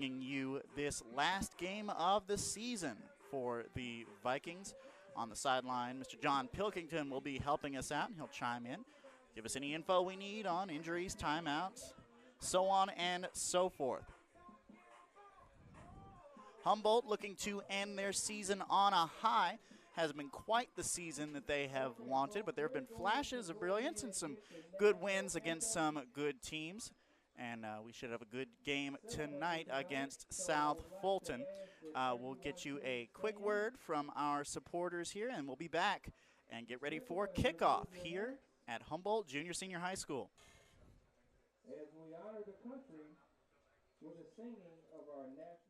bringing you this last game of the season for the Vikings. On the sideline, Mr. John Pilkington will be helping us out. He'll chime in, give us any info we need on injuries, timeouts, so on and so forth. Humboldt looking to end their season on a high. Has been quite the season that they have wanted, but there have been flashes of brilliance and some good wins against some good teams. And we should have a good game tonight against South Fulton. We'll get you a quick word from our supporters here, and we'll be back and get ready for kickoff here at Humboldt Junior Senior High School. As we honor the country with the singing of our national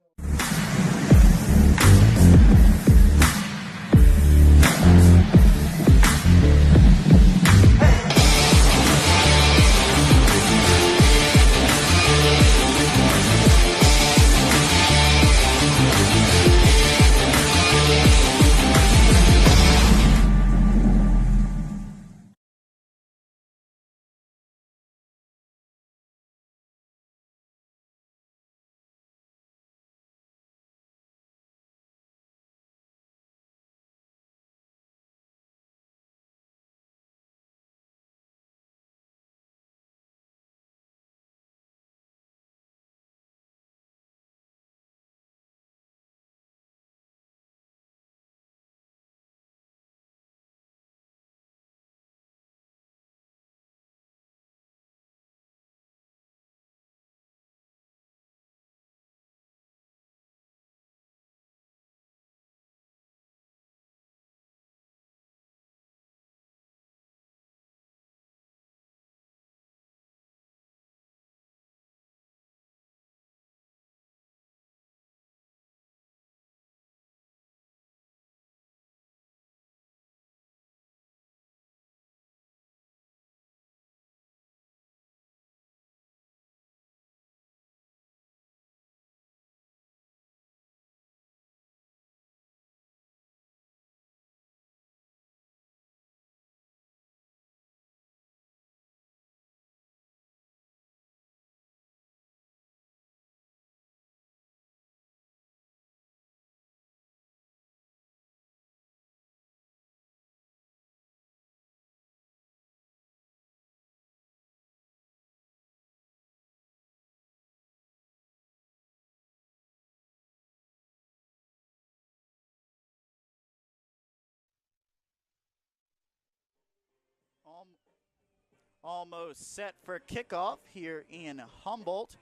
Almost set for kickoff here in Humboldt.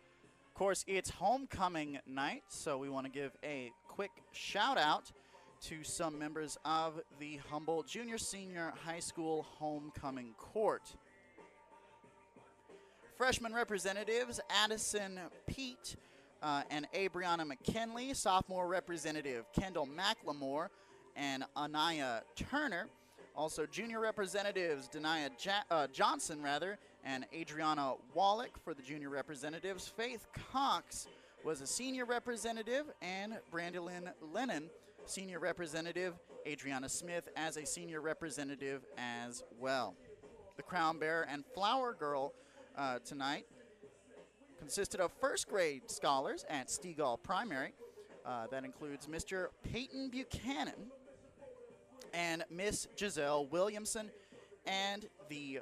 Of course, it's homecoming night, so we want to give a quick shout out to some members of the Humboldt Junior Senior High School homecoming court. Freshman representatives Addison Pete and Abriana McKinley, sophomore representative Kendall McLemore and Anaya Turner. Also, junior representatives Denia Johnson, and Adriana Wallach for the junior representatives. Faith Cox was a senior representative, and Brandolyn Lennon, senior representative. Adriana Smith as a senior representative as well. The crown bearer and flower girl tonight consisted of first grade scholars at Stegall Primary. That includes Mr. Peyton Buchanan and Miss Giselle Williamson, and the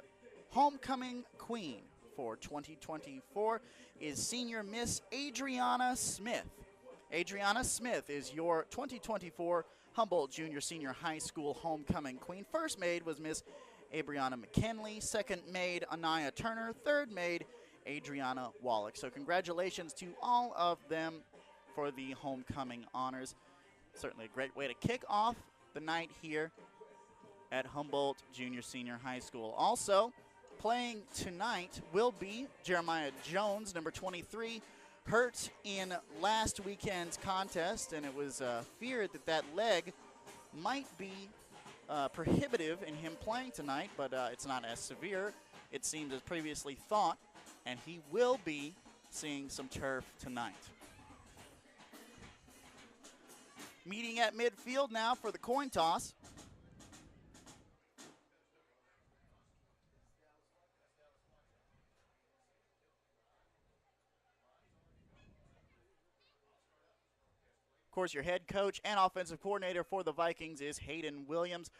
homecoming queen for 2024 is senior Miss Adriana Smith. Adriana Smith is your 2024 Humboldt Junior Senior High School homecoming queen. First maid was Miss Abriana McKinley, second maid Anaya Turner, third maid Adriana Wallach. So congratulations to all of them for the homecoming honors. Certainly a great way to kick off the night here at Humboldt Junior Senior High School. Also playing tonight will be Jeremiah Jones, number 23, hurt in last weekend's contest, and it was feared that that leg might be prohibitive in him playing tonight, but it's not as severe, it seems, as previously thought, and he will be seeing some turf tonight. Meeting at midfield now for the coin toss. course, your head coach and offensive coordinator for the Vikings is Hayden Williams.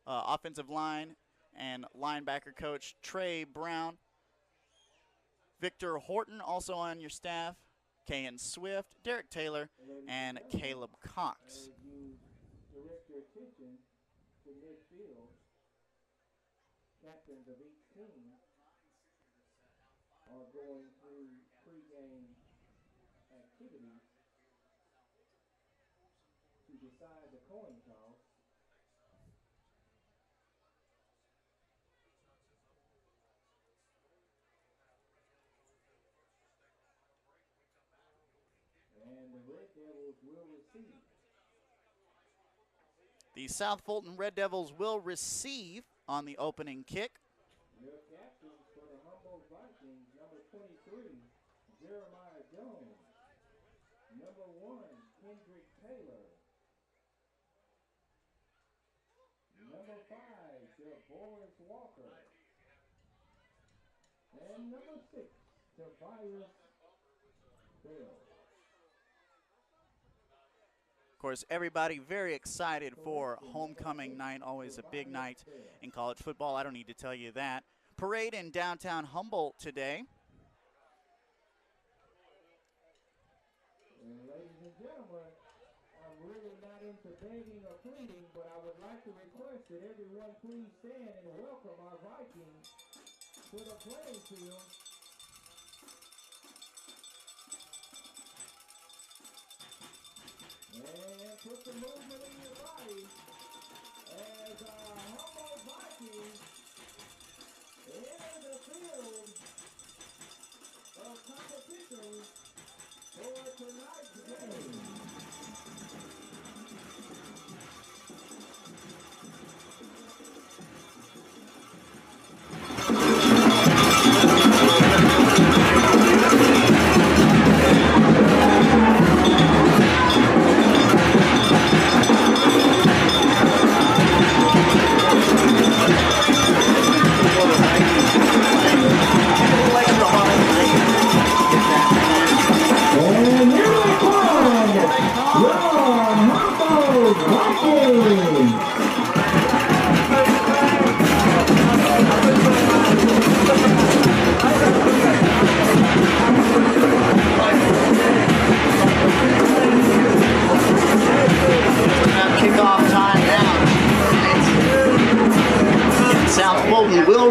Offensive line and linebacker coach Trey Brown. Victor Horton also on your staff. Kayan Swift, Derek Taylor, and Caleb Cox. You direct your attention to midfield. Captains of each team are going through pregame activities to decide the coin toss. And the Red Devils will receive. The South Fulton Red Devils will receive on the opening kick. Your captains for the Humboldt Vikings, number 23, Jeremiah Jones. Number 1, Kendrick Taylor. Number 5, DeBoris Walker. And number 6, Tobias Bell. Of course, everybody very excited for homecoming night, always a big night in college football. I don't need to tell you that. Parade in downtown Humboldt today. And ladies and gentlemen, I'm really not into begging or pleading, but I would like to request that everyone please stand and welcome our Vikings to the playing field. And put the movement in your body as our Humboldt Vikings enter the field of competition for tonight's game.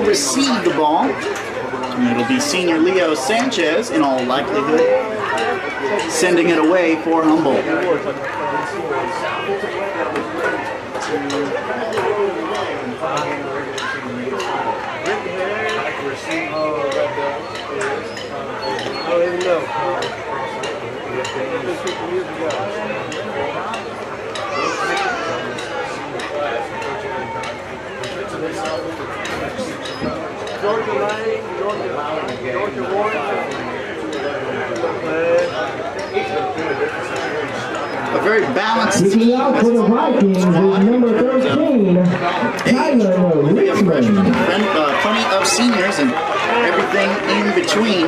Receive the ball, and it'll be senior Leo Sanchez in all likelihood sending it away for Humboldt. Georgia Lane, Georgia Warren. A very balanced team. Kicking out for the Vikings is number 13, Tyler Richmond. Plenty of seniors and everything in between.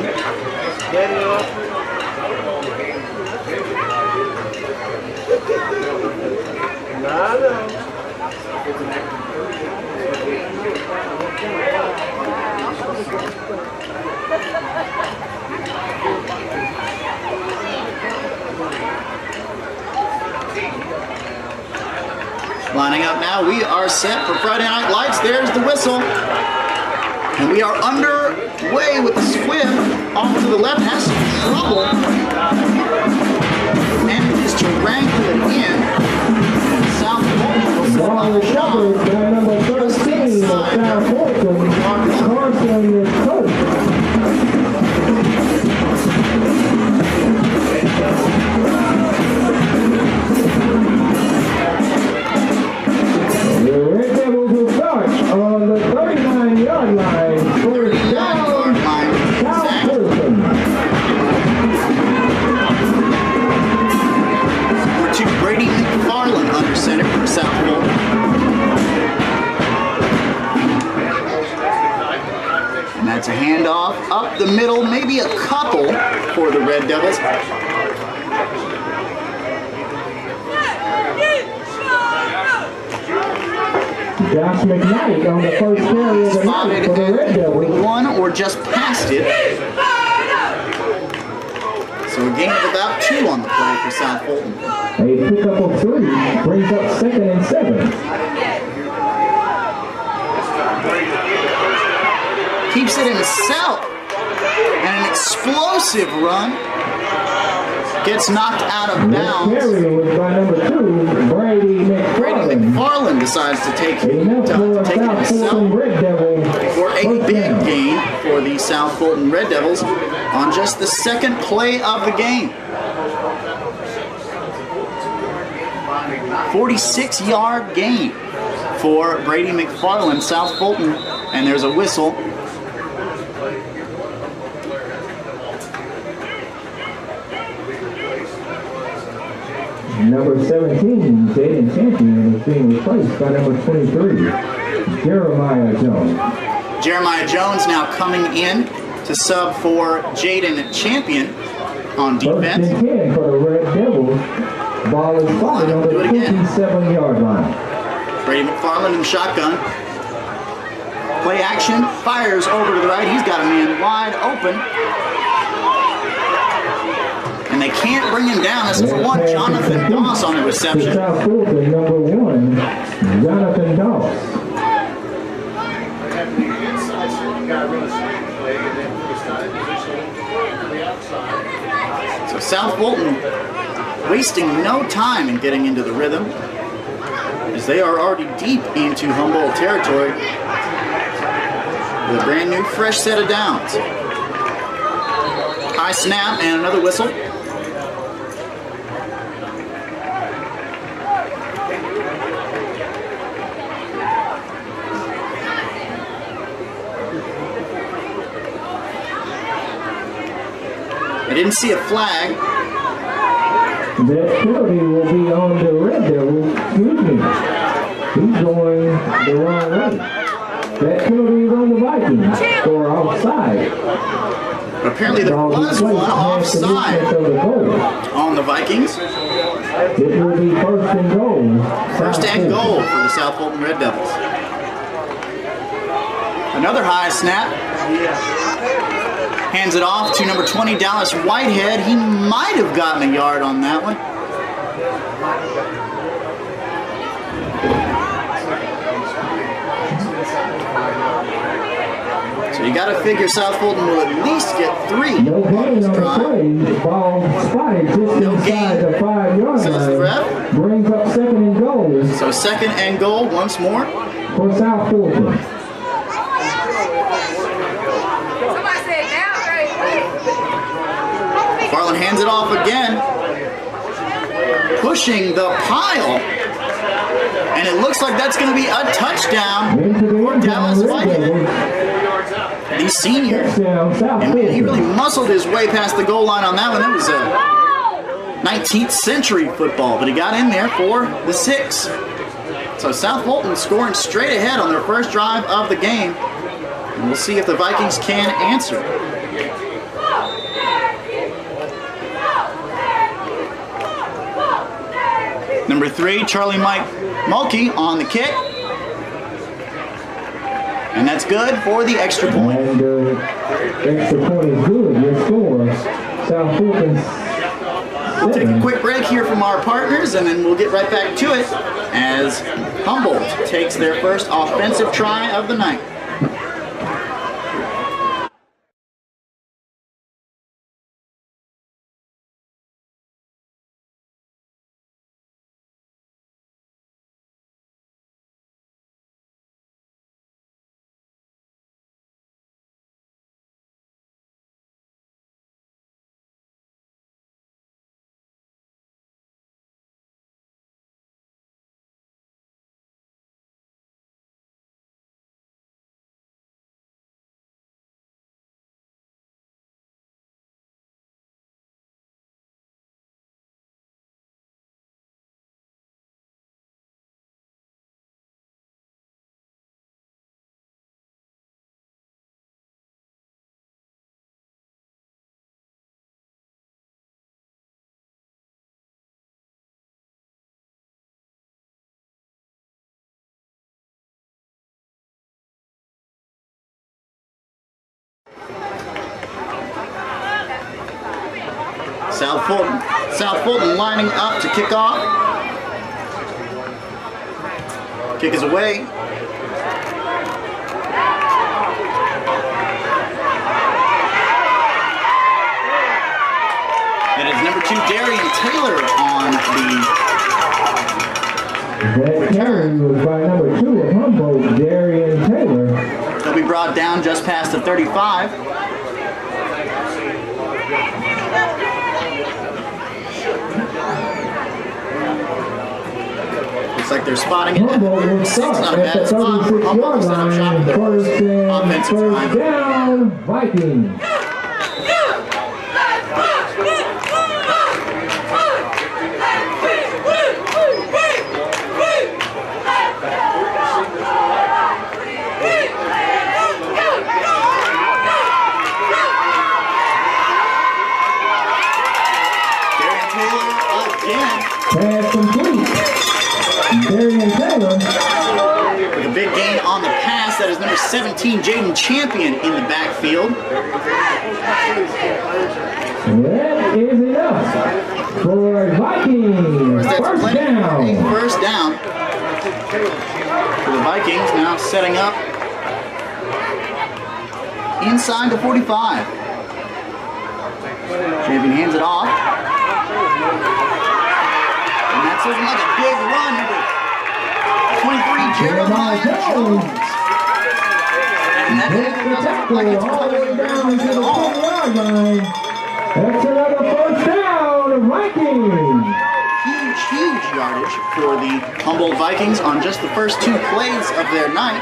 Lining up now, we are set for Friday Night Lights. There's the whistle. And we are underway with the Swift off to the left, has some trouble. Manages to wrangle it in. South Fulton will set Ball is covered by number 13, South Fulton, Carson is coach. The Red Devils will start on the 39-yard line. First down, South Fulton. Number 2, Brady McFarland under center for South Fulton. And that's a handoff up the middle, maybe a couple for the Red Devils. Josh McKnight on the first carry of the night for the Red Devils. 41 or just past it. So a gain of about 2 on the play for South Fulton. A pickup of 3 brings up 2nd and 7. Keeps it himself. And an explosive run. Gets knocked out of bounds. Carry was by number 2, Brady McFarland decides to take it himself for a big gain for the South Fulton Red Devils on just the second play of the game. 46-yard gain for Brady McFarland, South Fulton, and there's a whistle. Number 17, Jaden Champion, is being replaced by number 23, Jeremiah Jones. Jeremiah Jones now coming in to sub for Jaden Champion on defense. First and 10 for the Red Devils. Ball is spotted on the 27-yard line. Brady McFarland in shotgun. Play action, fires over to the right. He's got a man wide open. And they can't bring him down. This is one Jonathan Doss on the reception. South Fulton, number 1, Jonathan Doss. So South Fulton wasting no time in getting into the rhythm, as they are already deep into Humboldt territory with a brand new fresh set of downs. High snap and another whistle. I didn't see a flag. That penalty will be on the Red Devils. Excuse me. He's going the wrong way. That penalty is on the Vikings for offside. But apparently there was one offside on the Vikings. It will be first and goal. First and goal for the South Fulton Red Devils. Another high snap. Hands it off to number 20, Dallas Whitehead. He might have gotten a yard on that one. So you got to figure South Fulton will at least get 3 No on gain this on the drive. play. Ball spotted just inside the 5-yard Says the line. ref. Brings up 2nd and goal So 2nd and goal once more. for South Fulton. Farland hands it off again. Pushing the pile. And it looks like that's going to be a touchdown for Dallas Whitehead, the senior. And man, he really muscled his way past the goal line on that one. That was a 19th century football, but he got in there for the 6. So South Fulton scoring straight ahead on their first drive of the game. And we'll see if the Vikings can answer. Number 3, Charlie Mike Mulkey on the kick. And that's good for the extra point. And extra point is good. Your score, South Fulton. We'll take a quick break here from our partners, and then we'll get right back to it as Humboldt takes their first offensive try of the night. South Fulton lining up to kick off. Kick is away. It is number 2, Darian Taylor on the That carry was by number 2 of Humboldt, Darian Taylor. He'll be brought down just past the 35. Looks like they're spotting it. Humboldt will start Not a at the bad spot. 36-yard Set up shop line. with their offensive First line. down, Vikings. Pass complete. Darian Taylor. With a big gain on the pass, that is number 17, Jaden Champion in the backfield. That is enough for Vikings. First down. First down for the Vikings, now setting up inside the 45. Champion hands it off. And that's looking like a big run, number 23, Jeremiah Jones. And that doesn't look like it's coming down to the 10-yard line. That's another first down, Vikings. Huge yardage for the Humboldt Vikings on just the first 2 plays of their night.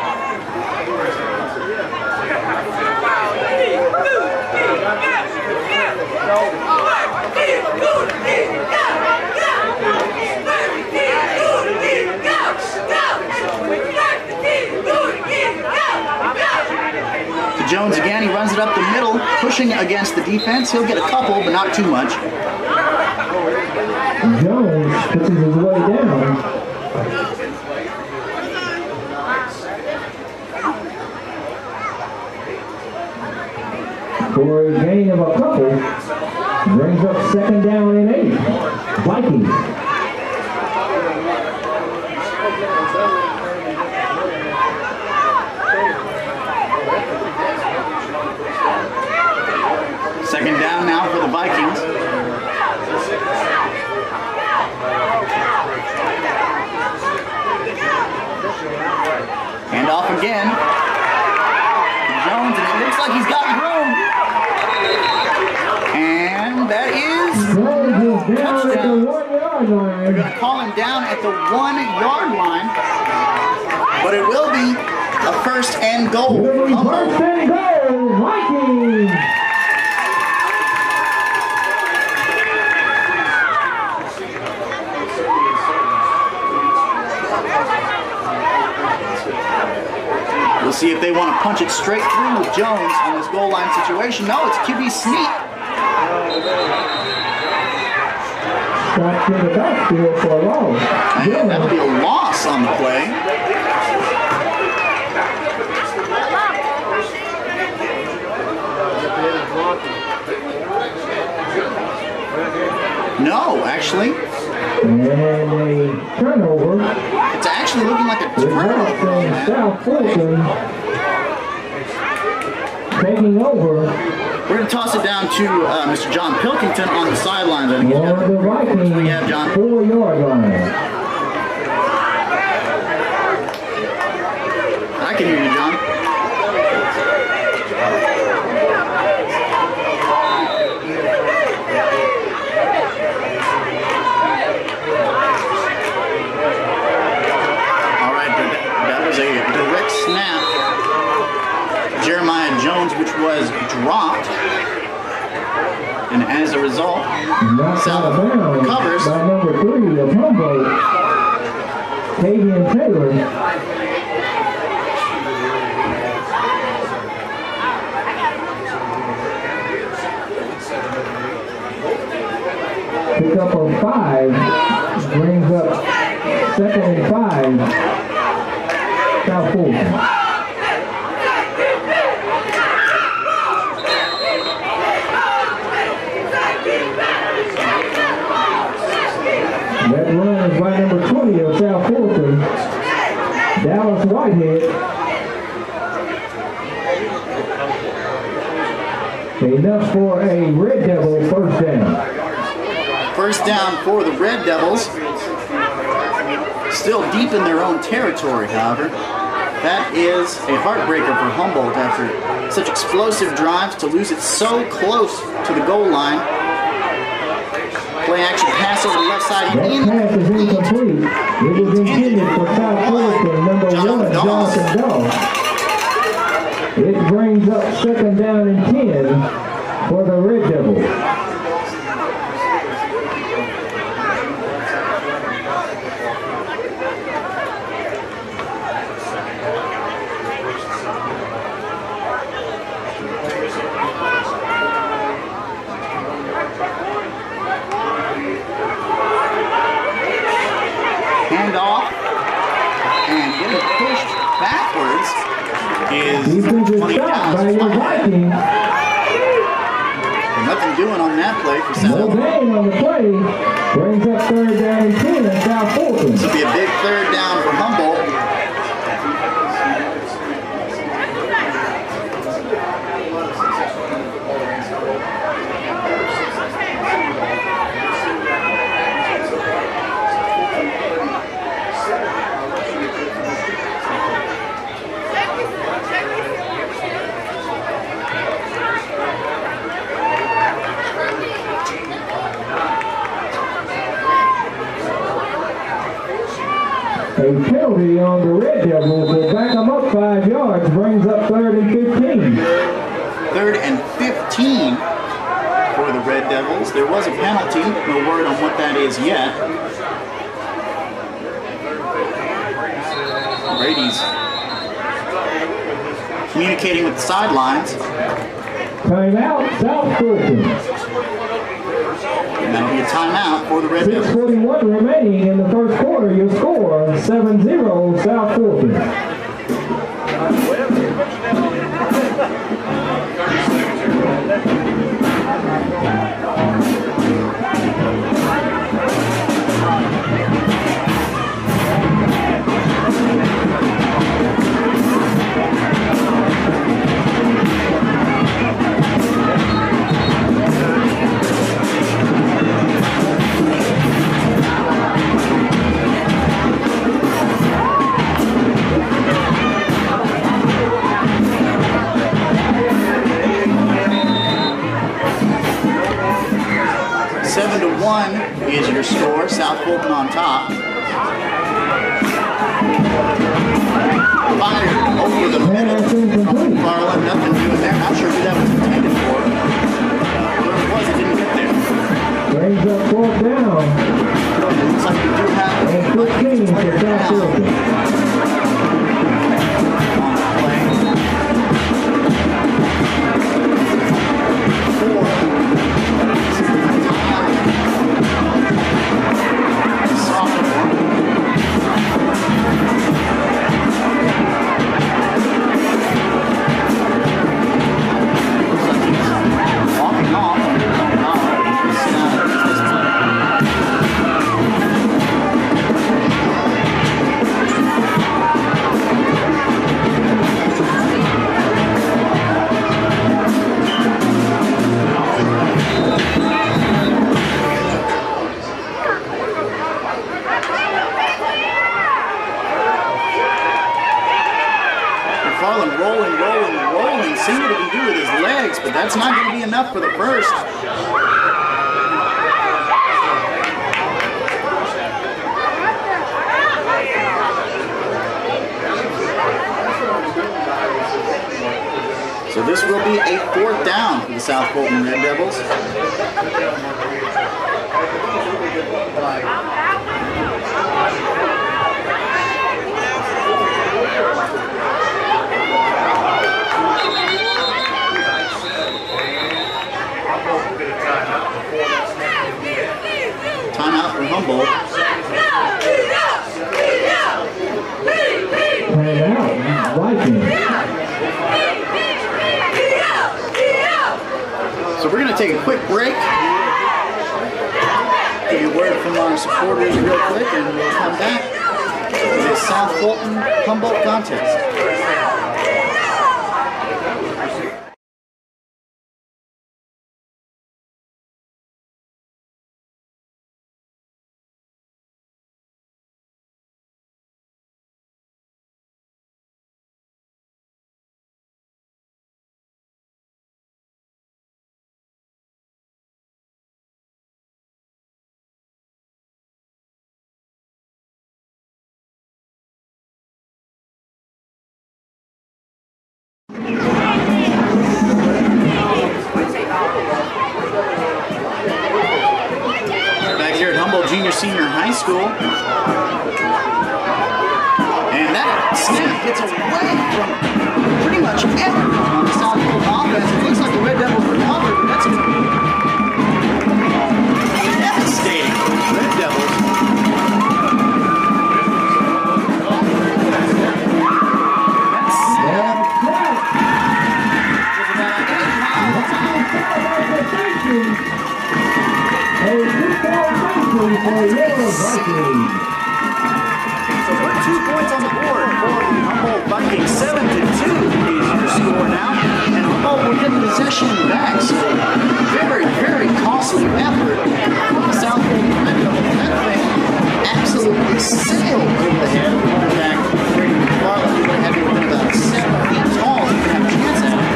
To Jones again, he runs it up the middle, pushing against the defense. He'll get a couple, but not too much. Jones puts his way down. For a gain of a couple, brings up second down and 8. Vikings. Second down now for the Vikings. Hand off again. Jones, and it looks like he's got room. And that is touchdown. They're going to call him down at the 1-yard line. But it will be a first and goal. First and goal, Vikings. We'll see if they want to punch it straight through with Jones in this goal line situation. No, it's QB sneak. Shot to the backfield for a loss. That'll be a loss on the play. No, actually. And a turnover. It's actually looking like a turnover. South Fulton taking over. We're going to toss it down to Mr. John Pilkington on the sidelines. On the Vikings, Yeah, John. 4-yard line. I can hear you, John. All right, that was a direct snap. Jeremiah Jones, which was dropped. And as a result, South recovers. By number 3 of Humboldt, Darian Taylor. Pick up on 5, brings up second and 5, South Fulton. That run is by number 20 of South Fulton, Dallas Whitehead. Enough for a Red Devil first down. First down for the Red Devils. Still deep in their own territory, however. That is a heartbreaker for Humboldt after such explosive drives to lose it so close to the goal line. Play action pass over the left side. That pass is incomplete. It was intended for South Fulton, number 1, Jonathan Dawes. It brings up second down and 10 for the Red Devils. Handoff and getting pushed backwards is Defensive 20 stop downs. by your Vikings. Nothing doing on that play for No South. gain on the play. Brings up third down and 10 at South Fulton. This will be a big third down for Humboldt. A penalty on the Red Devils will back them up 5 yards, brings up third and 15. Third and 15 for the Red Devils. There was a penalty. No word on what that is yet. Brady's communicating with the sidelines. Timeout, South Fulton. And that'll be a timeout for the Red Devils. 6:41 remaining in the first quarter. Your score, 7-0 South Fulton. 7-1 is your score. South Fulton on top. Fired over the middle. Farland, nothing doing there. Not sure who that was intended for. Whoever it was, it didn't get there. Brings up fourth down. Looks like we do have And 15 for South Fulton. on the play. 4. Sophomore. Walking off. McFarland rolling, seeing what he can do with his legs, but that's not going to be enough for the first. So this will be a fourth down for the South Fulton Red Devils. Timeout for Humboldt. Timeout, Vikings. So we're going to take a quick break. Give you a word from our some supporters real quick, and we'll come back to the South Fulton Humboldt contest. Back here at Humboldt Junior Senior High School. And that snap gets away from pretty much everyone on the South Fulton offense. It looks like the Red Devils recovered, but that's going to be devastating for the Red Devils. That snap was about 8 miles. So we're 2 points on the board for the Humboldt Vikings. 7-2 is your score now. And Humboldt will get the possession back. So very, very costly effort. The South Fulton Red Devils, that thing absolutely sailed over the head of the quarterback. Brady McFarland, who had to have been about 7 feet tall to have a chance at it.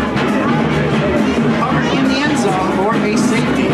Covered in the end zone for a safety.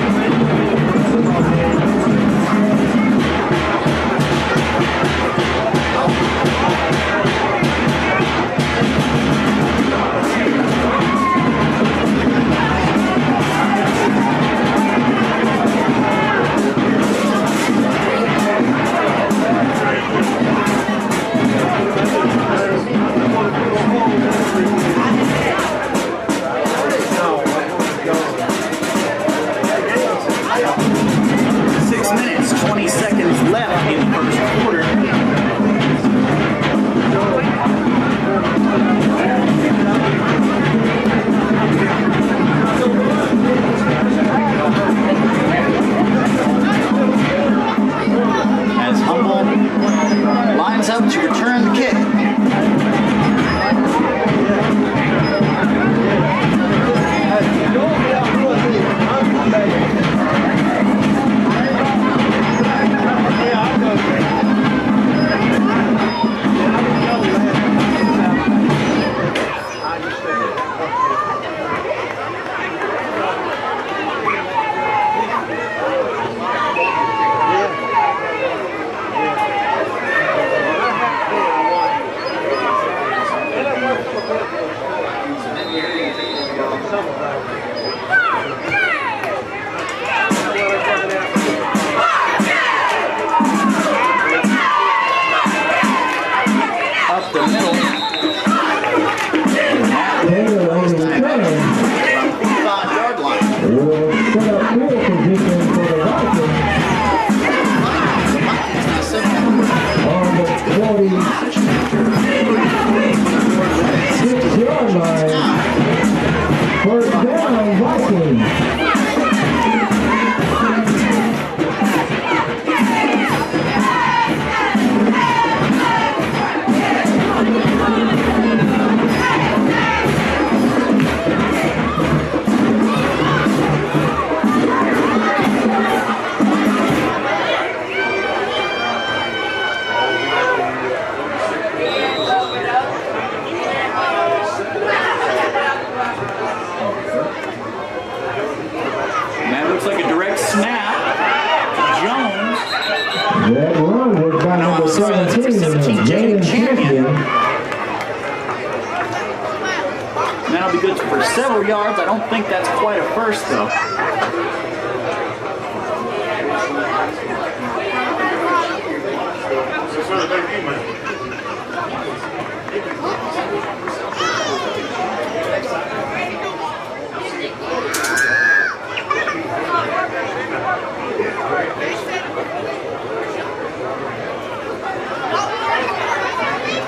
That'll be good for several yards. I don't think that's quite a first, though.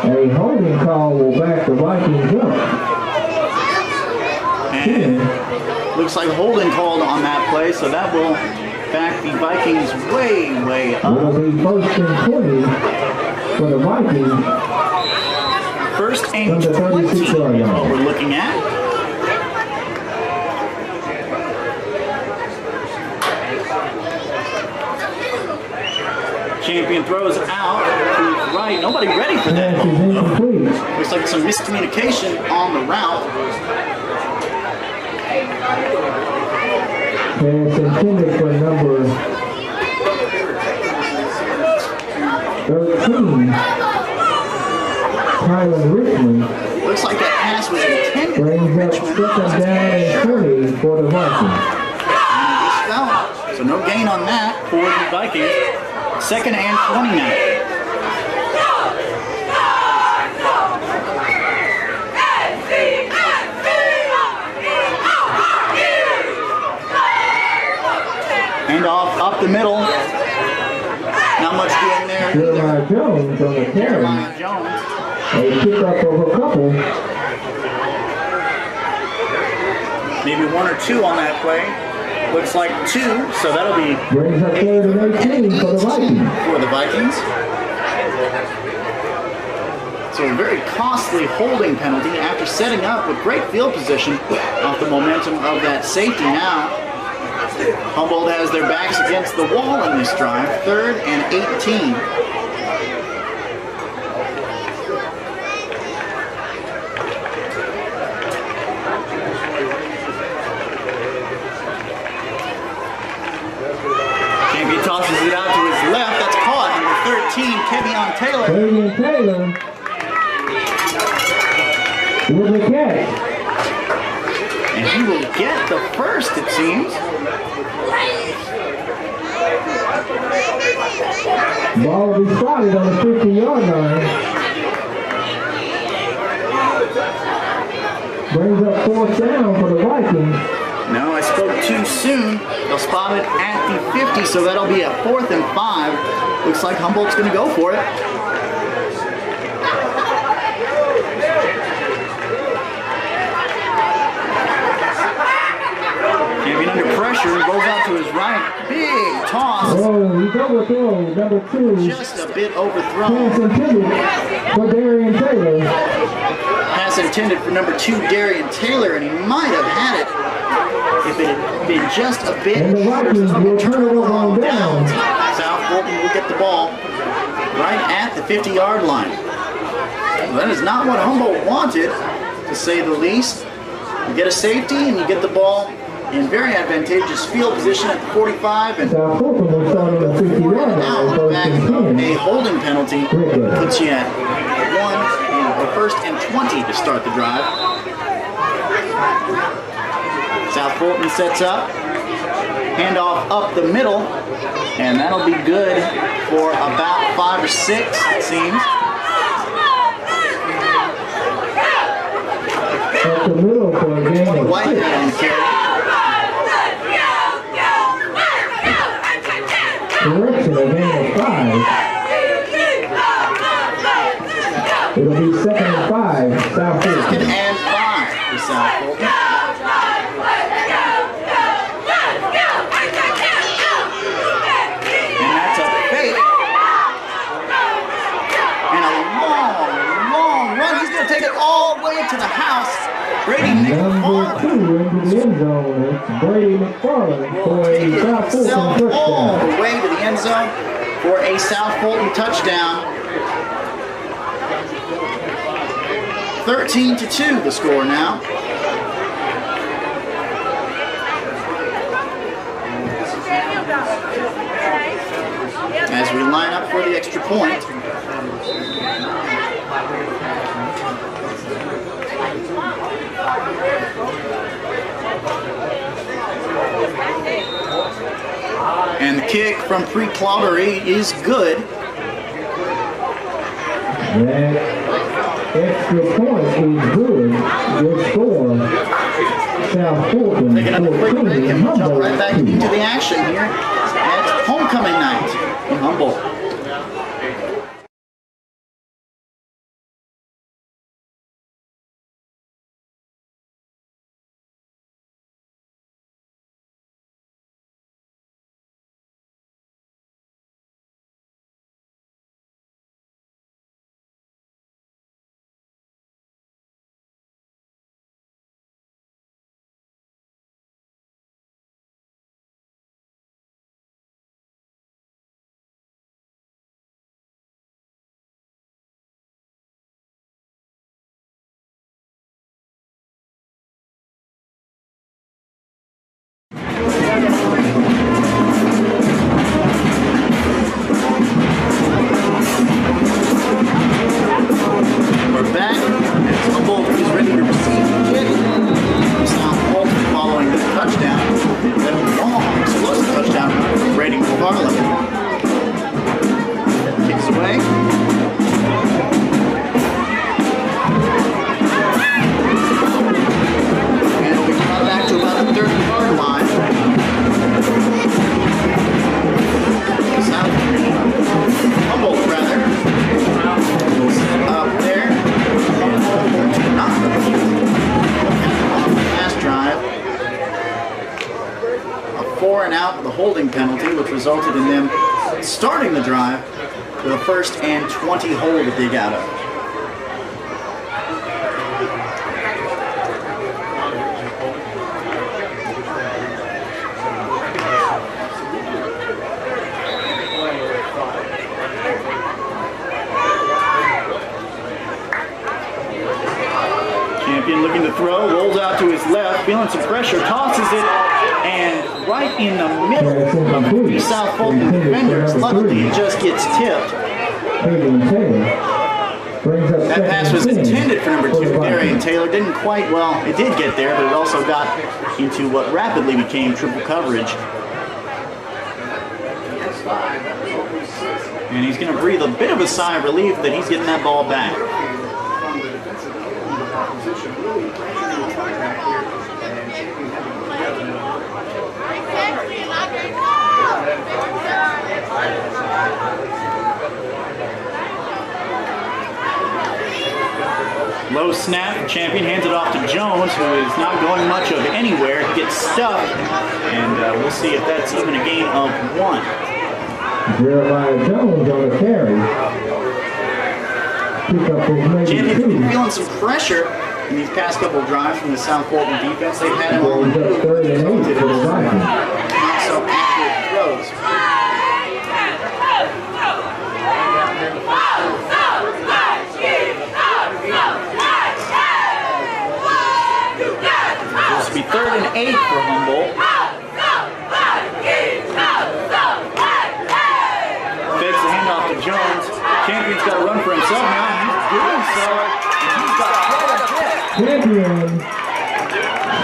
A holding call will back the Vikings up. And Looks like holding called on that play, so that will back the Vikings way up. It'll be first and 20 for the Vikings. First and 20 we're looking at. Champion throws out to his right. Nobody ready for that. Looks like some miscommunication on the route. Pass intended for number 13, Tyler Richmond. Looks like that pass was intended. Brings up second down and 20 for the Vikings. So no gain on that for the Vikings. Second and 20 now. Hand off up the middle. Not much doing there. Jeremiah Jones on the carry. Jeremiah Jones. A pick up of a couple. Maybe one or two on that play. Looks like two, so that'll be brings up third and 18 for the Vikings. So a very costly holding penalty after setting up with great field position off the momentum of that safety. Now Humboldt has their backs against the wall in this drive. Third and 18. Champion tosses it out to his left. That's caught. Number 13, Kevion Taylor. Kevion Taylor with a catch. And he will get the first, it seems. Ball will be spotted on the 50-yard line. Brings up fourth down for the Vikings. No, I spoke too soon. They'll spot it at the 50, so that'll be a 4th and 5. Looks like Humboldt's going to go for it. Champion under pressure, rolls out to his right. Big toss. Oh, he's overthrown. Number 2. Just a bit overthrown. Pass intended for Darian Taylor. Pass intended for number 2, Darian Taylor, and he might have had it if it had been just a bit. And the Vikings will turn it over on down. South Fulton will get the ball right at the 50-yard line. Well, that is not what Humboldt wanted, to say the least. You get a safety and you get the ball in very advantageous field position at the 45, and South Fulton will start on the 50-yard line. A holding penalty puts you at 1st and 20 to start the drive. South Fulton sets up, handoff up the middle, and that'll be good for about 5 or 6, it seems. Up the middle for a game of White on the carry. Correction, a game of 5. It'll be 2nd and 5, South Fulton. 2nd and 5 for South Fulton. And that's a fake. And a long run. He's going to take it all the way to the house. Brady Number 2 into the end zone. It's Brady McFarland for a South Fulton all touchdown. the way to the end zone for a South Fulton touchdown. 13-2 the score now. As we line up for the extra point. And the kick from pre-Clottery is good. That extra point is good. Good score. South Fulton. Taking up a quick break and we'll jump right back into the action here at homecoming night in Humboldt. holding penalty, which resulted in them starting the drive with a 1st and 20 hole to dig out of. Champion looking to throw, rolls out to his left, feeling some pressure, tosses it, and right in the middle of the South Fulton defenders, luckily it just gets tipped. That pass was intended for number 2, Darian Taylor. Didn't quite, well, it did get there, but it also got into what rapidly became triple coverage. And he's going to breathe a bit of a sigh of relief that he's getting that ball back. Low snap, Champion hands it off to Jones, who is not going much of anywhere. He gets stuffed, and we'll see if that's even a gain of 1. Jeremiah Jones on the carry. Champion's been feeling some pressure in these past couple of drives from the South Fulton defense. They've had him on not so accurate throws. This will be 3rd and 8 for Humboldt. Fakes the handoff to Jones. Champion's got to run for himself now. He's doing so. And he's got quite a bit. Champion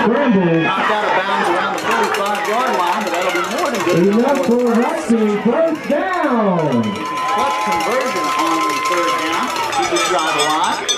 scrambled. Knocked out of bounds around the 45-yard line, but that'll be more than good enough for Rugby. 1st down. Clutch conversion on the 3rd down. Keep this drive alive.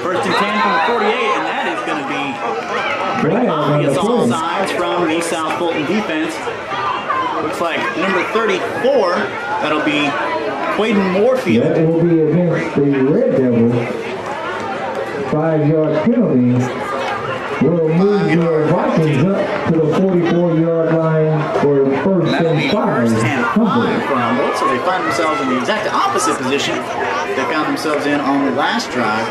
First and 10 from the 48, and that is going to be pretty obvious all sides from the South Fulton defense. Looks like number 34, that'll be Quaden Moorfield. That will be against the Red Devils. 5-yard penalty will move your Vikings up to the 44-yard line for 1st and 5. First and 5 for Humboldt, so they find themselves in the exact opposite position they found themselves in on the last drive.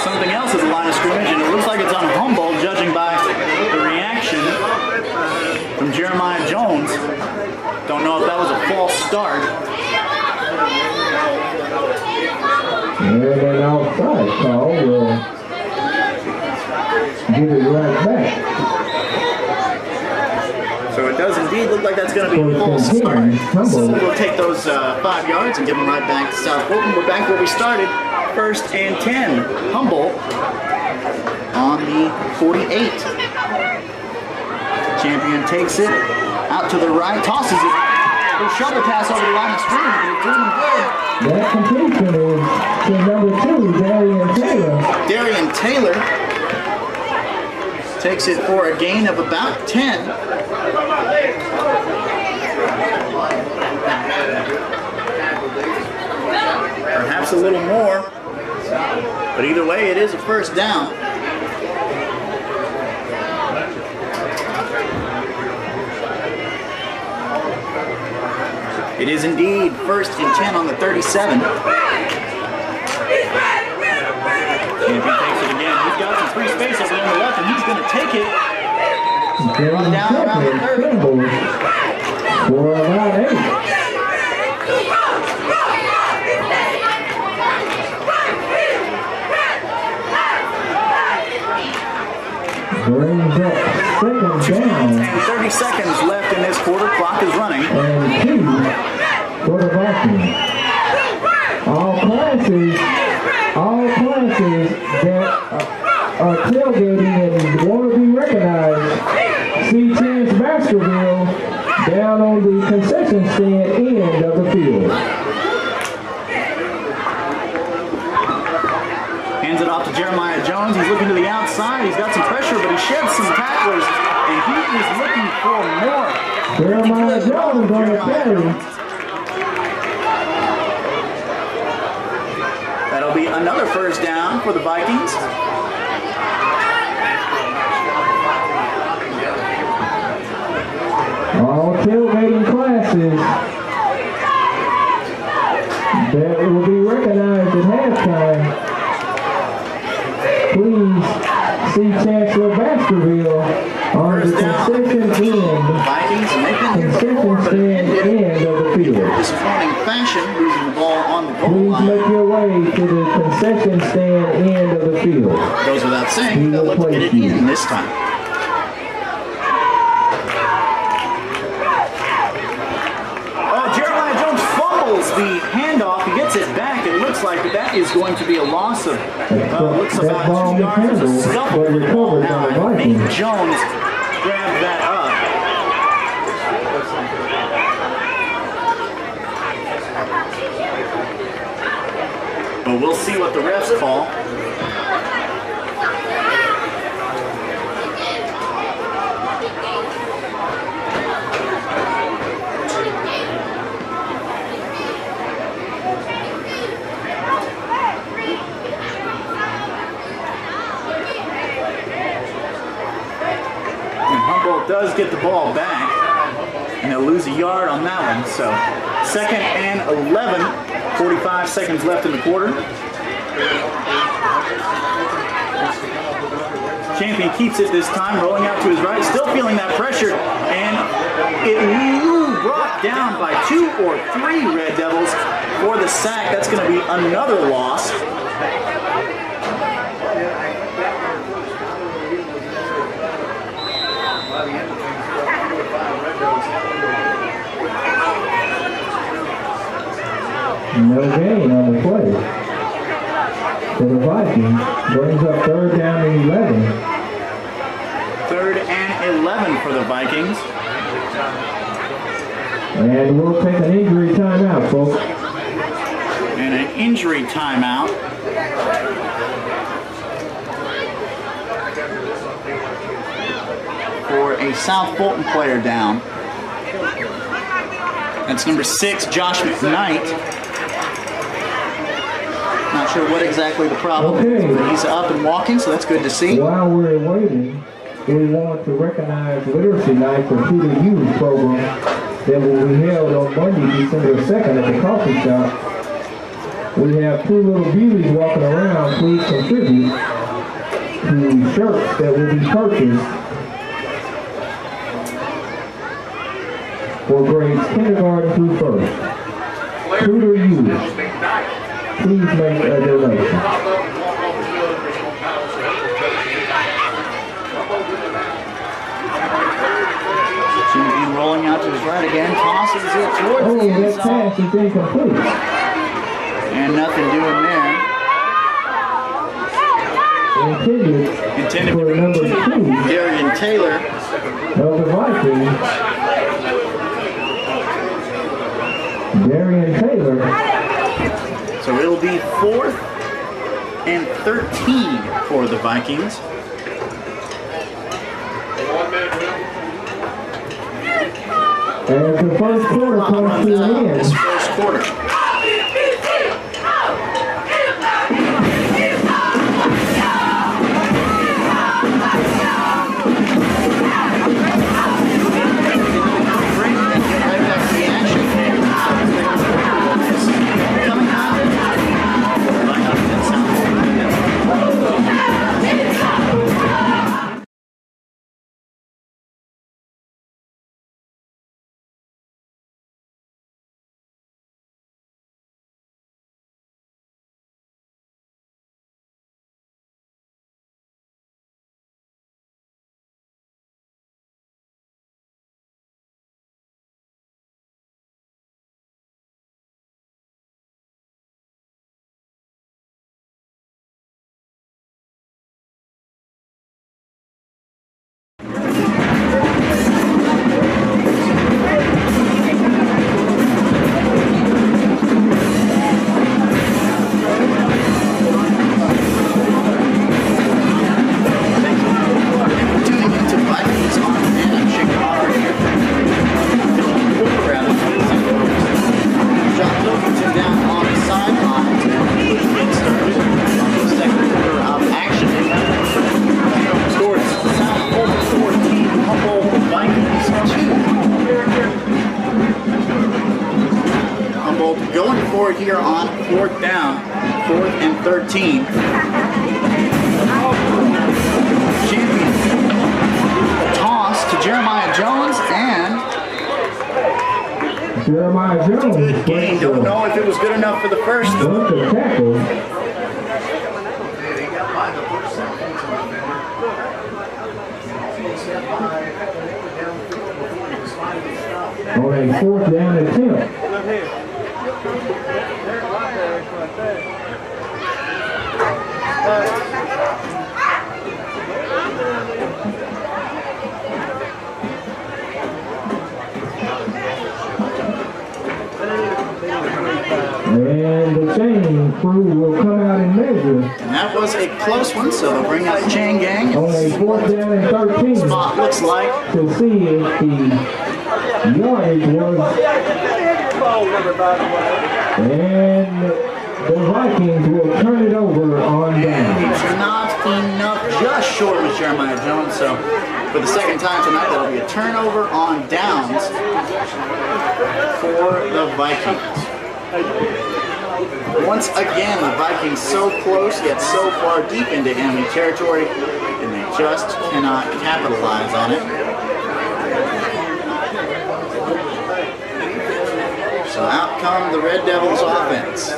Something else is a line of scrimmage, and it looks like it's on Humboldt, judging by the reaction from Jeremiah Jones. Don't know if that was a false start. And an outside call will give it right back. So it does indeed look like that's going to be a false start. So we'll take those 5 yards and give them right back to South Fulton. We're back where we started. 1st and 10. Humboldt on the 48. Champion takes it out to the right, tosses it. Little shovel pass over the line of scrimmage, but it's doing good. That completion is to number 2, Darian Taylor. Darian Taylor takes it for a gain of about 10. Perhaps a little more, but either way, it is a 1st down. It is indeed 1st and 10 on the 37. Champion takes it again. He's got some free space over there on the left, and he's going to take it. Run down around the 30. For about 8. Brings up 2nd down. And 30 seconds left in this quarter. Clock is running. And 2 for the Vikings. All classes that are tailgating and want to be recognized. See Chance Baskerville down on the Handoff to Jeremiah Jones. He's looking to the outside. He's got some pressure, but he sheds some tacklers, and he is looking for more. Jeremiah Jones on the carry. That'll be another first down for the Vikings. All tailgating classes that will be recognized at halftime. Please see Chancellor Baskerville on the concession stand end of the field. Disappointing fashion, losing the ball on the goal Please line. make your way to the concession stand end of the field. Goes without saying, He they'll will look to get place it you. in this time. The handoff, he gets it back. It looks like that is going to be a loss of looks about 2 yards. There's a scuffle for the ball now. I think Jones grabbed that up. But we'll see what the refs call. Humboldt does get the ball back, and they'll lose a yard on that one. So 2nd and 11, 45 seconds left in the quarter. Champion keeps it this time, rolling out to his right, still feeling that pressure, and it brought down by 2 or 3 Red Devils for the sack. That's going to be another loss. No gain on the play. For the Vikings, brings up 3rd down and 11. 3rd and 11 for the Vikings. And we'll take an injury timeout, folks. And an injury timeout. For a South Fulton player down. That's number 6, Josh McKnight. Not sure what exactly the problem is, but he's up and walking, so that's good to see. While we're waiting, we want to recognize Literacy Night for Tutor Youth program that will be held on Monday, December 2nd at the coffee shop. We have 2 little beauties walking around. Please contribute to shirts that will be purchased for grades kindergarten through 1st. Tutor Youth. Please make a donation. Champion rolling out to his right again, tosses it towards the end that zone. pass is incomplete. And nothing doing there. Intended for number 2 Darian Taylor of the Vikings. Darian Taylor. So it'll be 4th and 13 for the Vikings. As the first quarter comes to an end. This first quarter. here on 4th down, 4th and 13. Champion. Toss to Jeremiah Jones, and Jeremiah Jones. good game. Don't know if it was good enough for the first. Good tackle. On a 4th down attempt. And the chain crew will come out and measure. And that was a close one, so they'll bring out the chain gang. On a 4th down and 13. Spot looks like. To see if the yardage was. And the Vikings will turn it over on down. It's not enough, just short with Jeremiah Jones, so for the second time tonight, that'll be a turnover on downs for the Vikings. Once again, the Vikings so close, yet so far deep into enemy territory, and they just cannot capitalize on it. So out come the Red Devils offense.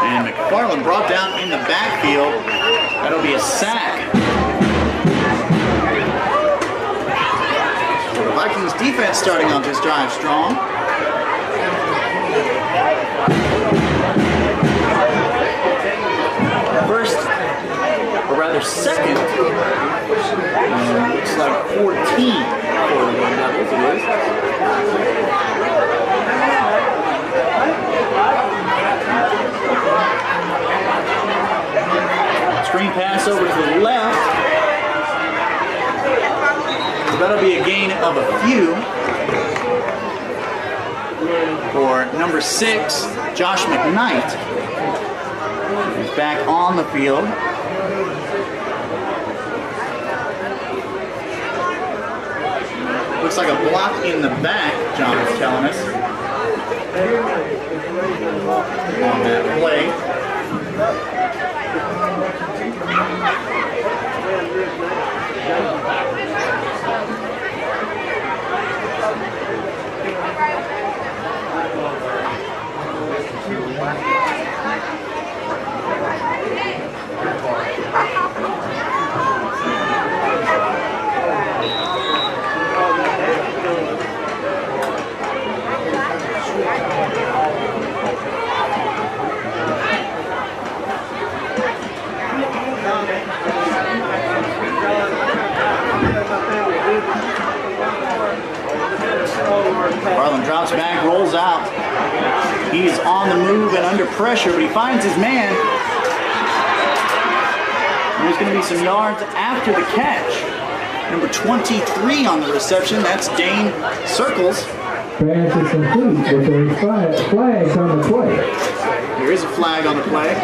And McFarland brought down in the backfield. That'll be a sack. So the Vikings defense starting off this drive strong. First, or rather second, looks like 14 for the Red Devils, it is. Screen pass over to the left. So that'll be a gain of a few for number 6, Josh McKnight. He's back on the field. Looks like a block in the back, John is telling us, on that play. Garland drops back, rolls out. He's on the move and under pressure, but he finds his man. There's going to be some yards after the catch. Number 23 on the reception, that's Dane Circles. Pass is complete, but there's flags on the play. There is a flag on the play.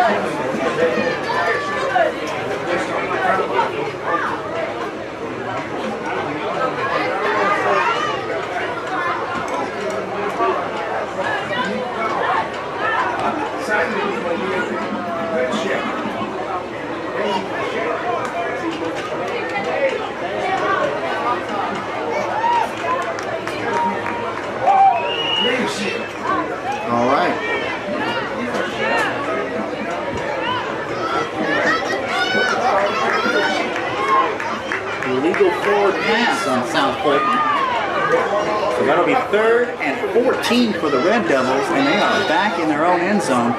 All right. Illegal forward pass on South Fulton. So that'll be 3rd and 14 for the Red Devils, and they are back in their own end zone.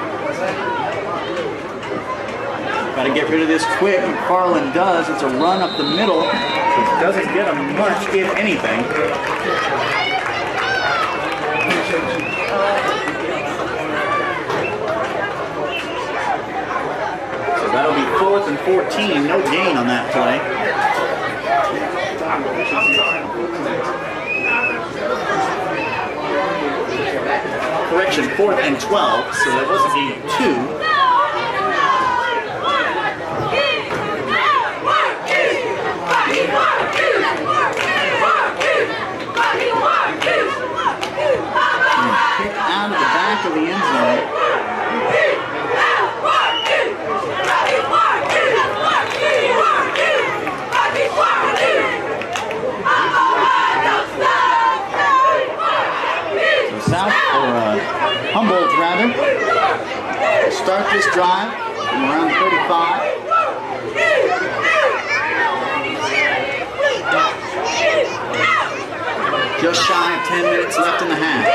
Got to get rid of this quick. McFarland does. It's a run up the middle, which doesn't get them much, if anything. So that'll be 4th and 14. No gain on that play. Correction, 4th and 12, so that was a gain of 2. Kick out of the back of the end zone. Humboldt rather, start this drive from around 35. Just shy of 10 minutes left in the half.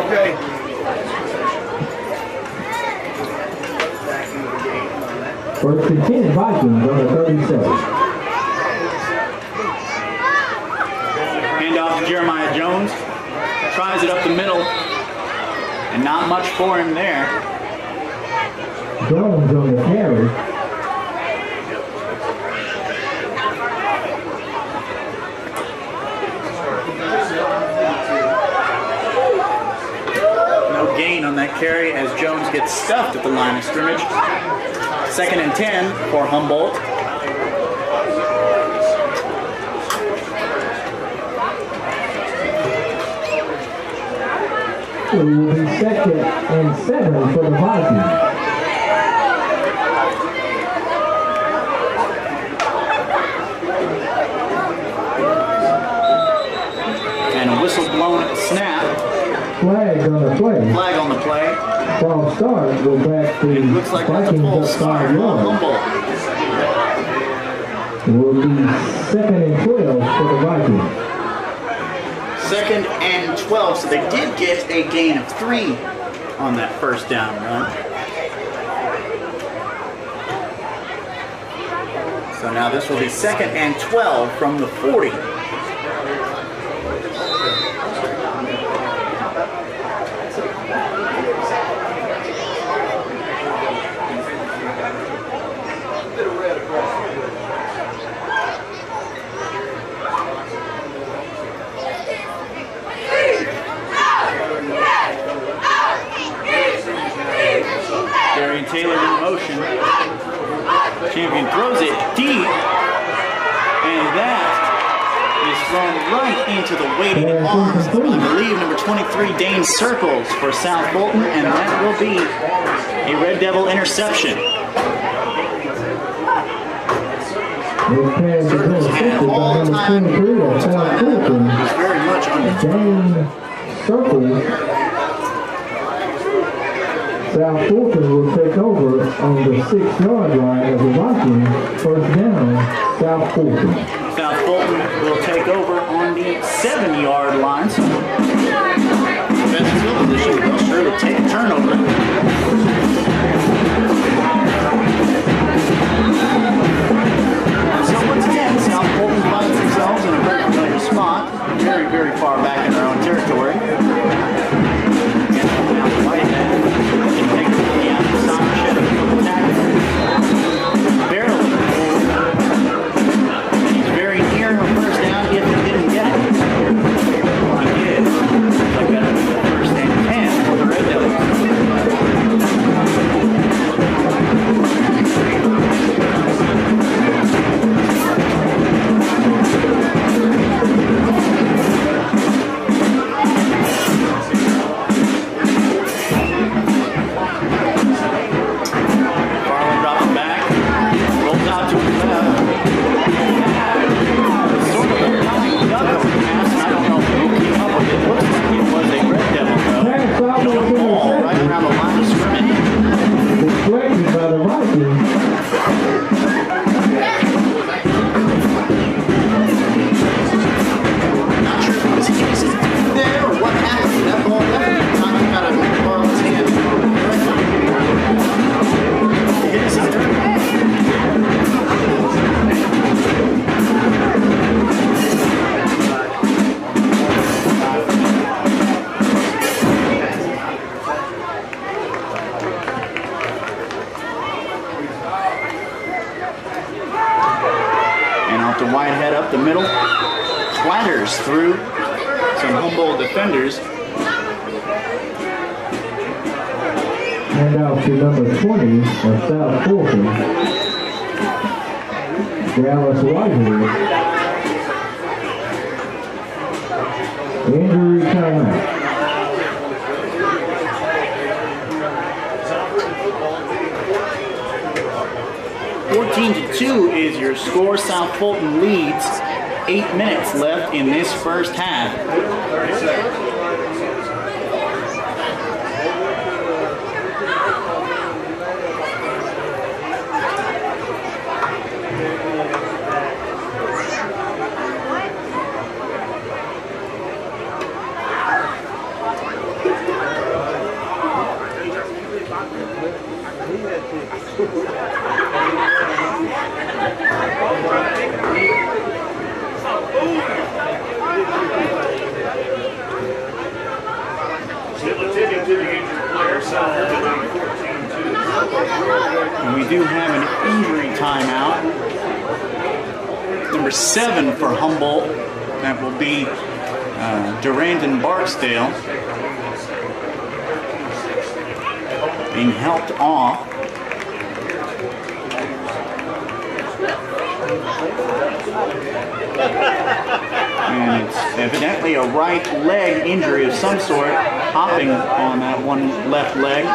Okay. First and 10 Vikings on the 37. Hand off to Jeremiah Jones. Tries it up the middle. And not much for him there. Jones on the carry. No gain on that carry as Jones gets stuffed at the line of scrimmage. 2nd and 10 for Humboldt. It will be 2nd and 7 for the Vikings. And a whistle blown at the snap. Flag on the play. Flag on the play. False start, go back to It looks like that's a Vikings false up start 5 on yards. Humboldt. It will be 2nd and 12 for the Vikings. 2nd and 12, so they did get a gain of 3 on that first down run. So now this will be 2nd and 12 from the 40. Taylor in motion. Champion throws it deep, and that is thrown right into the waiting arms of, I believe, number 23, Dane Circles for South Fulton, and that will be a Red Devil interception. Circles had all-time South Fulton was very much Dane Circles. South Fulton will take over on the 6-yard line of the Vikings. First down, South Fulton. South Fulton will take over on the 7-yard line. So best field position will sure to take a turnover. So once again, South Fulton finds themselves in a very familiar spot, very, very far back in their own territory. Barely. And he's very near a first down if he didn't get it. He did. through some Humboldt defenders. And out to number 20 of South Fulton, Dallas Whitehead. Injury timeout. 14-2 is your score. South Fulton leads. 8 minutes left in this first half. And we do have an injury timeout. Number 7 for Humboldt. That will be Durandon Barksdale being helped off. And it's evidently a right leg injury of some sort, hopping on that one left leg.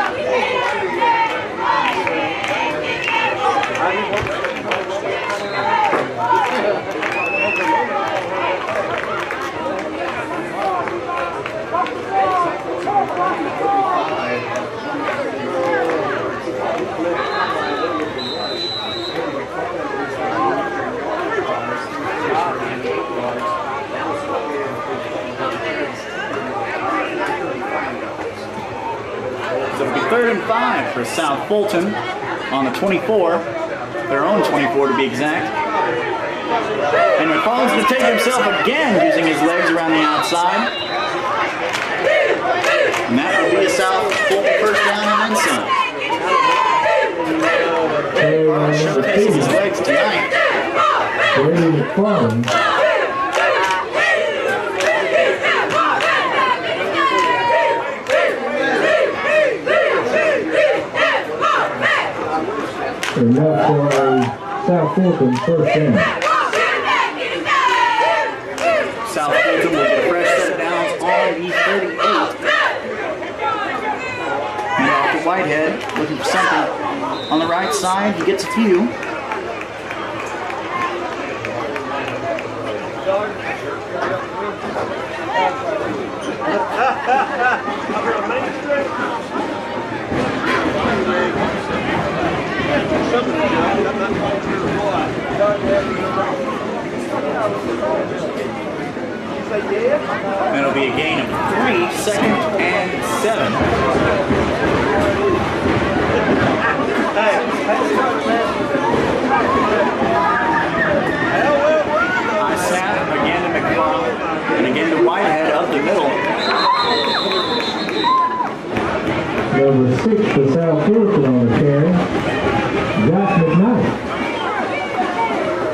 So it'll be 3rd and 5 for South Fulton on the 24, their own 24 to be exact. And McFarland's going to take himself again using his legs around the outside. And that will be a South Fulton first down and then some. Showcasing his legs tonight. Enough for a South Fulton first down. South Fulton will get a fresh set of downs on the 38. And off to Whitehead, looking for something on the right side. He gets a few. That'll be a gain of 3, 2nd and 7. High snap again to McFarland and again to Whitehead up the middle. Number 6 for South Fulton on the carry, Josh McKnight.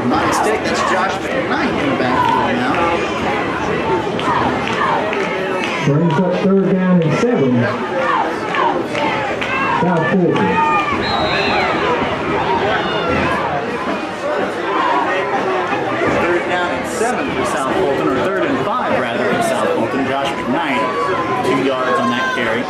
My mistake, that's Josh McKnight in the backfield now. Brings up 3rd down and 7. South Fulton. 3rd down and 7 for South Fulton, or 3rd and 5 rather for South Fulton. Josh McKnight, 2 yards on that carry.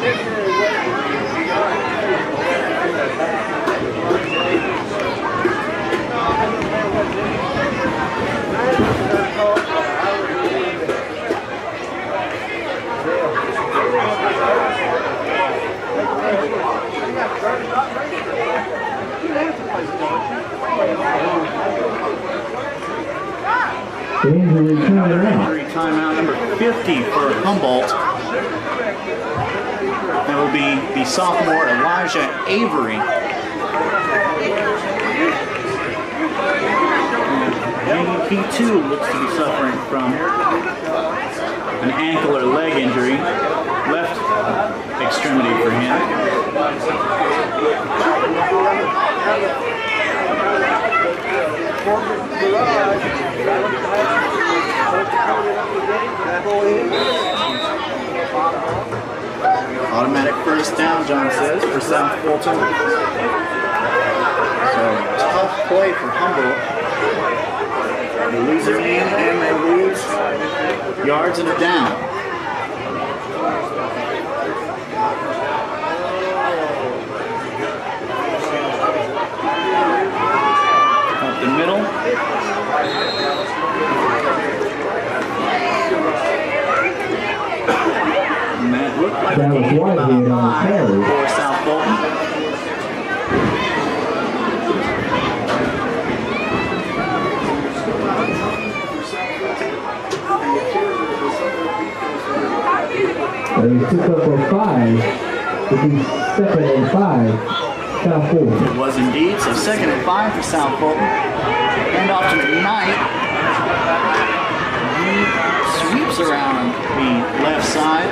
Injury timeout number 50 for Humboldt. That will be the sophomore Elijah Avery. He too looks to be suffering from an ankle or leg injury. Left extremity for him. Automatic first down, John says, for South Fulton. So tough play for Humboldt. They lose a game and they lose yards and a down. Up the middle. And that looked like a gain of about 5 for South Fulton. They took up for 5. To be 2nd and 5. South Fulton. It was indeed. So 2nd and 5 for South Fulton. And off to McKnight. He sweeps around the left side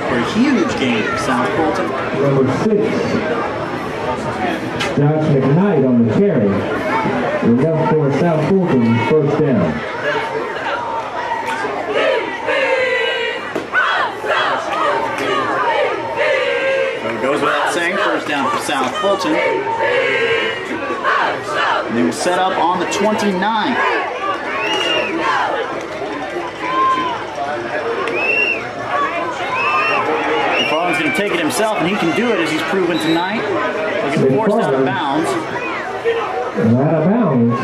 for a huge gain for South Fulton. Number 6. Josh McKnight on the carry. Enough for South Fulton, first down. Goes without saying, first down for South Fulton. And they will set up on the 29. McFarland's going to take it himself, and he can do it as he's proven tonight. He'll get forced out of bounds. And out of bounds.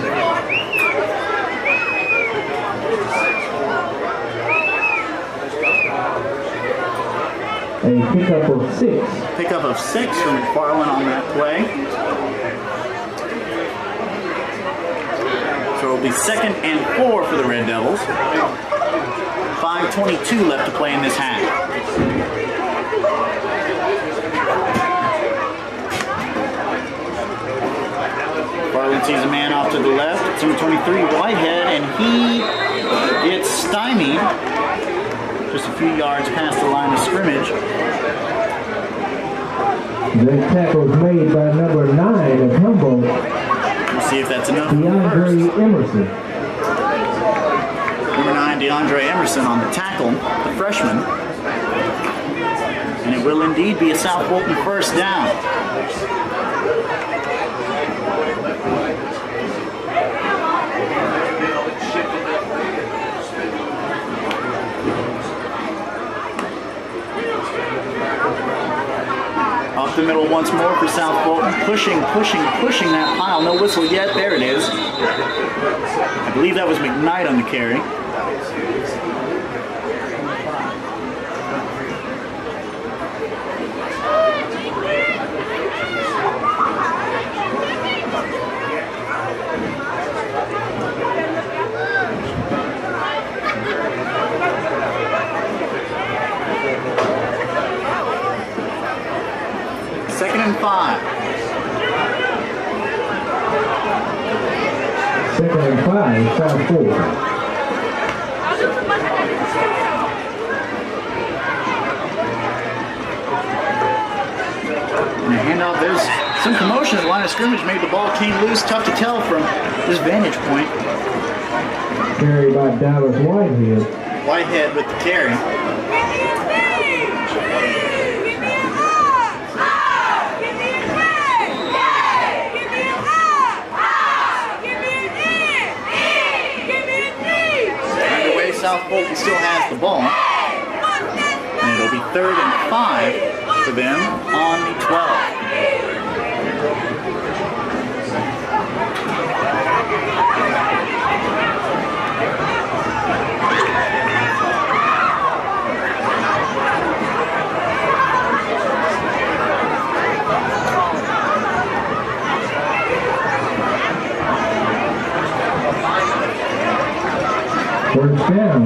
A pickup of 6. Pickup of 6 for McFarland on that play. So it'll be 2nd and 4 for the Red Devils. 5:22 left to play in this half. McFarland sees a man off to the left. It's number 23, Whitehead, and he gets stymied just a few yards past the line of scrimmage. The tackle was made by number 9 of Humboldt. We'll see if that's enough. DeAndre Emerson. Number 9, DeAndre Emerson on the tackle, the freshman. And it will indeed be a South Fulton first down. Up the middle once more for South Fulton. Pushing that pile. No whistle yet. There it is. I believe that was McKnight on the carry. Second and 5. 2nd and 5, South Fulton. And a handoff. There's some commotion at the line of scrimmage. Maybe the ball came loose. Tough to tell from this vantage point. Carried by Dallas Whitehead. Whitehead with the carry. South Fulton still has the ball. And it'll be 3rd and 5 for them on the 12. First down.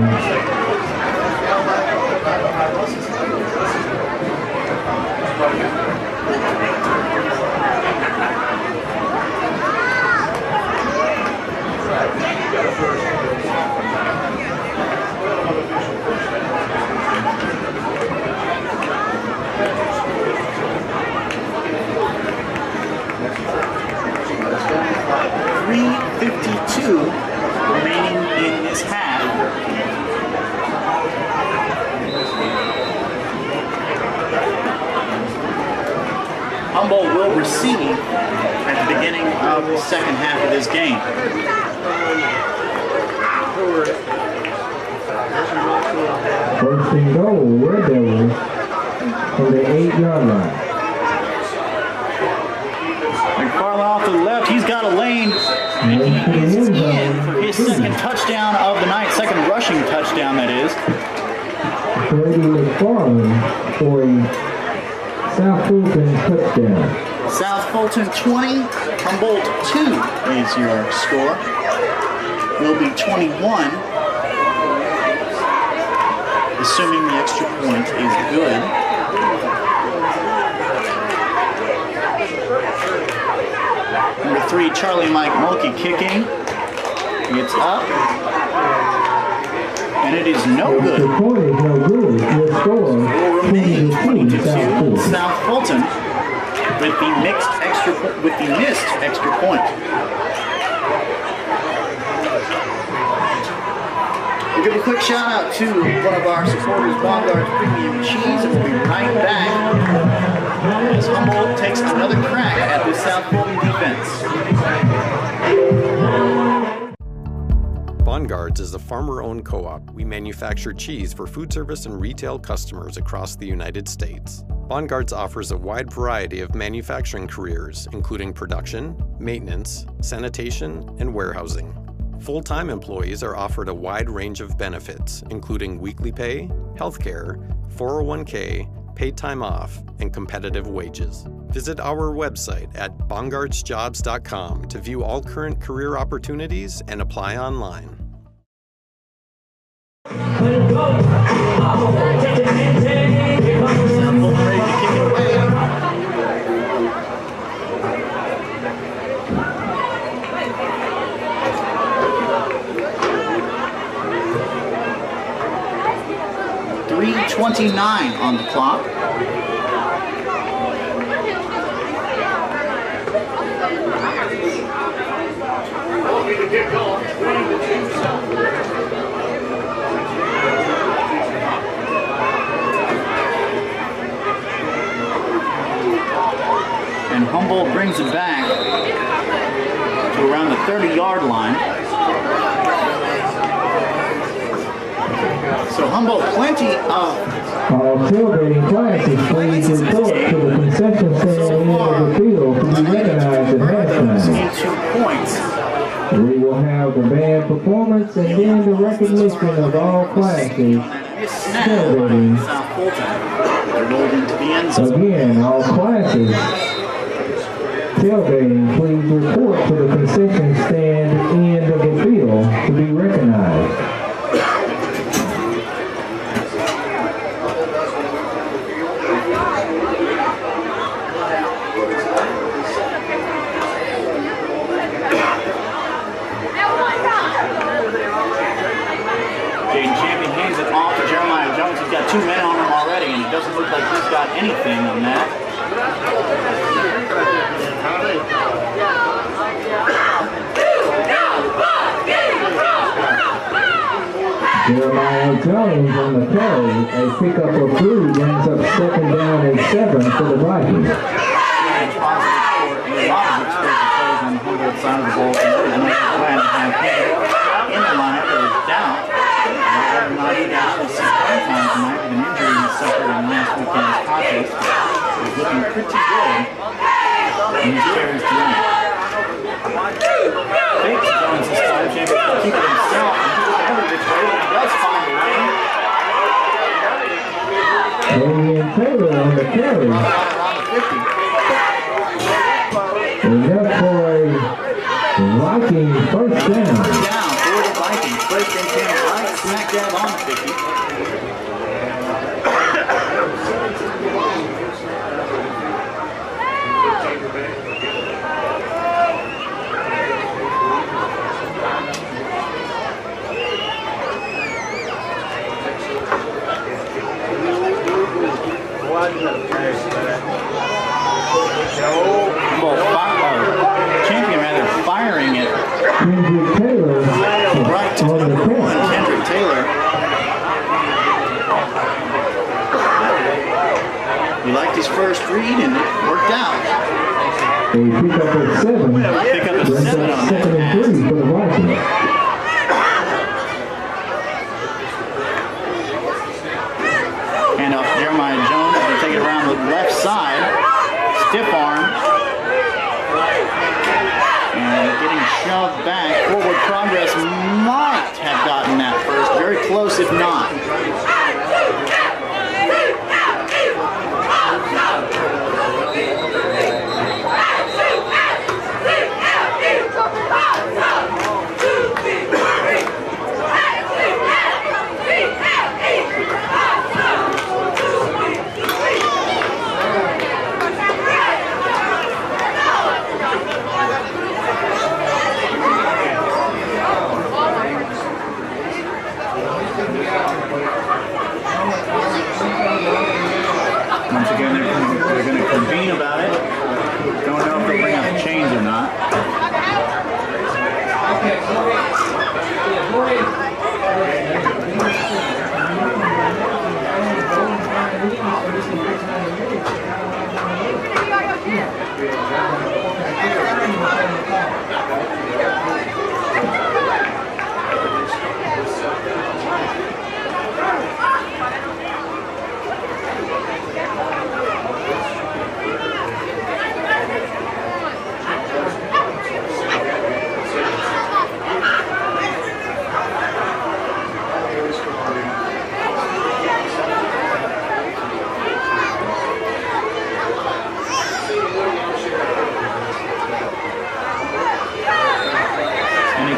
3:52 remaining in this half. seed at the beginning of the second half of this game. First and goal, Red Devils from the 8-yard line. McFarland off to the left, he's got a lane, and he is in for his second touchdown of the night, second rushing touchdown that is. Brady McFarland for a South Fulton touchdown. South Fulton 20, Humboldt 2 is your score. Will be 21, assuming the extra point is good. Number 3, Charlie Mike Mulkey kicking. It's up. And it is no good. The point is no good. Your score Will remain 22 South South Fulton with the missed extra point. We'll give a quick shout out to one of our supporters, Bongart's Premium Cheese, and we'll be right back as Humboldt takes another crack at this South Fulton defense. Bongart's is a farmer-owned co-op. We manufacture cheese for food service and retail customers across the United States. Bongart's offers a wide variety of manufacturing careers, including production, maintenance, sanitation, and warehousing. Full-time employees are offered a wide range of benefits, including weekly pay, healthcare, 401k, paid time off, and competitive wages. Visit our website at bongartsjobs.com to view all current career opportunities and apply online. South Fulton ready to kick it away. .29 on the clock. And Humboldt brings it back to around the 30-yard line. So Humboldt, plenty of tailgating classes, please report to the concession stand end of the field to be recognized at halftime. Points. We will have the band performance and then the recognition of all classes. Tailgating. South Fulton. They're rolled into the end zone. Again, all classes. Tailgating, please report to the concession stand end of the field to be recognized. He's got 2 men on him already, and it doesn't look like he's got anything on that. Jeremiah Jones on the carry. A pickup of 3 brings up 2nd down and 7 for the Vikings. A lot of explosive plays on the Humboldt side of the ball. And I'm glad to have him in the lineup. There was doubt. Not even actually see playing time tonight with an injury he suffered in last weekend's contest. He's looking pretty good in his carries tonight. Fakes Jones this time. Chambers will keep it himself. Every which way, he does find a lane. Damian Taylor on the carry. Around the 50. And that's for a Viking first down. Down for the Vikings. First and 10 right smack dab on the 50. Champion rather firing it right to number 1, Kendrick Taylor. He liked his first read and it worked out. pickup of 7. Pick up a Brings 7 up on that 2nd and pass. 3 for the Vikings. And Jeremiah Jones will take it around the left side. Stiff arm. And getting shoved back. Forward progress might have gotten that first. Very close if not. Once again, they're going to convene about it. Don't know if they'll bring out the chains or not.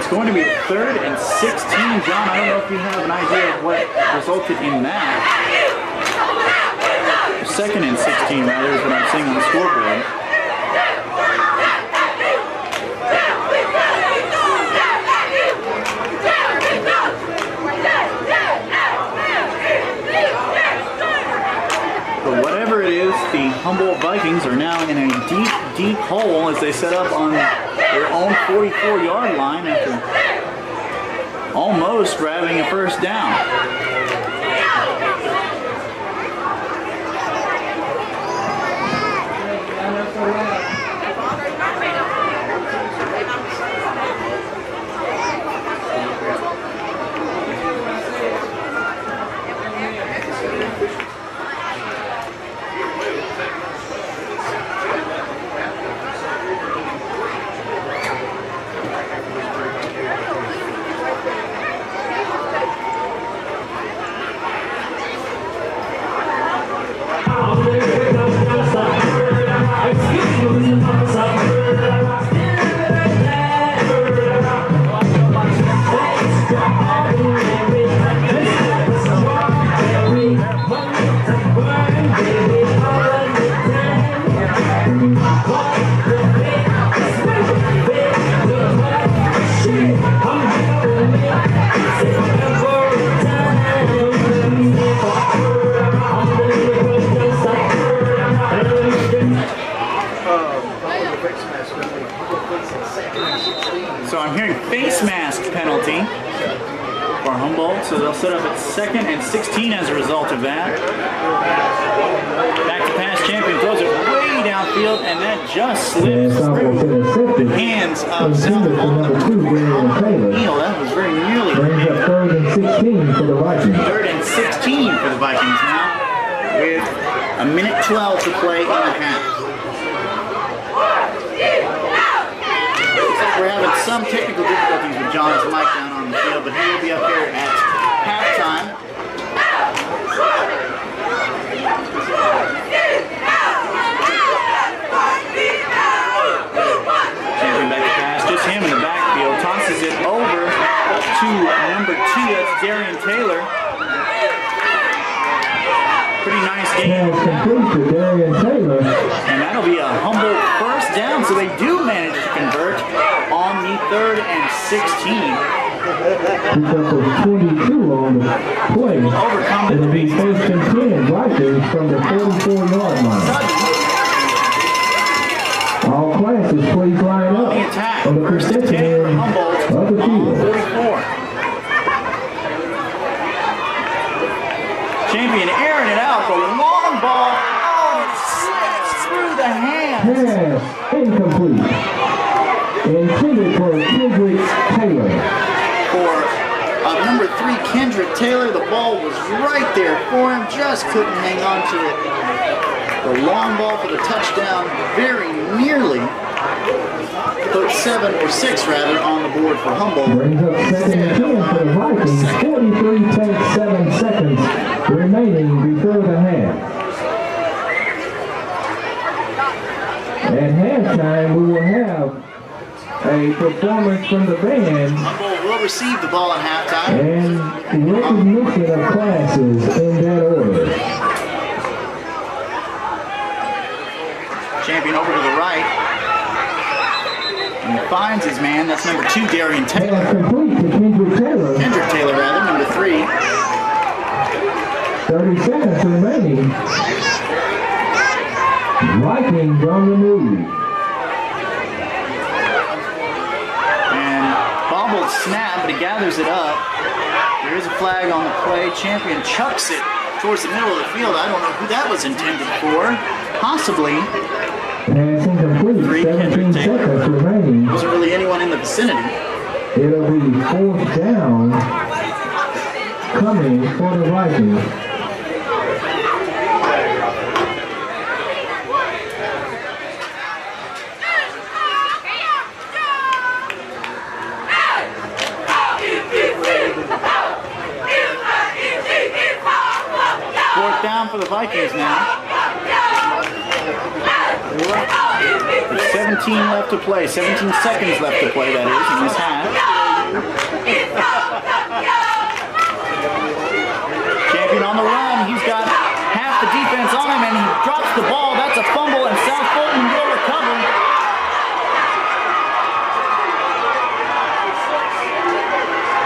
Going to be 3rd and 16, John. I don't know if you have an idea of what resulted in that. 2nd and 16, rather, is what I'm seeing on the scoreboard. But whatever it is, the Humboldt Vikings are now in a deep, deep hole as they set up on their own 44-yard line after almost grabbing a first down. So I'm hearing face mask penalty for Humboldt, so they'll set up at 2nd and 16 as a result of that. Back to pass, champion throws it way downfield, and that just slips through the hands of South Fulton. That was very nearly. Brings up 3rd and 16 for the Vikings. 3rd and 16 for the Vikings now, with a minute 12 to play in the half. We're having some technical difficulties with John's mic down on the field, but he will be up here at halftime. Champion back to pass, just him in the backfield, tosses it over to number 2, that's Darian Taylor. Pretty nice game. Complete to Darian Taylor. And that'll be a Humboldt first down, so they do manage to convert on the 3rd and 16. Pickup of 22 on the play. Overcome It'll the be 1st and 10 Vikings from the 44-yard line. All classes, please line up The attack, on the 1st and 10 concession for end Humboldt of the on field. 44. Champion airing it out, the long ball, oh, it slips through the hands. Pass Incomplete. Intended for Kendrick Taylor. For number 3, Kendrick Taylor, the ball was right there for him, just couldn't hang on to it. The long ball for the touchdown very nearly put 7 or 6 rather on the board for Humboldt. Brings up 2nd and 10 for the Vikings. 43.7 seconds remaining before the half. At halftime, we will have a performance from the band Humboldt will receive the ball at halftime. and recognition of classes in that order. Champion over to the right. And he finds his man. That's number 2, Darian Taylor. Pass complete to Kendrick Taylor. Kendrick Taylor, rather, number 3. 30 seconds remaining. Vikings on the move. And bobbled snap, but he gathers it up. There is a flag on the play. Champion chucks it towards the middle of the field. I don't know who that was intended for. Possibly. Pass incomplete. 17 seconds remaining. Wasn't really anyone in the vicinity. It'll be 4th down coming for the Vikings. Down for the Vikings now. There's 17 left to play. 17 seconds left to play, that is, in this half. Champion on the run. He's got half the defense on him, and he drops the ball. That's a fumble, and South Fulton will recover.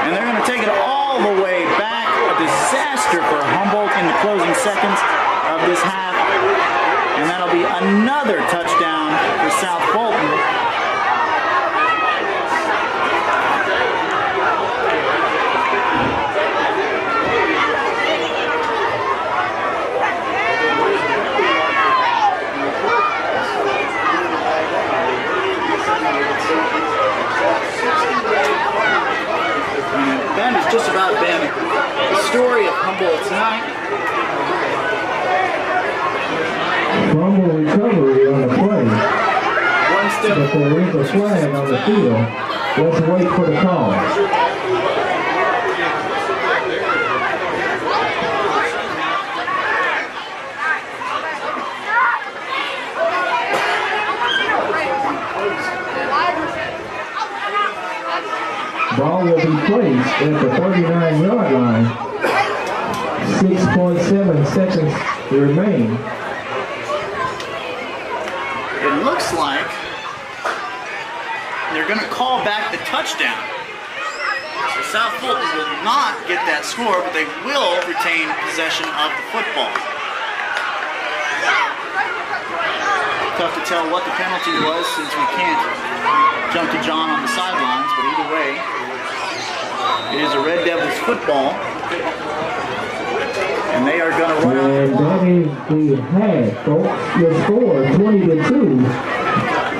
And they're going to take it all the way back. A disaster for Humboldt in the closing seconds of this half. And that'll be another touchdown for South Fulton. And that has just about been the story of Humboldt tonight. Fumble recovery on the play. One step. But there is a flag on the field. Let's wait for the call. Ball will be placed at the 39-yard line. 6.7 seconds remain. It looks like they're going to call back the touchdown. So South Fulton will not get that score, but they will retain possession of the football. Tough to tell what the penalty was since we can't jump to John on the sidelines, but either way, it is a Red Devils football. And they are going to run out the And clock. that is the half, folks. The score, 20-2,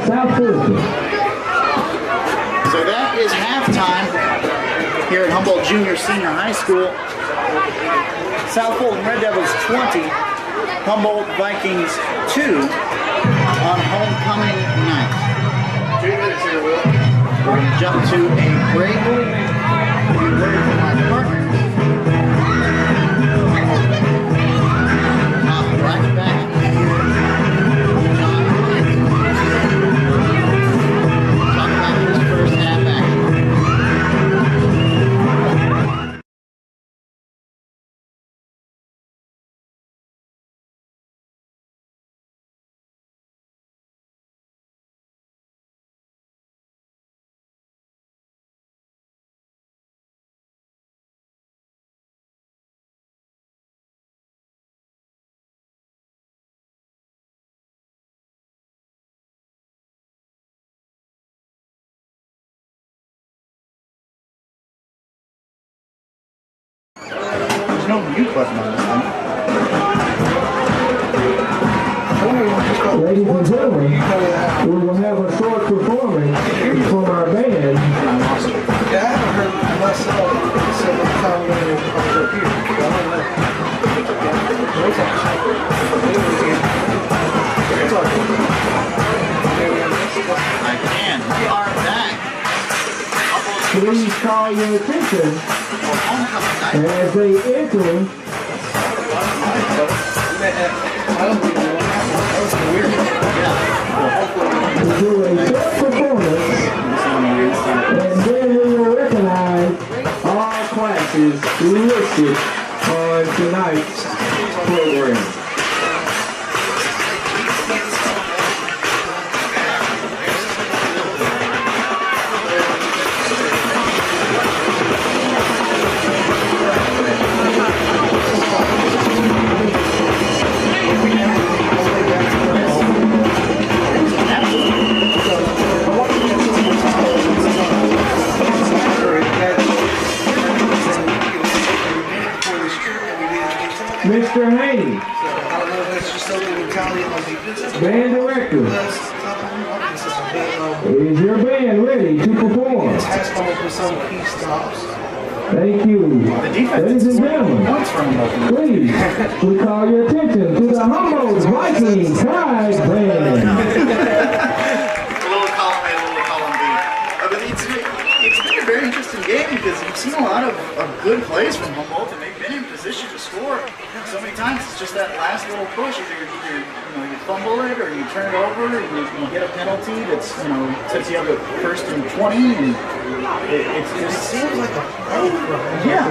South Fulton. So that is halftime here at Humboldt Junior Senior High School. South Fulton Red Devils 20, Humboldt Vikings 2 on homecoming night. 2 minutes here, Will. We're going to jump to a break. A word from my partners. Right back here. John Hines. Talk about this first half action. There's no mute button on this thing. Ladies and gentlemen, we will call your attention as they enter into a short performance, and then we will recognize all classes listed on tonight's program. Mr. Haney, band director, is your band ready to perform? Thank you. Ladies and gentlemen, please, we call your attention to the Humboldt Viking Pride Band. A little column A, a little column B. But it's been a very interesting game because you've seen a lot of good plays from Humboldt, and they've been in position to score so many times. It's just that last little push. Either you fumble it or you turn it over and you get a penalty that's sets you up at 1st and 20, and it seems like a yeah.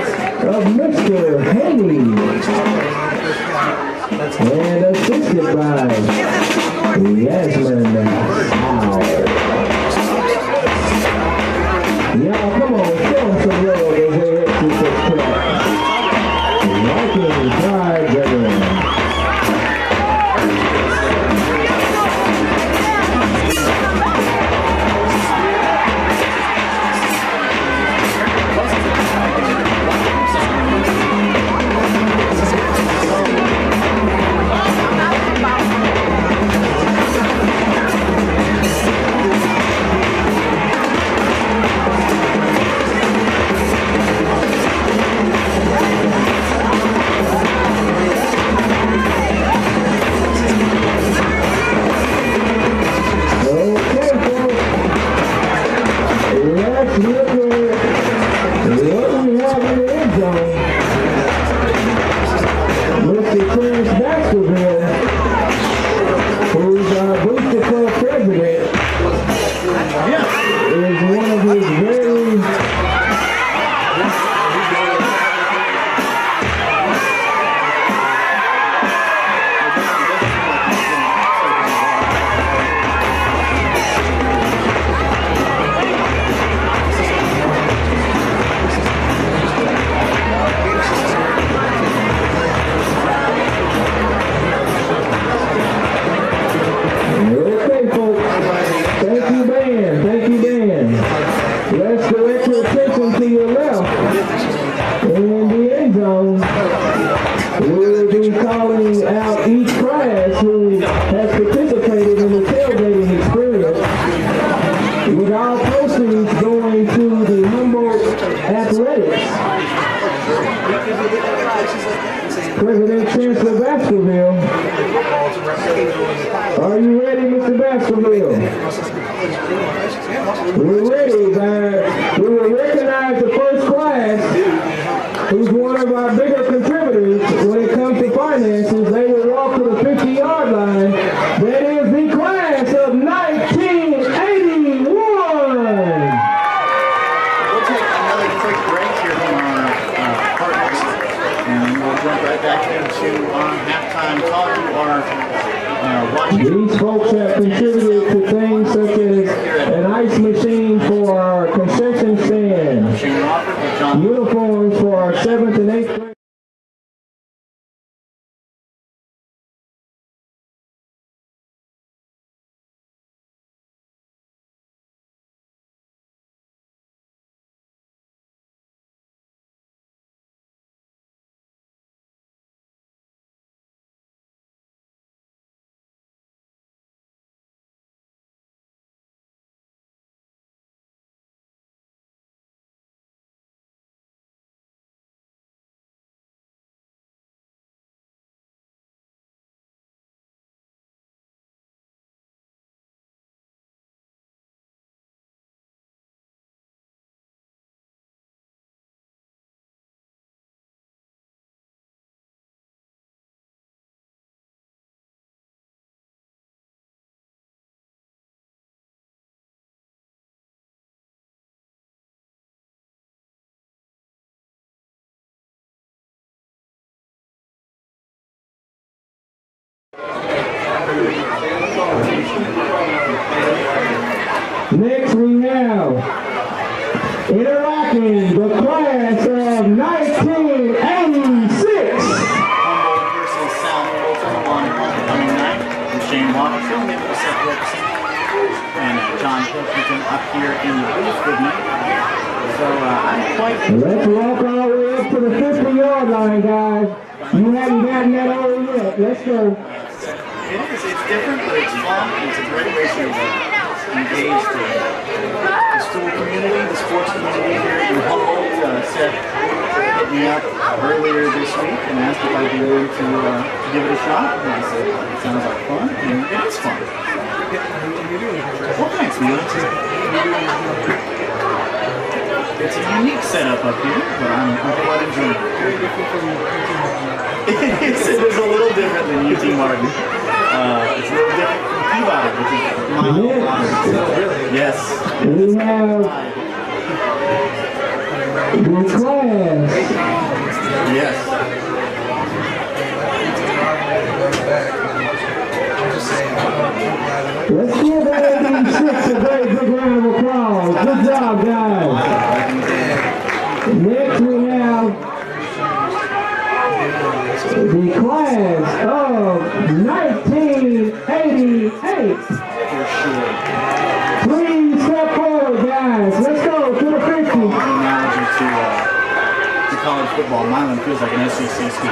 of Mr. Haney. And assisted by Yasmin Howard. Y'all, come on, show them some love as they head to the track. Vikings drive veteran. These folks have contributed to things such as an ice machine for our concession stand, uniforms for our 7th and 8th grade. Next we have interlocking the class of 1986. Humboldt versus South Fulton on homecoming night. And Shane Walker, and John Pilkington up here in the booth with me. So I'm quite... Let's walk all the way up to the 50-yard line, guys. You haven't gotten that over yet. Let's go. It's different, but it's fun. It's a great way to engage the school community, the sports community here in Humboldt. Seth hit me up earlier this week and asked if I'd be willing to give it a shot. And I said, it sounds like fun, and it is fun. Well, thanks, man. It's a unique setup up here, but I'm quite enjoying it. It is a little different than UT Martin. It's a little different from Peabody, which is my home line. Yes. We have the class Yes. Let's give that 86 a very big round of applause. Good job, guys. Next we have the class of 1988. Please step forward, guys. Let's go to the 50. Analogy to college football. Milan feels like an SEC school.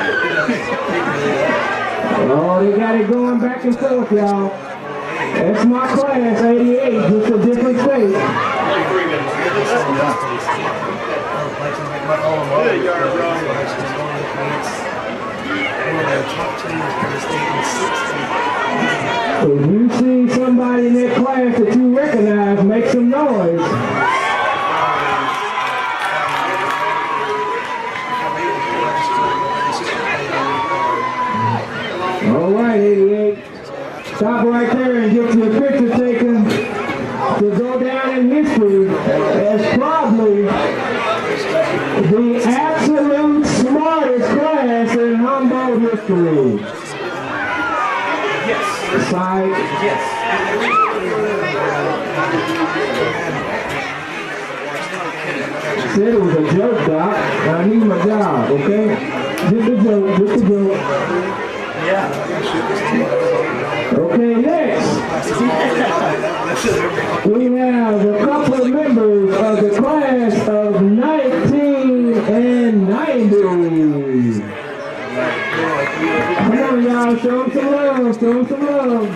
Oh, they got it going back and forth, y'all. That's my class, 88, just a different state. If you see somebody in that class that you recognize, make some noise. All right, 88. Stop right there and get your picture taken to go down in history as probably the absolute smartest class in Humboldt history. Yes. Side. Yes. Said it was a joke, Doc. I need my job, okay? Just a joke, just a joke. Yeah. Okay, next. We have a couple of members of the class of 1990. Come on, y'all, show them some love, show them some love.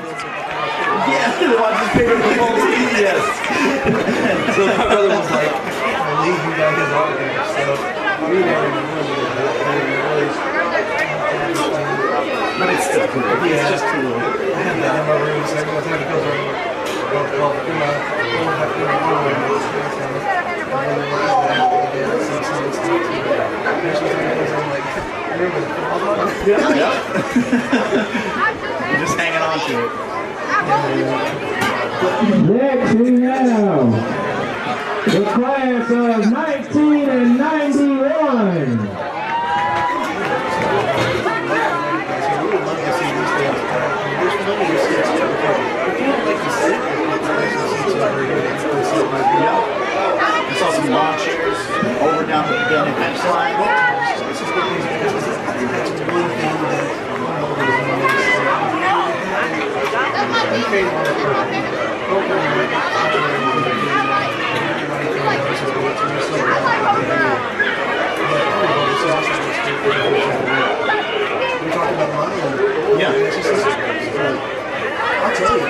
Yeah, watch this paper football team. Yes. So my brother was like, I believe you got his autograph. So we were But it's still cool. Yeah, it's just cool. I had that in my room, so every time it goes over, Just hanging on to it. Next, we have the class of 1991. I saw some lawn chairs over down the fence line. Yeah. I'll tell you.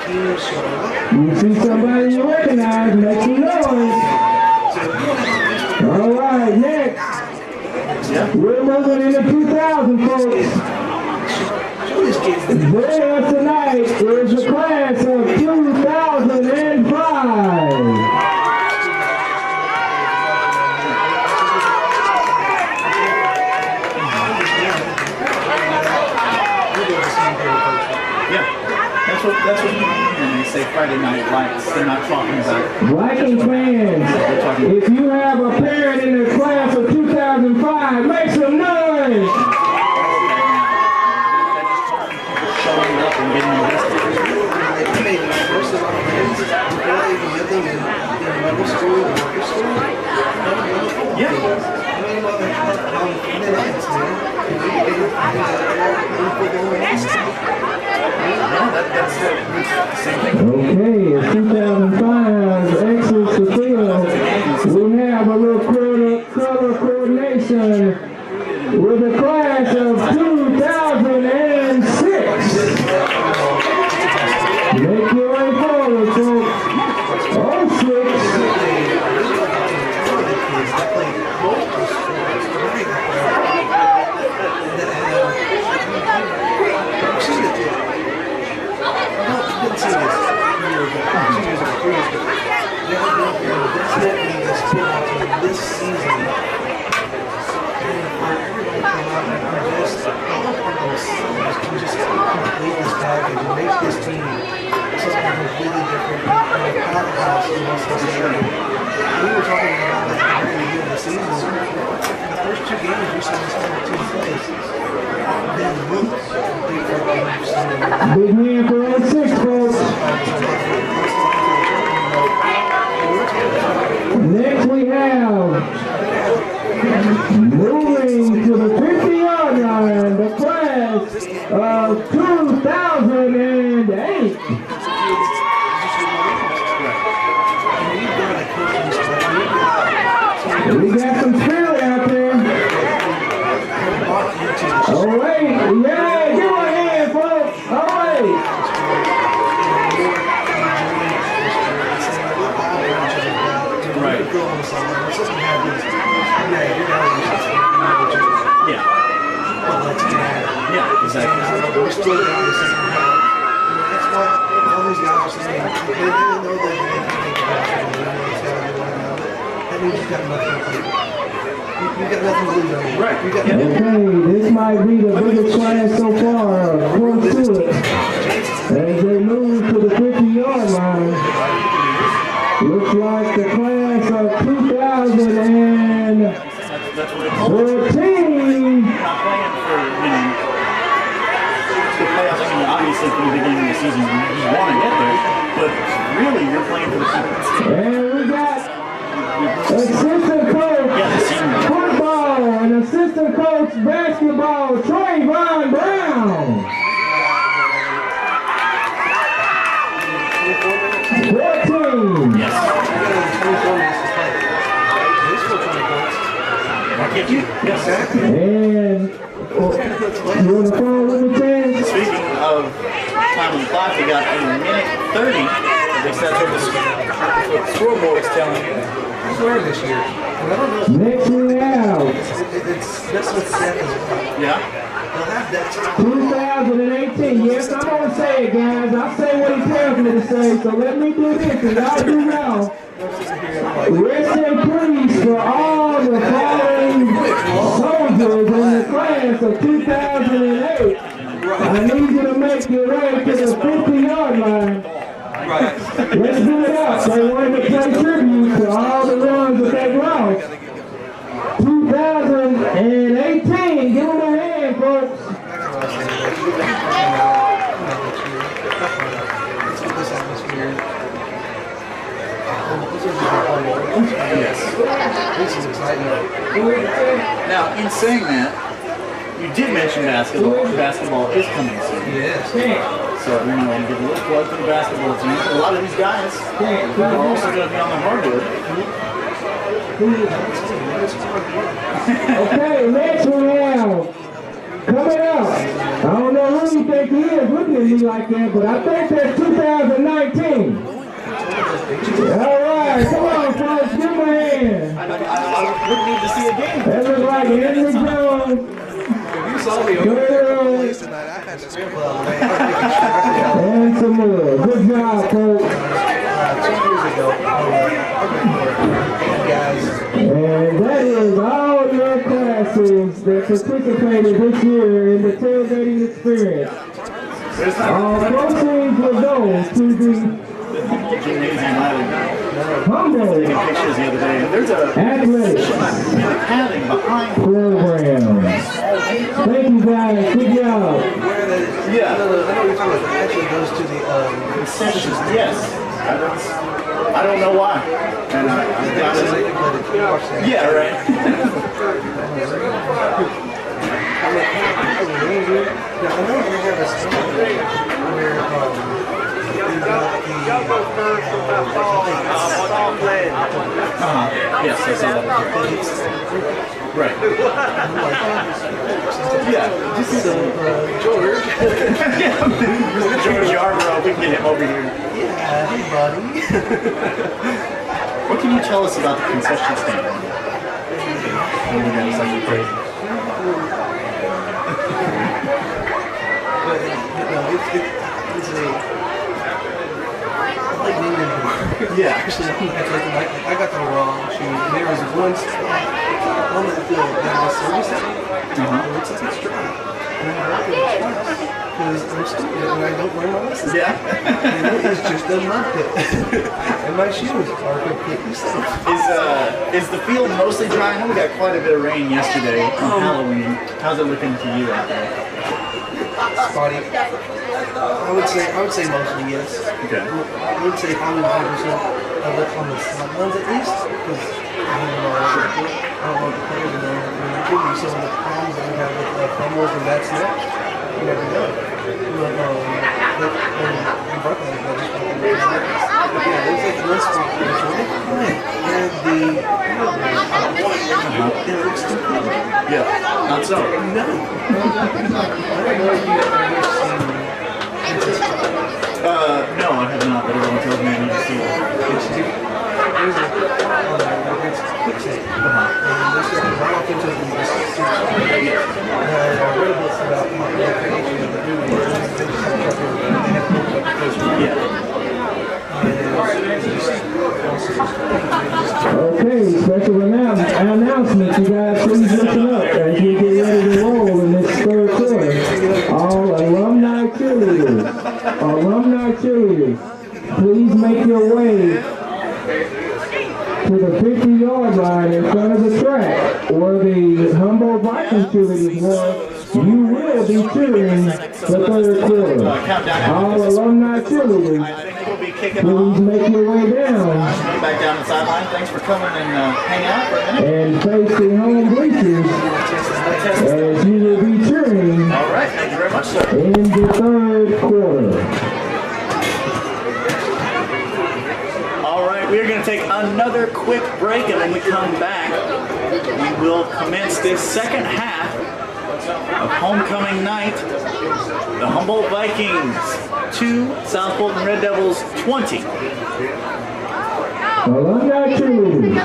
You see somebody you recognize, make some noise. All right, next. We're moving into 2000, folks. There tonight is the class of 2005. That's what you mean when they say Friday Night Lights. They're not talking about Viking fans, if you have a parent in the class of 2005, make some noise! Showing up and getting invested. Yeah. Okay, in 2005, exits the field. We have a little color coordination with the class of 2006. Make your way forward, folks. 06. This season, just complete this package and make this team something completely different. Powerhouse is what's necessary. we were talking about at the very beginning of the season. The first 2 games we saw this whole 2 plays. Then boom, Big man for 06, folks. Next we have, moving to the 50-yard line, the class of 2008. We got some spirit out there. Oh wait, yeah, give him a hand, folks. Oh wait. Right. Yeah. Yeah, exactly. We're still down the second half. That's what all these guys are saying. They didn't know that they didn't think about it. That means you've got nothing to lose. You've got nothing to lose on you. Right. You've got Okay, this might be the biggest class so far, close to it. As they move to the 50-yard line, looks like the class of 2014. That's what it's not playing for, the playoffs. I mean, obviously from the beginning of the season, you want to get there, but really you're playing for the people. And we got assistant coach football and assistant coach basketball, Trayvon Brown. 14. Yes. Exactly. And you want to follow with me, Ted? Speaking of time on the clock, we got a minute 30. At least that's what the scoreboard is telling you. I swear this year. And I don't know. Next we have That's what Seth is. Yeah. They'll have that. 2018. Yes, I'm going to say it, guys. I'll say what he tells me to say, so let me do this, and y'all do now. Rest in peace for all the fallen soldiers in the class of 2008. I need you to make your way to the 50-yard line. Let's do it out. They wanted to pay tribute to all the ones that they lost. 2018. Give them a hand, folks. Yes. This is exciting. Now, in saying that, you did mention basketball. Basketball is coming soon. Yes. So, you know, I'm give a little plug for the basketball team. A lot of these guys are also going to be on the hardwood. Okay, next one now. Coming up. I don't know who you think he is looking at me like that, but I think that's 2019. All right, come on, folks, give him a hand. I wouldn't need to see a game. That looks like Henry Jones. You saw me over there tonight. I had to scramble out of the way. And some more. Good job, folks. 2 years ago, guys. And that is all your classes that participated this year in the tailgating experience. All proceeds will go to the Gymnasium Island. Humboldt Taking pictures the other day. There's a Athletics padding behind. Program. Thank you guys. Good job. Yeah. I know what you're talking about. It actually goes to the Concessions. Yes. I don't know why. And I got it. Yeah, right. Now, I know they have a stand where Yes, I saw that. Right. Yeah. This is George. George Yarborough. We can get him over here. Yeah, hey buddy. What can you tell us about the concession stand? Oh my God, it's like crazy. But it's a like needed. Yeah. Actually, I got the wrong shoe. And there was one on the field that was service center. It's like it's dry. And I walk in twice because I'm stupid and I don't learn my lessons. Yeah. And it is just a mud pit. And And my shoes are completely safe. Is the field mostly dry? I know we got quite a bit of rain yesterday on Halloween. How's it looking to you out there? Spotty. I would say mostly yes. Okay. I would say probably 90% of it on the front ones at least, because I don't want the players to know. I mean, there could be some of the problems that we have with fumbles and bad snaps. You never know. But in Buckland, I just want them to be honest. But yeah, there's like one spot where it's really fine. And it looks too clean. Yeah, not so. No. I don't know if you've ever seen No, I have not, but everyone tells me I need to see it. it's too. There's it's quicksand. And this is right off into the I read a book about the creation of the movie. They had to look up the coast. Okay, special announcement. You guys please listen up as we get ready to roll in this third quarter. All alumni cheerleaders, please make your way to the 50-yard line in front of the track where the Humboldt Vikings cheerleaders were. You will be cheering the third quarter. All alumni cheerleaders, please make your way down. Back down the sideline. Thanks for coming and hang out for a minute. And face the home bleachers as you will be cheering All right, thank you very much, sir. in the third quarter. All right, we're going to take another quick break, and when we come back, we will commence this second half of homecoming night. The Humboldt Vikings 2, South Fulton Red Devils 20. Alumni cheerleaders.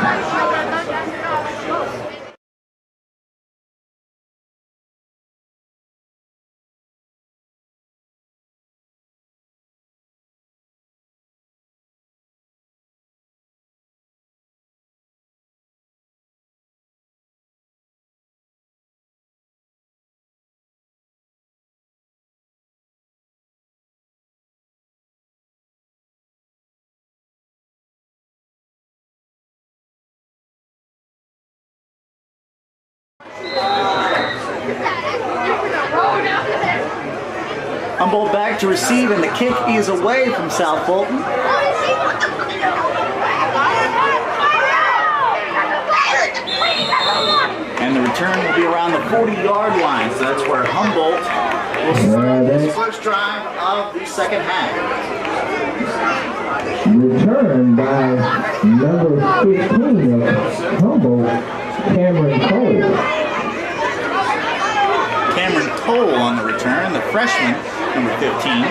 Humboldt back to receive, and the kick is away from South Fulton. And the return will be around the 40-yard line, so that's where Humboldt will start this first drive of the second half. Return by number 15 of Humboldt, Cameron Cole. Cameron Cole on the return, the freshman, number 15.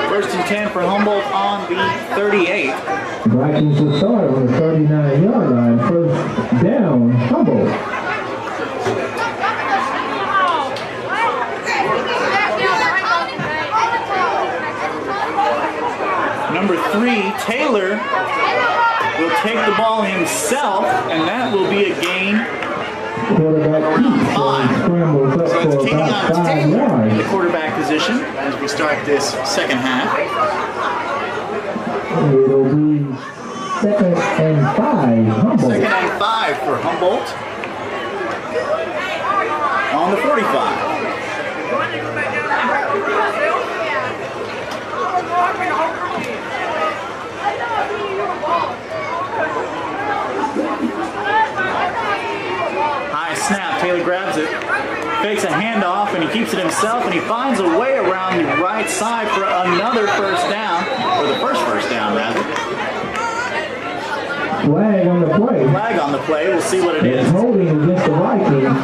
First and 10 for Humboldt on the 38. Vikings will start on the 39-yard line. First down, Humboldt. Number 3, Taylor, will take the ball himself, and that will be a gain. Quarterback scrambles up So it's for Kenny about 5 Taylor in the yards. quarterback position as we start this second half. It'll be 2nd and 5, Humboldt. 2nd and 5 for Humboldt on the 45. High snap, Taylor grabs it, fakes a handoff, and he keeps it himself, and he finds a way around the right side for another first down, or the first down rather. Flag on the play. Flag on the play, we'll see what it It's is. holding against the Vikings.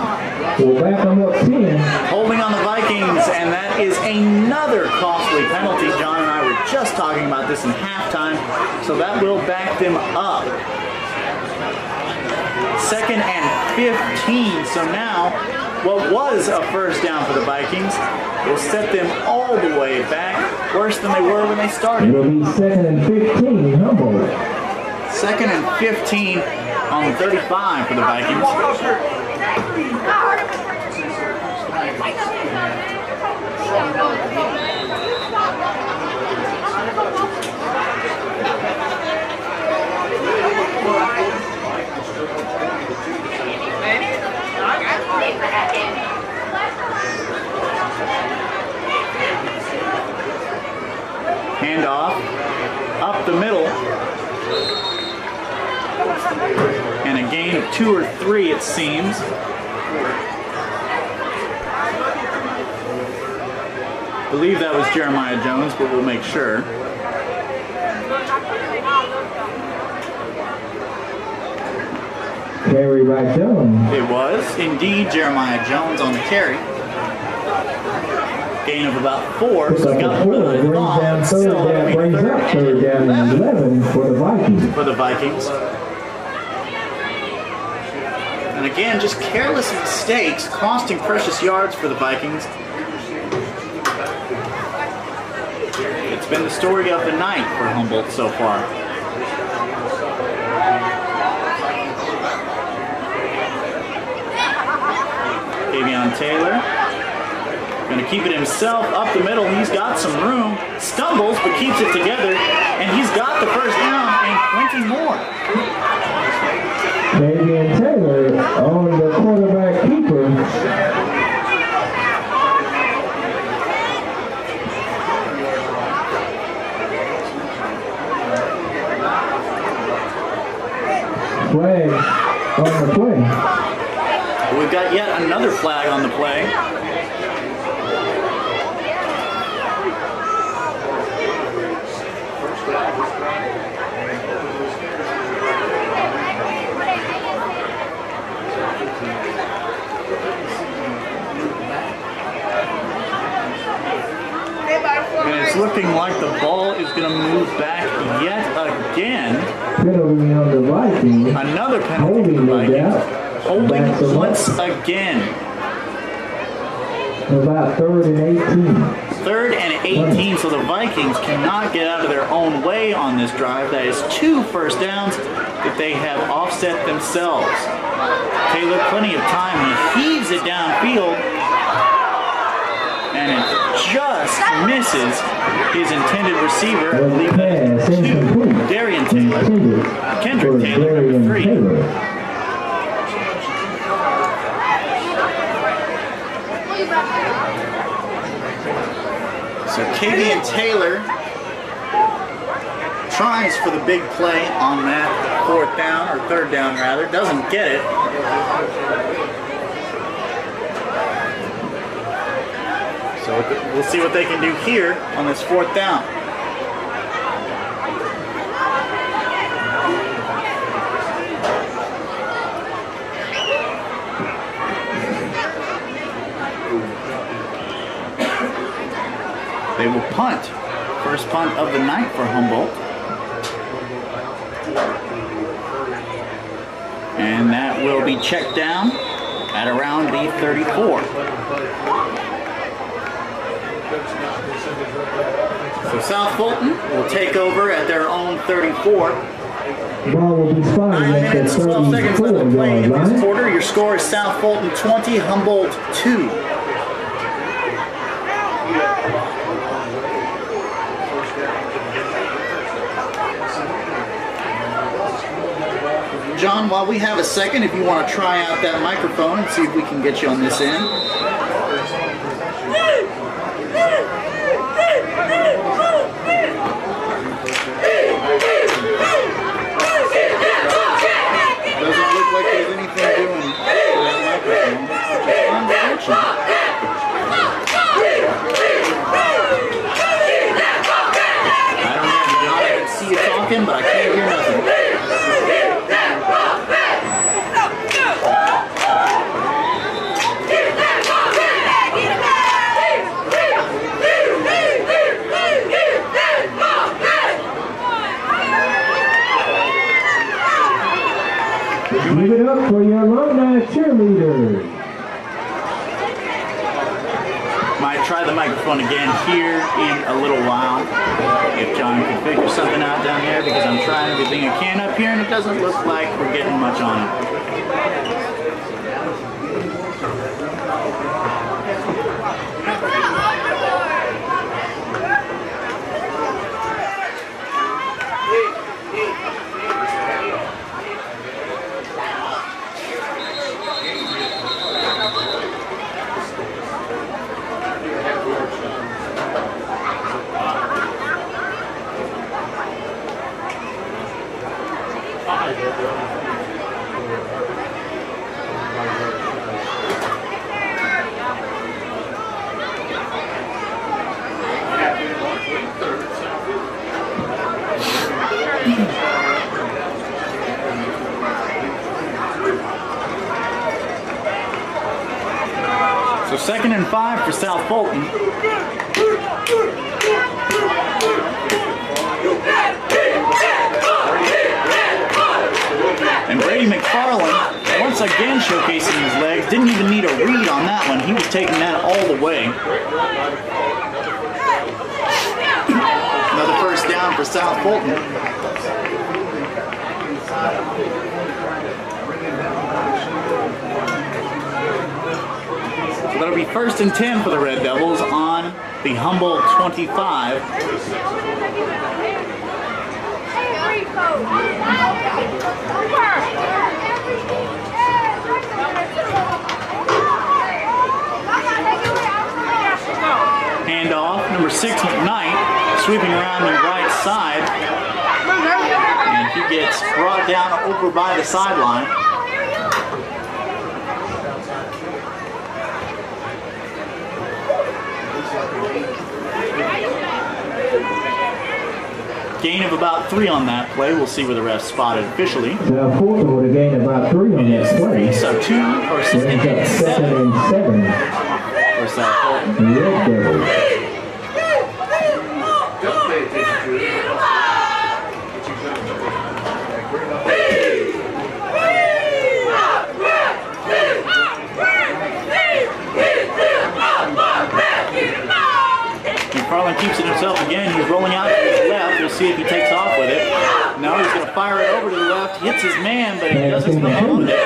We'll back them up 10. Holding on the Vikings, and that is another costly penalty. John and I were just talking about this in halftime, so that will back them up. 2nd and 15. So now, what was a first down for the Vikings will set them all the way back, worse than they were when they started. It'll be 2nd and 15, Humboldt. 2nd and 15 on 35 for the Vikings. Handoff up the middle. And a gain of 2 or 3, it seems. I believe that was Jeremiah Jones, but we'll make sure. Carry by Jones. It was indeed Jeremiah Jones on the carry. Gain of about 4. Picks So up he the got 4, rid of the brings ball. down Still, third down, it'll be brings up 3rd third down and 11 for the Vikings. for the Vikings. And again, just careless mistakes costing precious yards for the Vikings. It's been the story of the night for Humboldt so far. Taylor. Going to keep it himself up the middle. He's got some room. Stumbles, but keeps it together. And he's got the first down and plenty more. Davian Taylor on the quarterback keeper. Flag on the play. We've got yet another flag on the play. And it's looking like the ball is going to move back yet again. Penalty on the Vikings. Another penalty for the Vikings. Holding once again. About 3rd and 18. 3rd and 18, so the Vikings cannot get out of their own way on this drive. That is 2 first downs that they have offset themselves. Taylor, plenty of time. He heaves it downfield, and it just misses his intended receiver. I believe that is 2, Darian Taylor. Kendrick Taylor, number 3. So Kavian Taylor tries for the big play on that 4th down, or 3rd down rather, doesn't get it. So we'll see what they can do here on this 4th down. They will punt. First punt of the night for Humboldt. And that will be checked down at around the 34. So South Fulton will take over at their own 34. Ball will be spotted 9 at the minutes, 12 seconds left to play in 34-yard this line. quarter. Your score is South Fulton 20, Humboldt 2. John, while we have a second, if you want to try out that microphone and see if we can get you on this end. Doesn't look like there's anything doing to that microphone, which is unfortunate. I don't know, John, I can see you talking, but I can't hear nothing. for your alumni cheerleaders. Might try the microphone again here in a little while. If John can figure something out down there, because I'm trying everything I can up here and it doesn't look like we're getting much on it. So 2nd and 5 for South Fulton. And Brady McFarland, once again showcasing his legs, didn't even need a read on that one. He was taking that all the way. Another first down for South Fulton. So that'll be 1st and 10 for the Red Devils on the Humboldt 25. Handoff, number 6 McKnight, sweeping around the right side. And he gets brought down over by the sideline. Gain of about 3 on that play. We'll see where the ref spotted officially. South Fulton would have gained about 3 on that play. So 2 or 2nd and 7 for South Fulton. Red Devils. McFarland keeps it himself again. He's rolling out to his left. We'll see if he takes off with it. No, he's going to fire it over to the left. Hits his man, but he doesn't come up with it.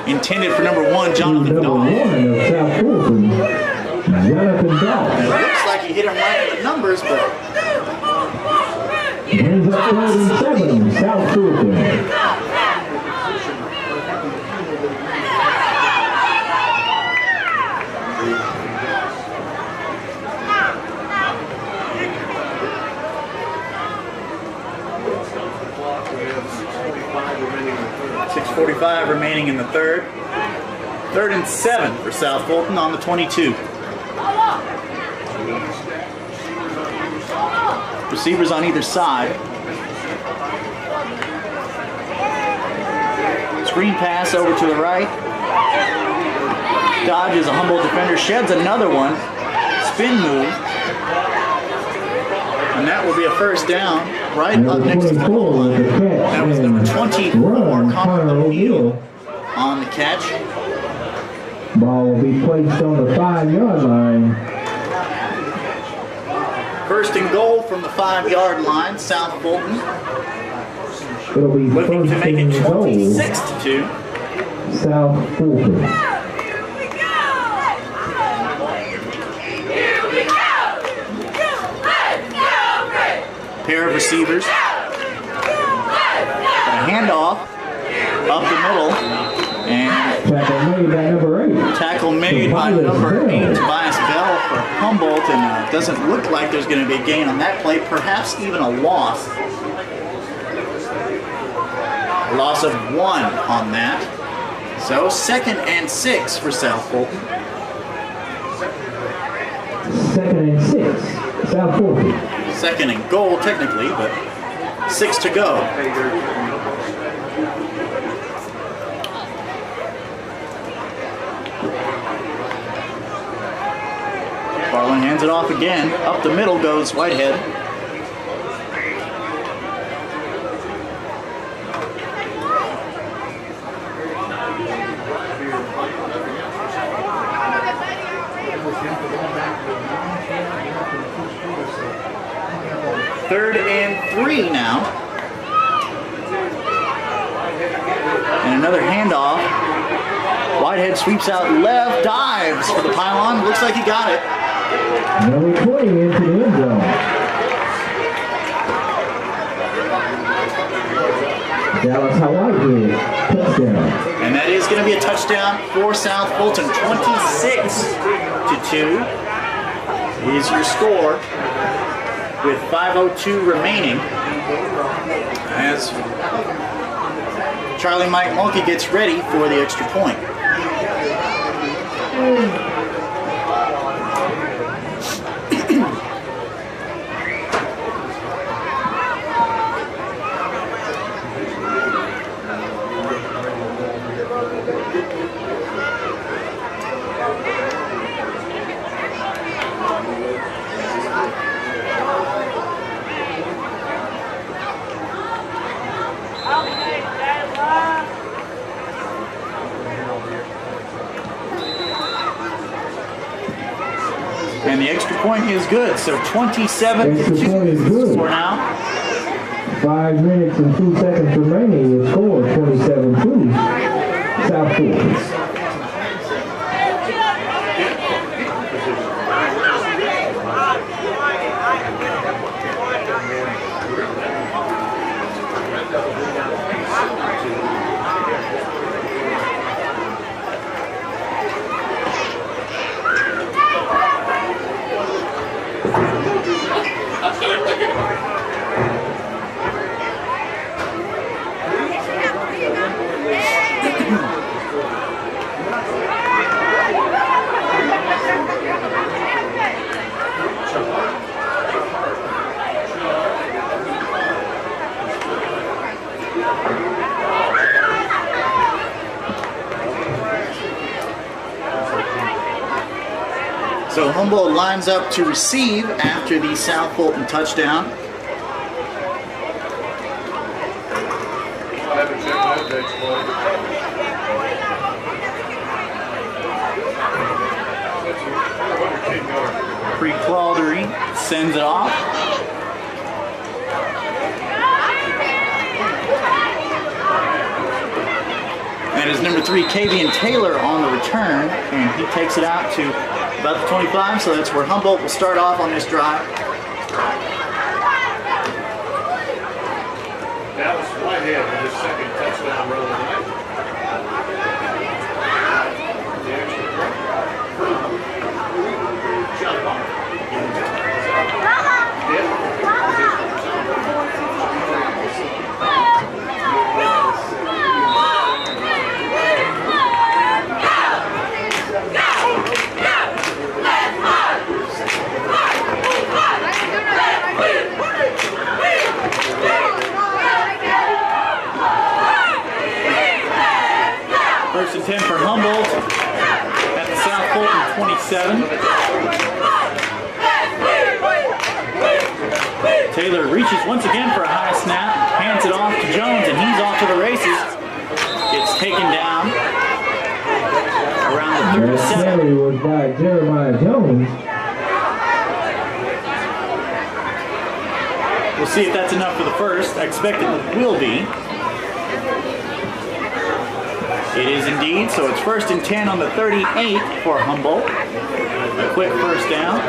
Intended for number 1, Jonathan Dahl. It looks like he hit him right with the numbers, but... Brings up 3rd and 7, South Fulton. .45 remaining in the third. 3rd and 7 for South Fulton on the 22. Receivers on either side. Screen pass over to the right. Dodges a Humboldt defender, sheds another one. Spin move. And that will be a first down right up next to the goal line. That was number 24, Connor O'Neill, on the catch. Ball will be placed on the 5-yard line. 1st and goal from the 5-yard line, South Fulton. It'll be Looking to make it 26-2. South Fulton. Pair of receivers. A handoff up the middle. And tackle made by number 8, Tobias Bell for Humboldt. And doesn't look like there's going to be a gain on that play. Perhaps even a loss. A loss of 1 on that. So 2nd and 6 for South Fulton. 2nd and 6, South Fulton. 2nd and goal technically, but 6 to go. Farland hands it off again. Up the middle goes Whitehead. 3rd and 3 now. And another handoff. Whitehead sweeps out left, dives for the pylon. Looks like he got it. Number 20 into the end zone. Dallas Whitehead, touchdown. And that is going to be a touchdown for South Fulton. 26-2 is your score with 5:02 remaining as Charlie Mike Mulkey gets ready for the extra point. And the extra point is good, so 27-2 for now. 5 minutes and 2 seconds remaining. The score 27-2. South Fulton. So Humboldt lines up to receive after the South Fulton touchdown. Pre-Claudery sends it off. And it's number 3, Kavian Taylor on the return, and he takes it out to about the 25, so that's where Humboldt will start off on this drive. That was Whitehead with his second touchdown run of the night. The extra point. John Bonner. First and 10 for Humboldt at the South Fulton 27. Taylor reaches once again for a high snap, hands it off to Jones, and he's off to the races. Gets taken down around the 37. That carry was by Jeremiah Jones. We'll see if that's enough for the first. I expect it will be. It is indeed, so it's first and 10 on the 38 for Humboldt. A quick first down.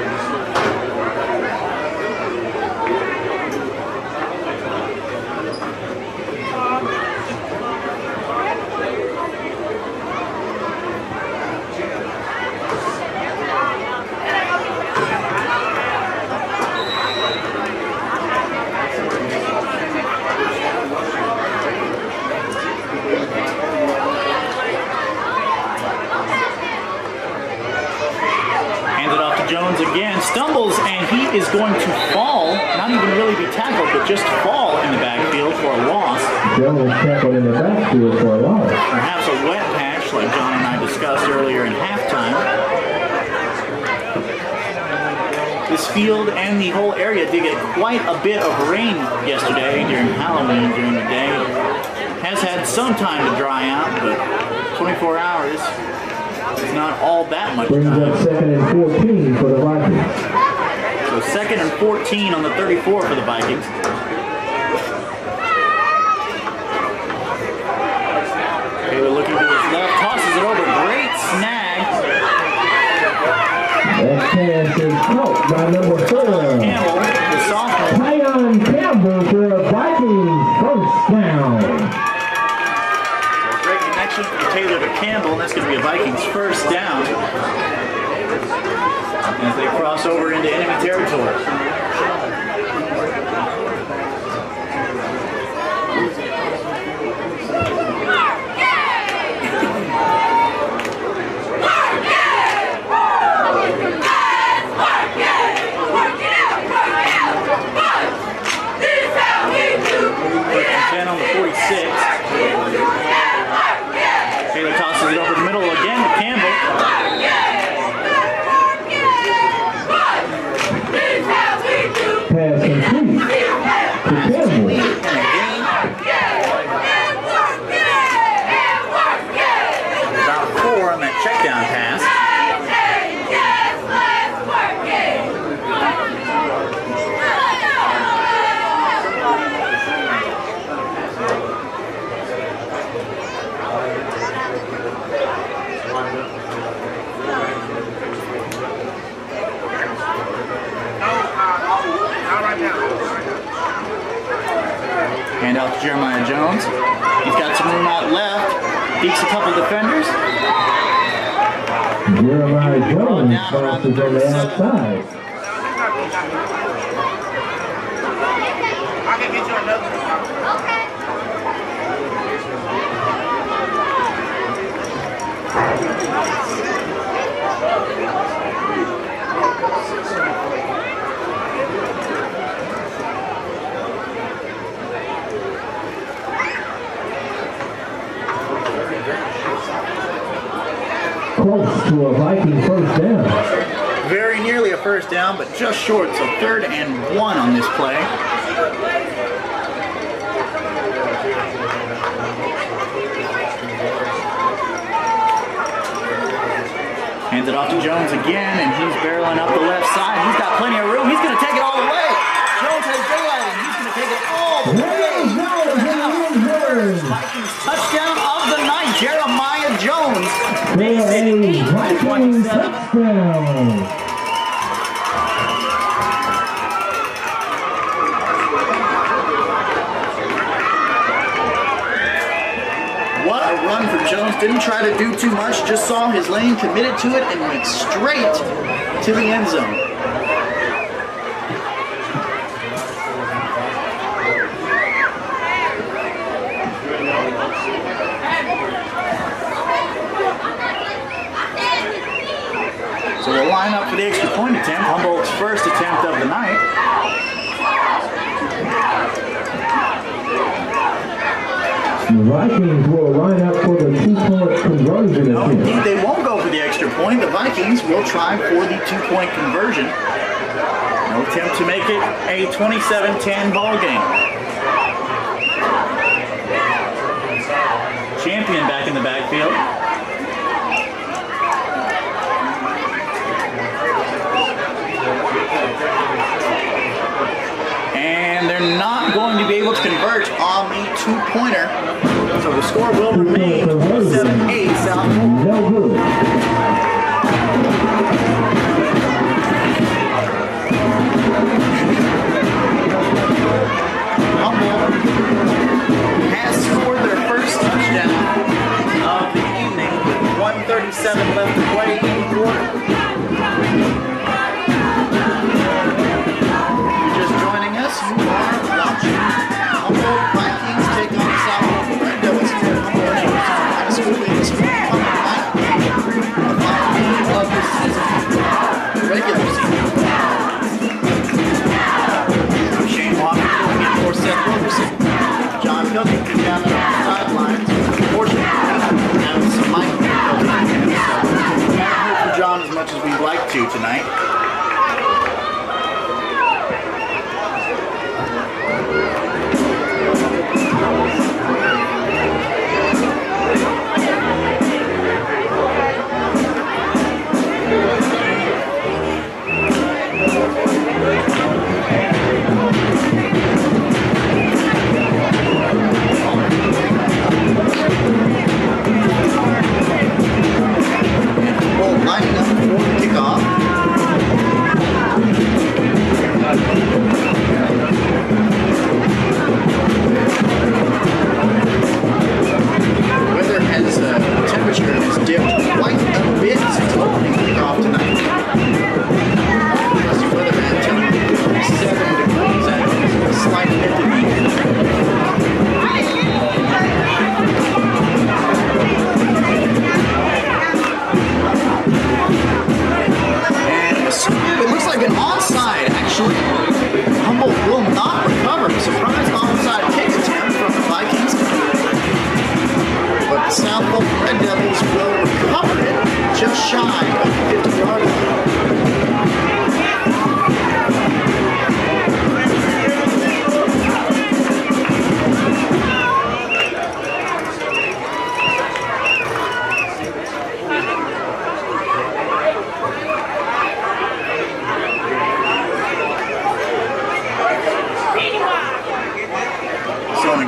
Jones again stumbles, and he is going to fall, not even really be tackled, but just fall in the backfield for a loss. Jones tackled in the backfield for a loss. Perhaps a wet patch like John and I discussed earlier in halftime. This field and the whole area did get quite a bit of rain yesterday during Halloween during the day. Has had some time to dry out, but 24 hours is not all that much Brings time. up 2nd and 14 for the Vikings. So 2nd and 14 on the 34 for the Vikings. Taylor looking to his left, tosses it over, great snag. That pass is caught by number 4. Campbell, the sophomore. Tyon Campbell for a Vikings first down. Great connection from Taylor to Campbell, and that's going to be a Vikings first down as they cross over into enemy territory. On the 46. Taylor tosses it over the middle again to Campbell. Pass complete to Campbell. About 4 on that checkdown pass. Hand out to Jeremiah Jones. He's got some room out left. Beats a couple defenders. Jeremiah Jones crosses on the outside. I can get you another one. Okay. Close to a Viking first down. Very nearly a first down, but just short, so 3rd and 1 on this play. Hands it off to Jones again, and he's barreling up the left side. He's got plenty of room. He's going to take it all the way. Jones has daylight, and he's going to take it all the way. Vikings touchdown of the night. Jeremiah Jones makes it 8-27. What a run for Jones. Didn't try to do too much, just saw his lane, committed to it, and went straight to the end zone. So we'll line up for the extra point attempt, Humboldt's first attempt of the night. The Vikings will line up for the 2-point conversion No, attempt. they won't go for the extra point. The Vikings will try for the 2-point conversion. They'll attempt to make it a 27-10 ball game. Champion back in the backfield. And they're not going to be able to convert on the 2-pointer. So the score will remain 7-8 South. No good. Humboldt has scored their first touchdown of the evening with 1:37 left to play in the quarter. Just joining us, you are watching Humboldt Vikings take on the South Red Devils here at Humboldt High School in this Humboldt night. The final game of the season, the regular season. Shane Walker going in for Seth Wilkerson. John Pilkington down there on the sidelines. Unfortunately, having some mic difficulties. So, haven't heard from John as much as we'd like to tonight. before the kickoff. Weather has, temperature has dipped quite a bit since opening kickoff tonight. The weather had telling me 7 degrees and a slight lift in the air. It looks like an onside, actually. Humboldt will not recover. Surprise onside kick attempt from the Vikings. But the South Fulton Red Devils will recover it just shy of the 50-yard line.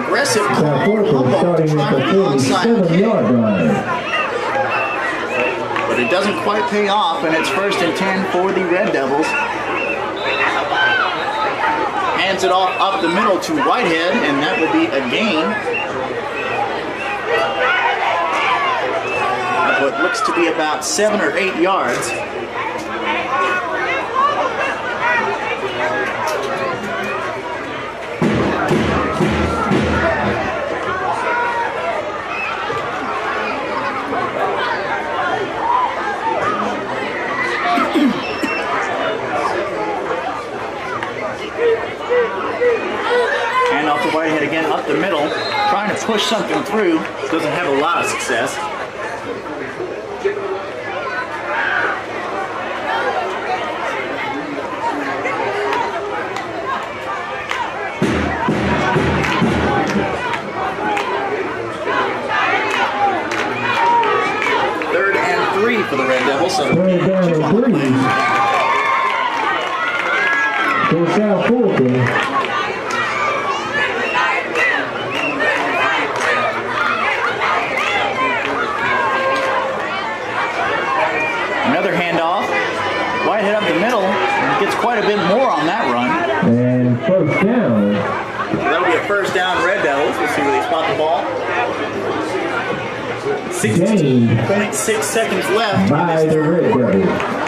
Aggressive call. Humboldt trying to be onside kick. But it doesn't quite pay off, and it's 1st and 10 for the Red Devils. Hands it off up the middle to Whitehead, and that would be a gain. Of what looks to be about 7 or 8 yards. Hand off to Whitehead again up the middle, trying to push something through. Doesn't have a lot of success. Third and 3 for the Red Devils. So for South Fulton. Another handoff. Whitehead up the middle. And gets quite a bit more on that run. And 1st down. So that'll be a 1st down Red Devils. Let's see where they spot the ball. 16.6 seconds left. By the Red Devils.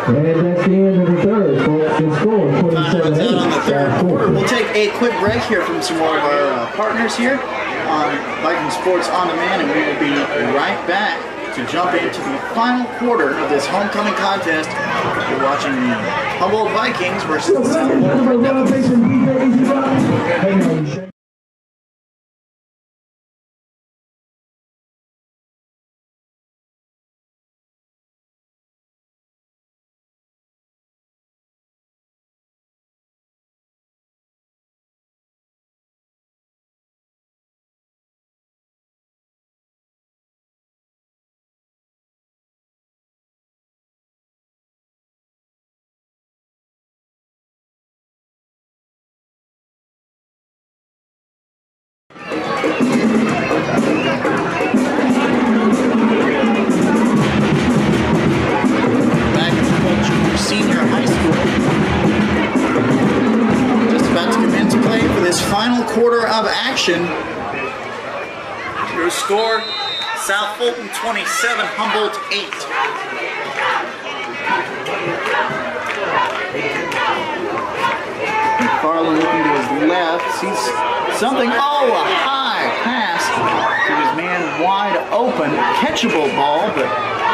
And that's the end of the third, folks. The score, 27-8. On the third quarter. We'll take a quick break here from some more of our partners here on Viking Sports On Demand, and we will be right back to jump into the final quarter of this homecoming contest. You're watching the Humboldt Vikings versus the South Fulton Red Devils. Back at Humboldt Junior Senior High School. Just about to come into play for this final quarter of action. Your score, South Fulton 27, Humboldt 8. McFarland looking to his left, sees something, oh, a high pass to his man wide open, catchable ball, but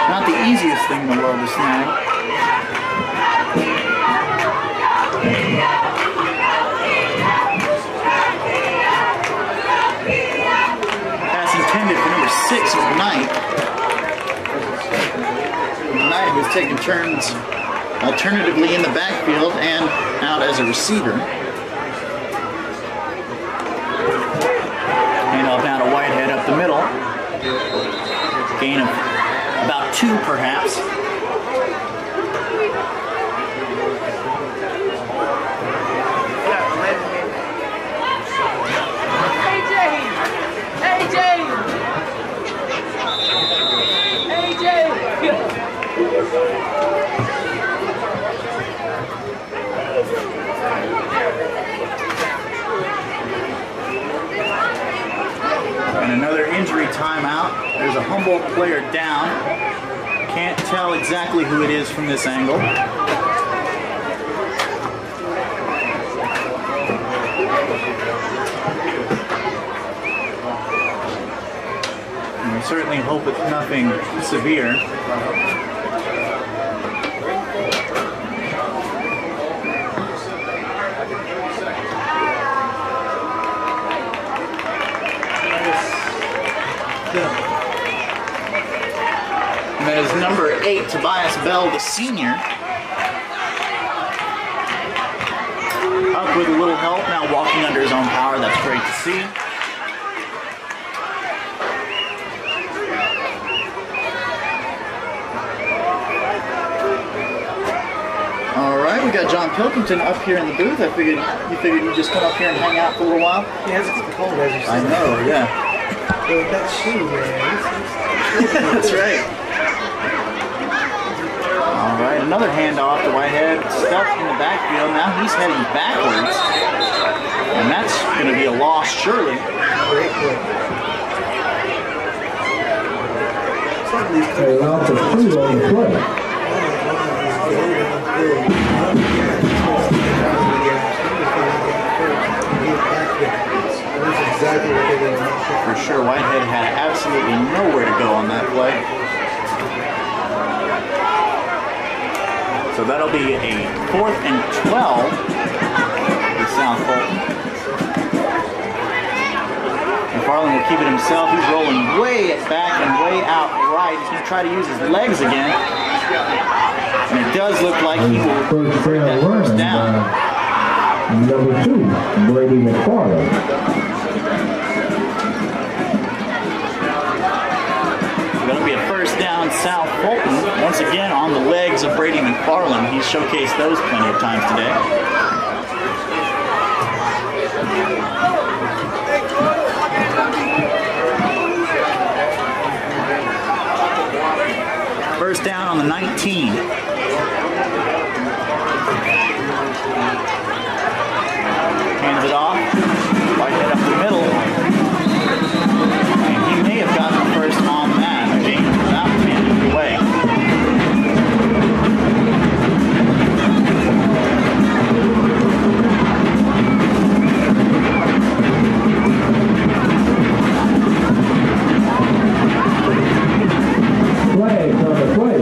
not the easiest thing in the world to snag. Pass intended for number 6 of the night. Knight who's taking turns alternatively in the backfield and out as a receiver. Handoff down to Whitehead up the middle. Gain of about 2 perhaps. And another injury timeout. There's a Humboldt player down. Can't tell exactly who it is from this angle. And we certainly hope it's nothing severe. And that is number 8, Tobias Bell, the senior. Up with a little help, now walking under his own power. That's great to see. All right, we got John Pilkington up here in the booth. You figured you'd just come up here and hang out for a little while? Yeah, it's cold as you said. I know, yeah. That shoe, man. That's right. All right, another handoff to Whitehead, stuck in the backfield. Now he's heading backwards, and that's going to be a loss, surely. Great play. They allow for 2 on the play. Exactly what they did. For sure, Whitehead had absolutely nowhere to go on that play. So that'll be a 4th and 12 with South Fulton. McFarland will keep it himself. He's rolling way back and way out right. He's going to try to use his legs again. And it does look like he will break that first down. Number 2, Brady McFarland. Going to be a first down, South Fulton. Once again on the legs of Brady McFarland. He's showcased those plenty of times today. First down on the 19. Hands it off. Whitehead up the middle. And he may have gotten the first on that. James without handing it away. Flag on the play.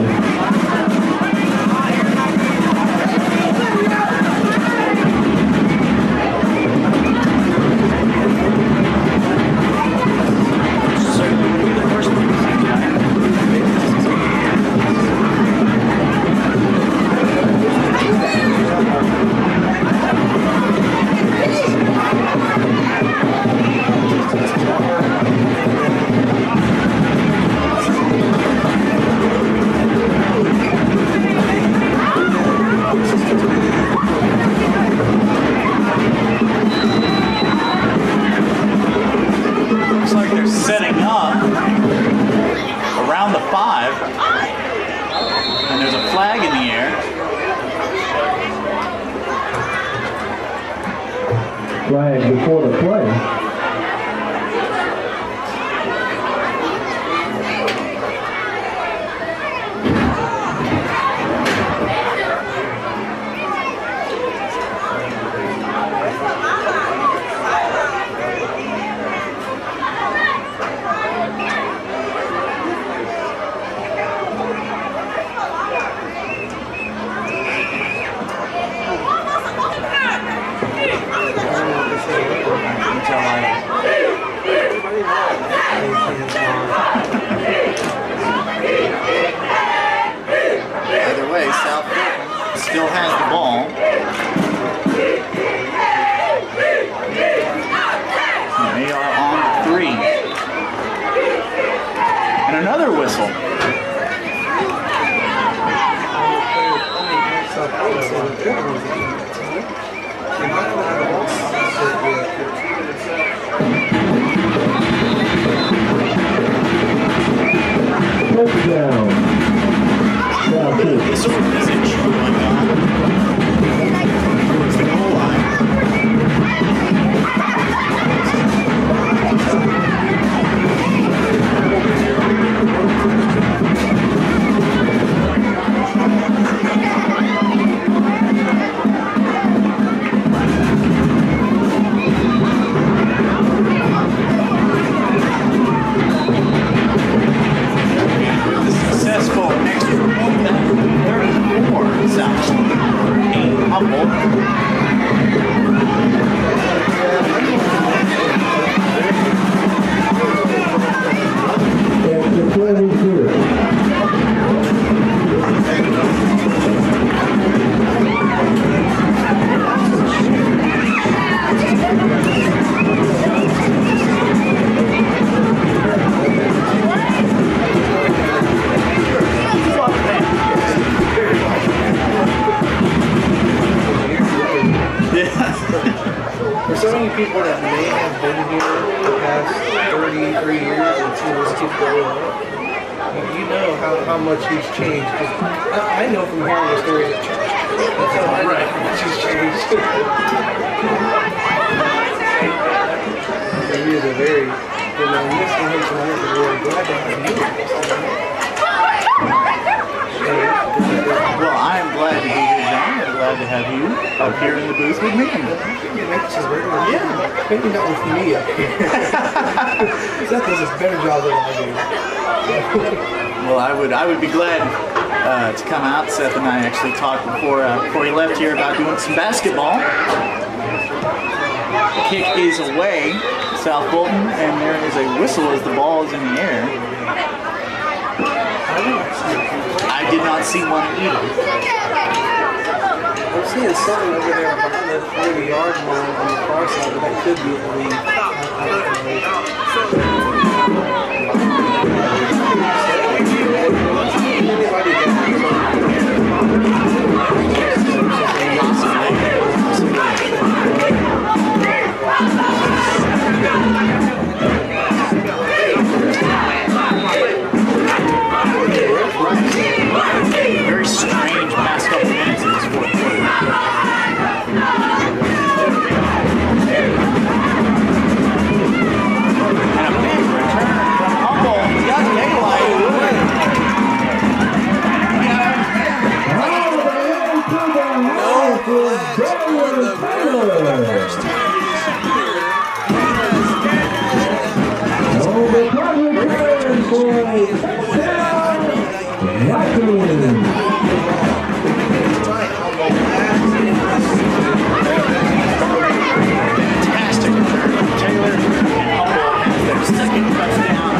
Looks like they're setting up around the 5. And there's a flag in the air. Flag before the play. Until good ones that you got. They might not have all set yet. Touchdown. South Fulton. This organization going on towards the goal line. Successful extra point, that 34 South Humboldt. And the play is here. For so many people that may have been here the past 33 years and seen this kid grow up, you know how much he's changed. 'Cause I know from hearing the stories at church. That's how I know how much he's changed. He is a very, missing him tonight, but we're glad to have you. Well, I am glad to be here, John. I'm glad to have you up here in the booth with me. Yeah. Maybe not with me up here. Seth does a better job than I do. Well, I would be glad to come out. Seth and I actually talked before he left here about doing some basketball. Kick is away, South Fulton, and there is a whistle as the ball is in the air. I did not see one either. I'm seeing something over there behind the 40-yard line on the far side, but that could be a lead. Very strange past couple minutes in this fourth quarter. And a big return from Humboldt. He's got fantastic return from Taylor, and Humboldt has their second touchdown.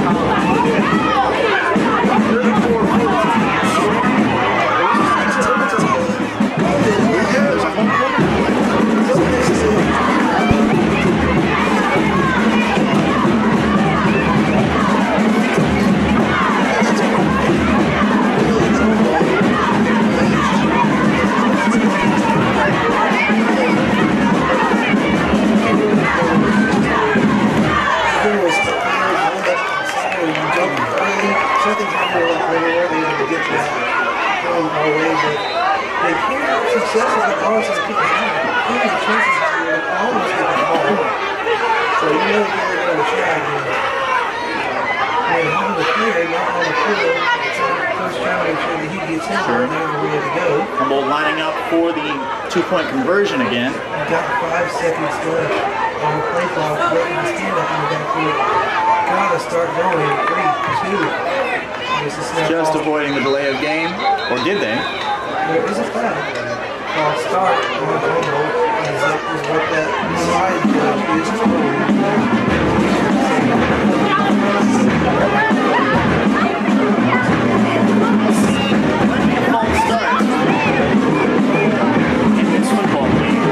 Humboldt lining up for the two-point conversion again. Got 5 seconds left on the play clock. Putting his hand up in the backfield. Gotta start going. 3, 2. Just avoiding the delay of game, or did they? There is a flag. I'll start on Humboldt is what that side judge is told. In this football league.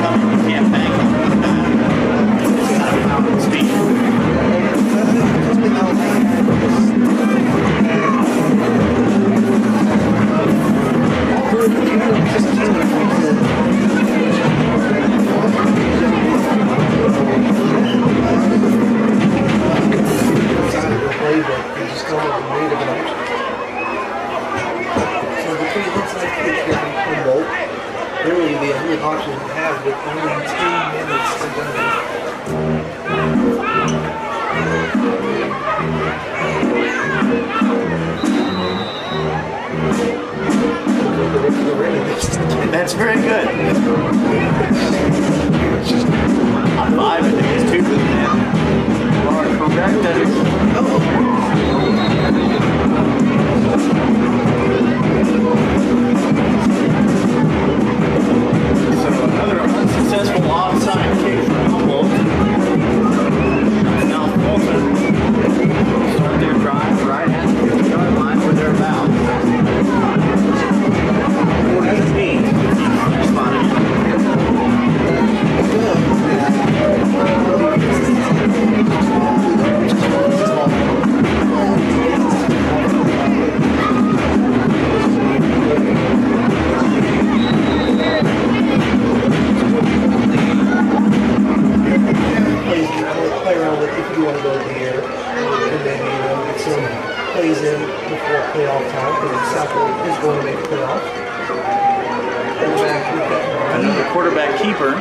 coming. You can't bank on that. It's kind of mountain speed. Humboldt, really the only option we have with only 10 minutes to go. That's very good. On 5, I think it's 2 for the man. You are correct. That is. So another unsuccessful onside kick for Humboldt. Now Fulton start their drive right at the 50-yard line where they're about. 14 spotted. Play around with if you want to go here, and then get some plays in before playoff time because South Fulton is going to make a playoff. Another quarterback keeper.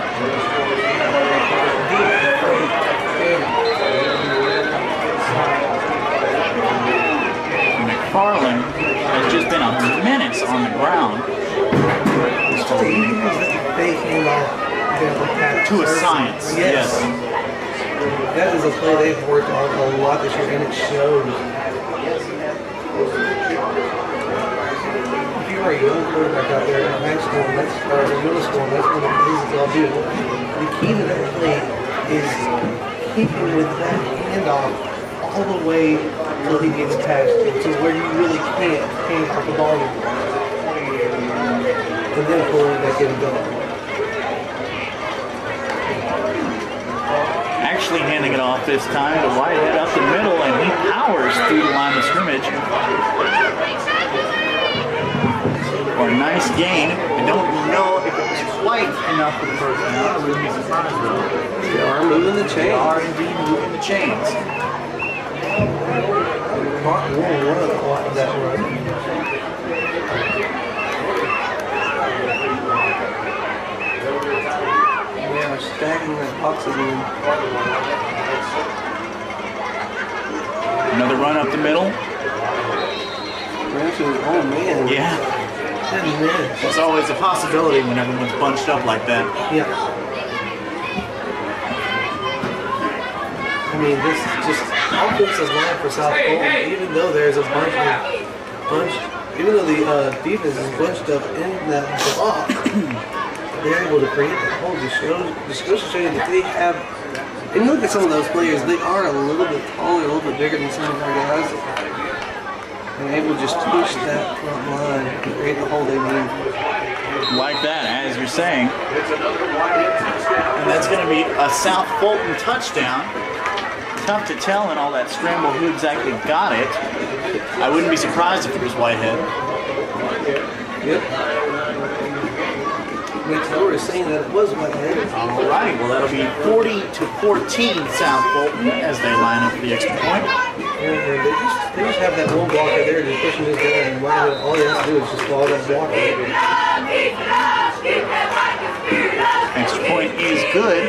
McFarland has just been a menace on the ground. To a science, yes. That is a play they've worked on a lot this year, and it shows. If you are a young quarterback out there in high school, or in middle school, that's one of the things that they'll do. The key to that play is keeping with that handoff all the way till he gets past you, to where you really can't hang off the ball anymore. And then pulling back in and going. Actually handing it off this time to Whitehead up the middle, and he powers through the line of scrimmage. For a nice gain. I don't know if it was quite enough for the first down. I wouldn't be surprised though. They are moving the chains. They are indeed moving the chains. Mark will run off of that run. They are stacking their boxes in. Another run up the middle. Oh man. Yeah. It's always a possibility when everyone's bunched up like that. Yeah. I mean, this is just offensive line for South Fulton. Even though there's a even though the defense is bunched up in that block, they're able to create that hole. Just goes to show you that they have. And you look at some of those players; they are a little bit taller, a little bit bigger than some of our guys. And able to just push that front line and create the hole they need. Like that, as you're saying. And that's going to be a South Fulton touchdown. Tough to tell in all that scramble who exactly got it. I wouldn't be surprised if it was Whitehead. Yep. Next door is saying that it was Whitehead. All right, well that'll be 40-14 South Fulton as they line up for the extra point. Yeah, they just have that one blocker there just pushing this down, and Whitehead, all they have to do is just follow that blocker. Extra point is good.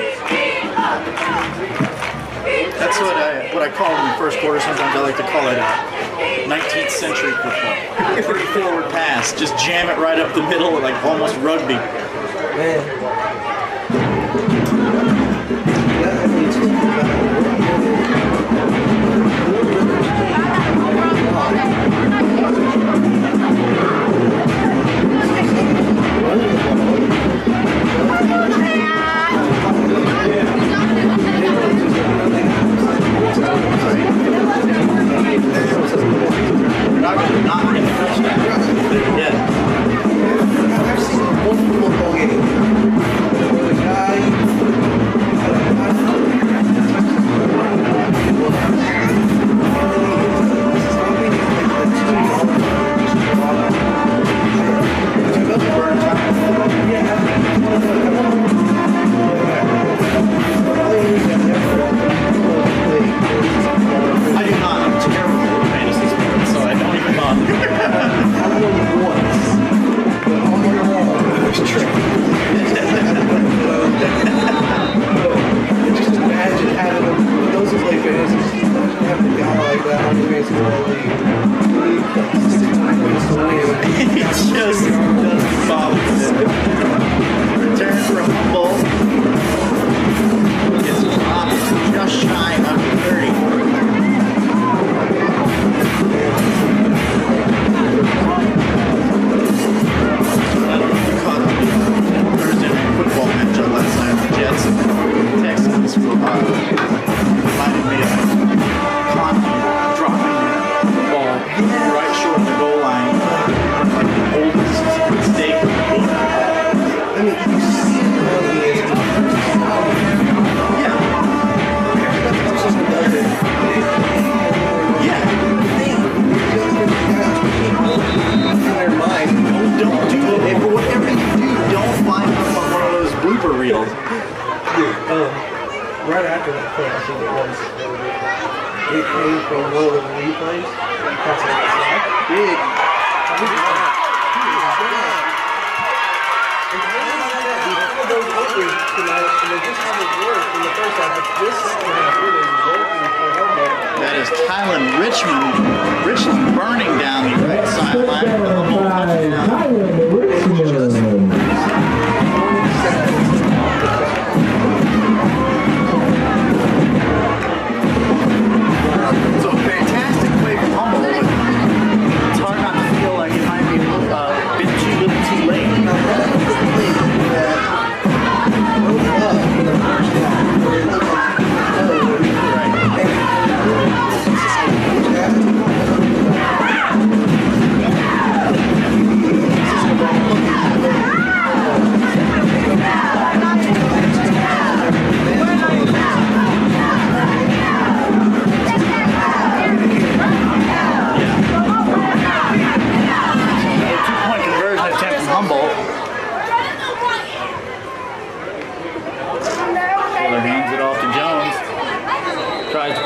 That's what I call it in the first quarter. Sometimes I like to call it 19th century football. Pretty forward pass. Just jam it right up the middle, like almost rugby. Man. I've seen one football game I mean, you see it how he is. Yeah. Everybody else does it. Yeah. In their mind. Don't do it. For whatever you do, don't find them on one of those blooper reels. Right after that play, I think it was, it came from one of the replays. Big. Those openers tonight, and they just haven't worked in the first half. But this second half really is working for Humboldt. That is Kylan Richmond burning down the right sideline for the whole touchdown. Kylan Richmond. So a fantastic play from Humboldt. It's hard not to feel like it might be a bit too little too late.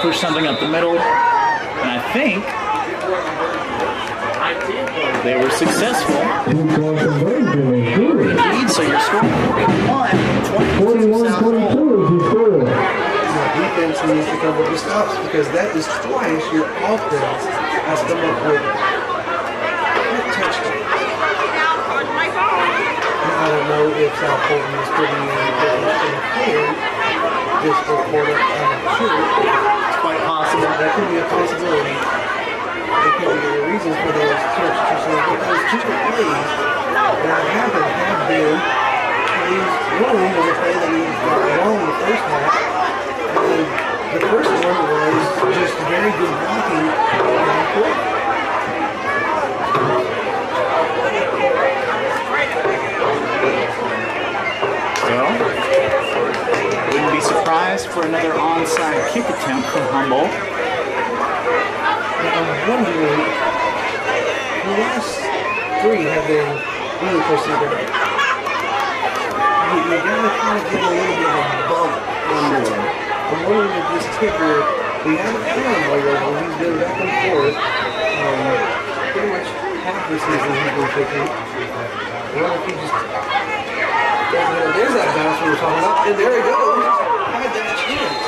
Push something up the middle, and I think they were successful. Indeed, so you're scoring 41-22 South Fulton. Defense needs to come with the stops because that is twice your offense has come up with a touchdown. I don't know if South Fulton is putting any difference in the plan just for quarter. I'm not sure. Quite possible. That could be a possibility. There could be reasons for those substitutions, but those two plays that happened have been plays. One was a play that he got wrong in the first half, and the first one was just very good blocking on the court. Well, wouldn't be surprised for another onside kick attempt from Humboldt. Now, I'm wondering, the last three have been really proceeded. You gotta kind of get a little bit of a bump on there. I'm wondering if this kicker, we haven't found him all over. He's been back and forth. Pretty much half the season he's been kicking. I wonder if he just... There's that bounce we were talking about, and there he goes. Had that chance.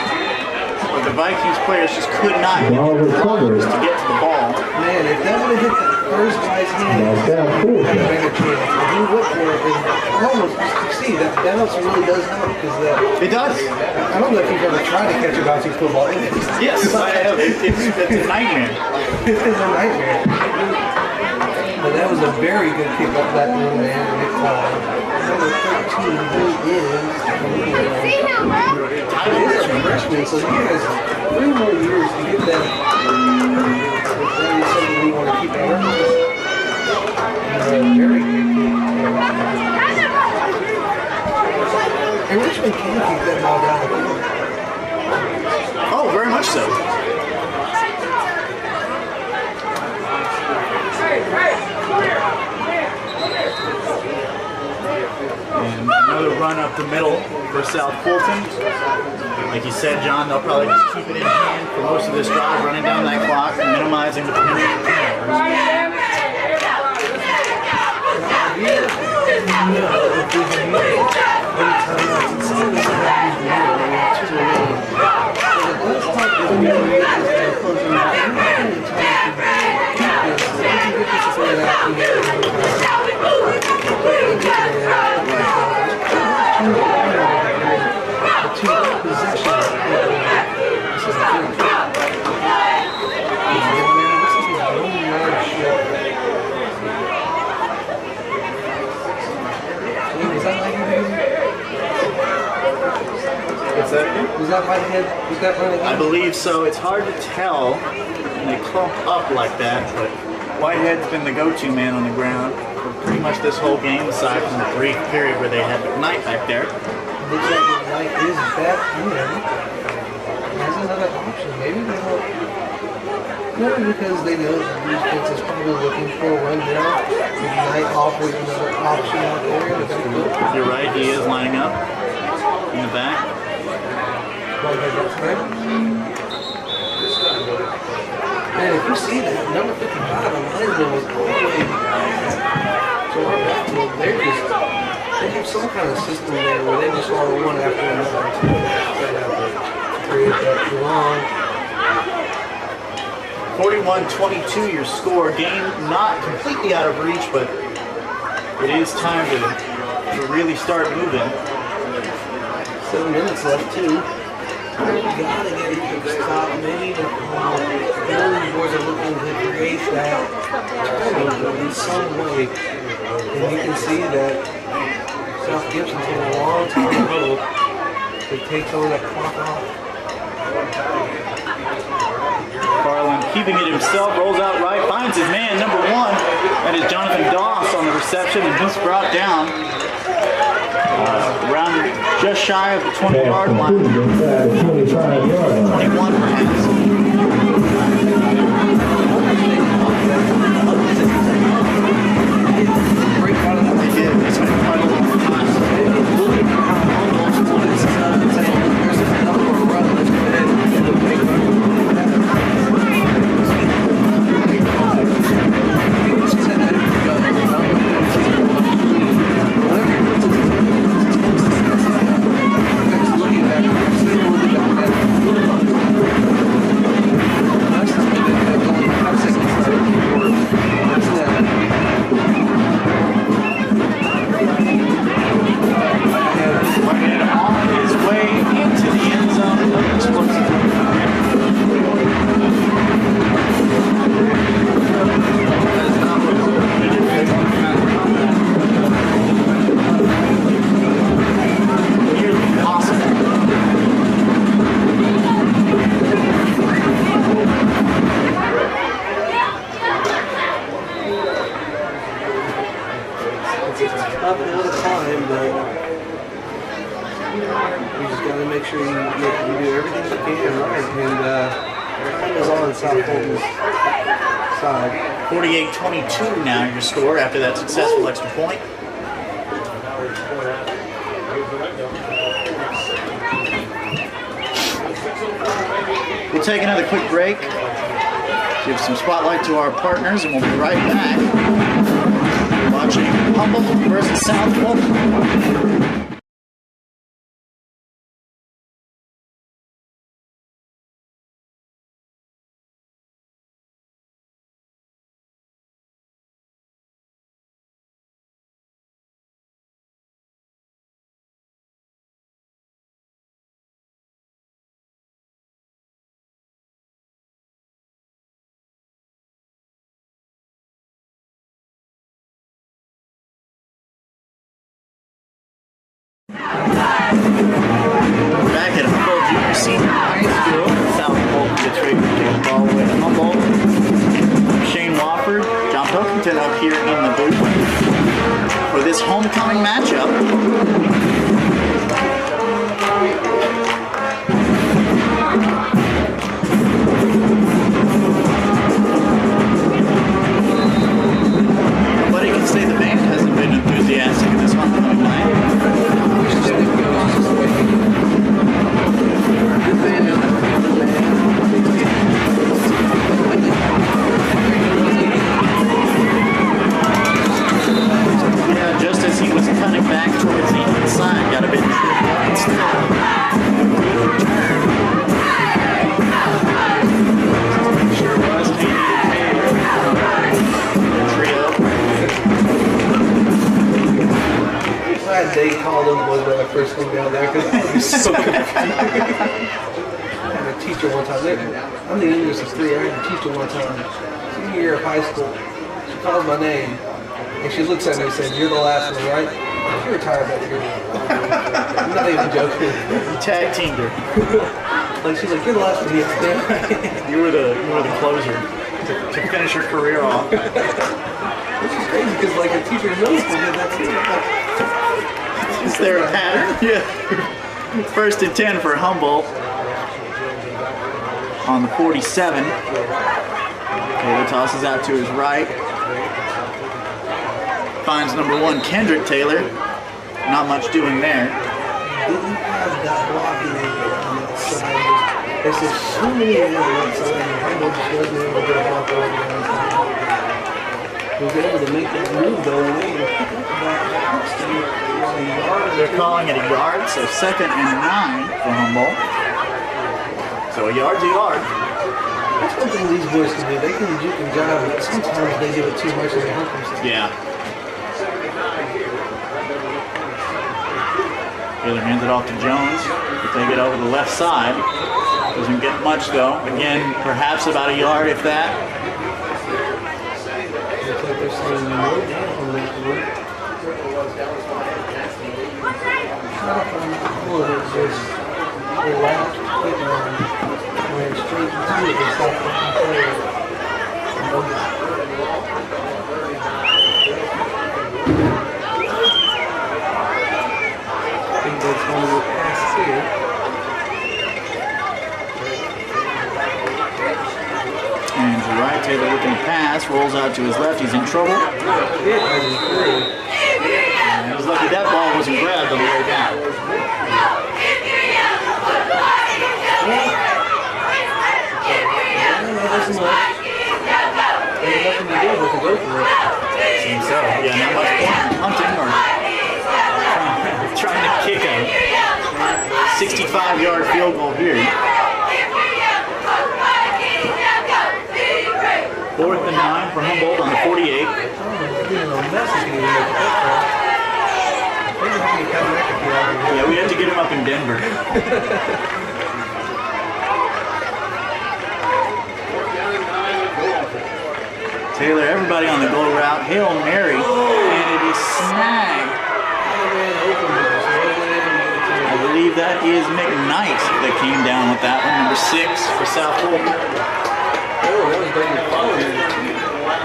But the Vikings players just could not get their runners to get to the ball. Man, if that would have hit that first guy's hand, he had a better chance. If he went for it, and almost, you see, that bounce really does help. Because it does. I don't know if you've ever tried to catch a bouncing football. Yes, I have. It's a nightmare. It is a nightmare. But that was a very good kick up that one, man. Number 13, who is... It is a freshman, so he has 3 more years to get that. If that is something we want to keep in mind. Very good kick. And Richmond can keep that ball down the field. Oh, very much so. And another run up the middle for South Fulton. Like you said, John, they'll probably just keep it in hand for most of this drive, running down that clock and minimizing the penalty. Was that Whitehead? Was that running? I believe so. It's hard to tell when they clump up like that, but Whitehead's been the go-to man on the ground. for pretty much this whole game, aside from the brief period where they had Knight back there. Looks like the Knight is back in. That's another option. Maybe they don't. Maybe because they know the defense is probably looking for a run down. The Knight offers another option out there. You're right, he is lining up in the back. Man, if you see that, number 55, the lineman was all the way to our backfield. They have some kind of system there where they just are one after another to create that long. 41-22 your score. Game not completely out of reach, but it is time to really start moving. 7 minutes left too. You gotta get a quick stop made. The boys are looking to create that in some way. And you can see that South Gibson took a long time ago to take some of that clock off. Farland keeping it himself, rolls out right, finds his man, number 1. That is Jonathan Doss on the reception, and he's brought down around just shy of the 20-yard line. 21 perhaps. They did. It's been quite a long time. Side. 48-22 now your score after that successful extra point. We'll take another quick break, give some spotlight to our partners, and we'll be right back watching Humboldt versus South Fulton. Back at Humboldt Junior Senior High School, South Fulton gets ready to take the ball away to Humboldt. Shane Wofford, John Pilkington up here in the booth for this homecoming matchup. Nobody can say the band hasn't been enthusiastic in this homecoming night. Yeah, just as he was cutting back towards the inside, got a bit sure was a trio. Glad they called him when I first came down there because he was so confused. I had a teacher one time. I'm the youngest of 3. I had a teacher one time, senior year of high school. She calls my name and she looks at me and said, "You're the last one, right?" She retired that year. I'm not even joking. You tag teamed her. Like she's like, "You're the last one." Yes, You were the closer to finish your career off. This is crazy because like a teacher knows to do that too. Is there a pattern? Yeah. 1st and 10 for Humboldt on the 47. Taylor tosses out to his right. Finds number 1, Kendrick Taylor. Not much doing there. Didn't have that blocking angle on that side. There's just so many on that side, and Humboldt just wasn't able to get a block over there. He was able to make that move though, and then pick up the ball. They're calling it a yard, so 2nd and 9 for Humboldt. So a yard's a yard. That's one thing these boys can do. They can juke and jive, but sometimes they give it too much and they hurt themselves. Yeah. Taylor hands it off to Jones. He'll take it over the left side. Doesn't get much though. Again, perhaps about a yard, if that. Looks like they're saying no down on that one. All of it just relaxed, quick on, went straight to it and stopped fucking playing. I think that's one of the passes here. And to right, Taylor looking to pass, rolls out to his left, he's in trouble. And he was lucky that ball wasn't grabbed on the way down. Seems so. Yeah, not much point in hunting or trying to kick a 65-yard field goal here. 4th and 9 for Humboldt on the 48. Yeah, we had to get him up in Denver. Taylor, everybody on the goal route. Hail Mary, and it is snagged. I believe that is McKnight that came down with that one, number 6 for South Fulton.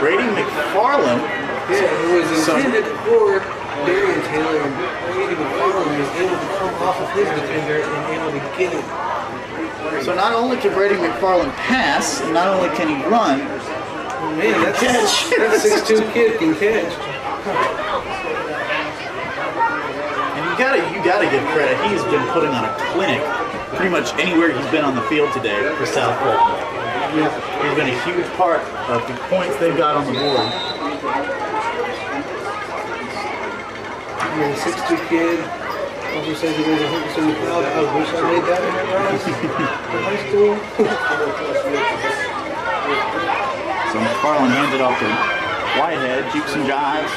Brady McFarland. Yeah, it was intended for Darian Taylor, and Brady McFarland was able to come off of his defender and able to get it. So not only can Brady McFarland pass, and not only can he run, man, that's catch. That 6'2" kid can catch. And you gotta give credit. He's been putting on a clinic pretty much anywhere he's been on the field today for South Fulton. He's been a huge part of the points they've got on the board. I mean, 6'2" kid. Also says he weighs 170 pounds. I wish I made that in high school. So McFarland hands it off to Whitehead, jukes and jives.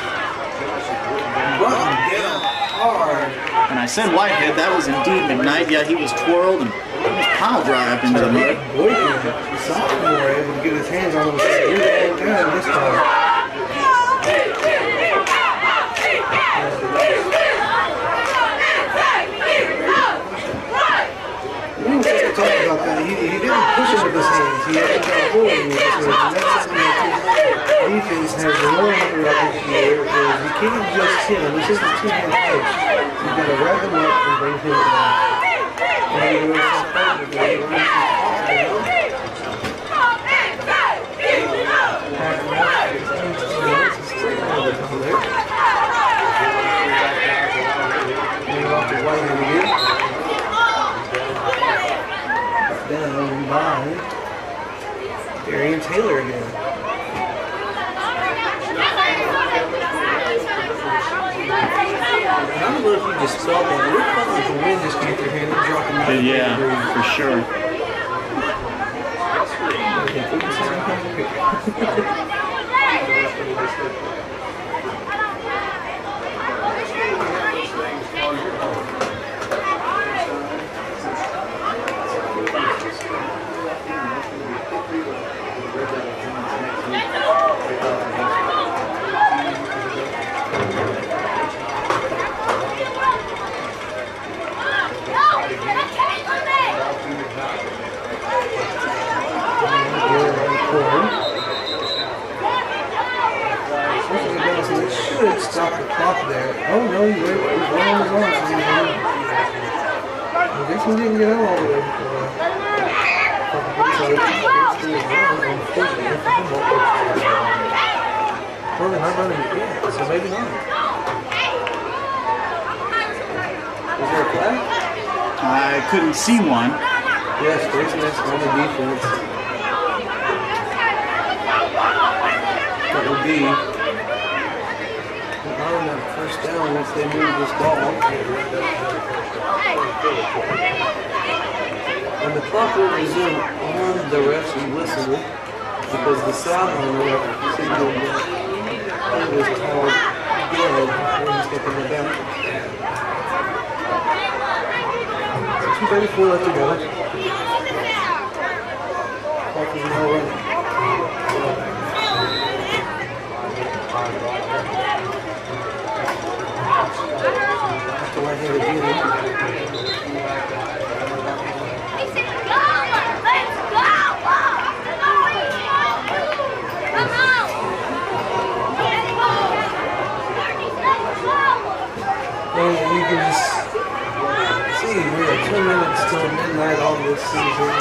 Hard. And I said Whitehead, that was indeed McKnight. Yeah, he was twirled and almost pile drived into the mud. Boykin, the sophomore, able to get his hands on him and say, "You're the guy this time." We didn't get to talk about that. He didn't push him with his hands. He actually got a hold of him with his hands. And that's something that defense has learned throughout this year is you can't just hit him. This isn't a two-hand punch. You've got to wrap him up and bring him down. And he was so perfect. He runs down by Darian Taylor again. I don't know if you just felt that. It looked like the wind just came through here and dropped him out. Yeah, for sure. Dixon didn't get out all the way. Well, they're not running again, so maybe not. Is there a flag? I couldn't see one. Yes, Grayson is on the defense. That would be on that first down once they move this ball. And the clock will resume on the ref's whistle because the sideline ref signaled that it was called dead when he stepped in the back. 2:34 left to go. Clock is now running. That's the right-handed dealer. And you can just see we're at 2 minutes till midnight on this season.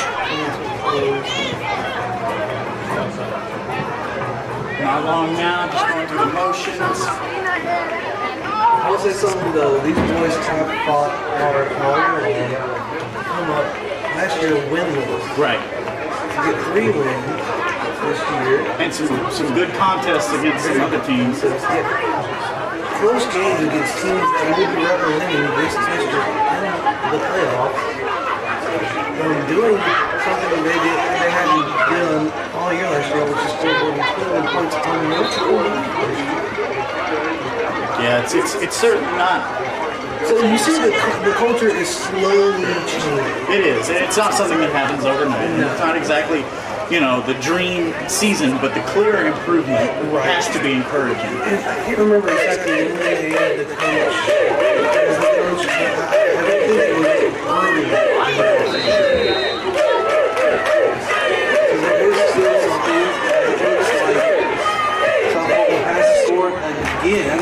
Not long now, just going through the motions. I will say something though, these boys have fought hard all year long. Come up last year winless. Right. To get 3 wins this year. And some good contests against some other teams. Close games against teams that would be representing this district in the playoffs. Doing something that they hadn't done all year last year, which is scoring 21 points on neutral. Yeah, it's certainly not. So you see the culture is slowly changing. It is. It's not something that happens overnight. No. It's not exactly, the dream season, but the clear improvement has to be encouraging. And I can't remember exactly when they had the coach. I don't think it was early. Again,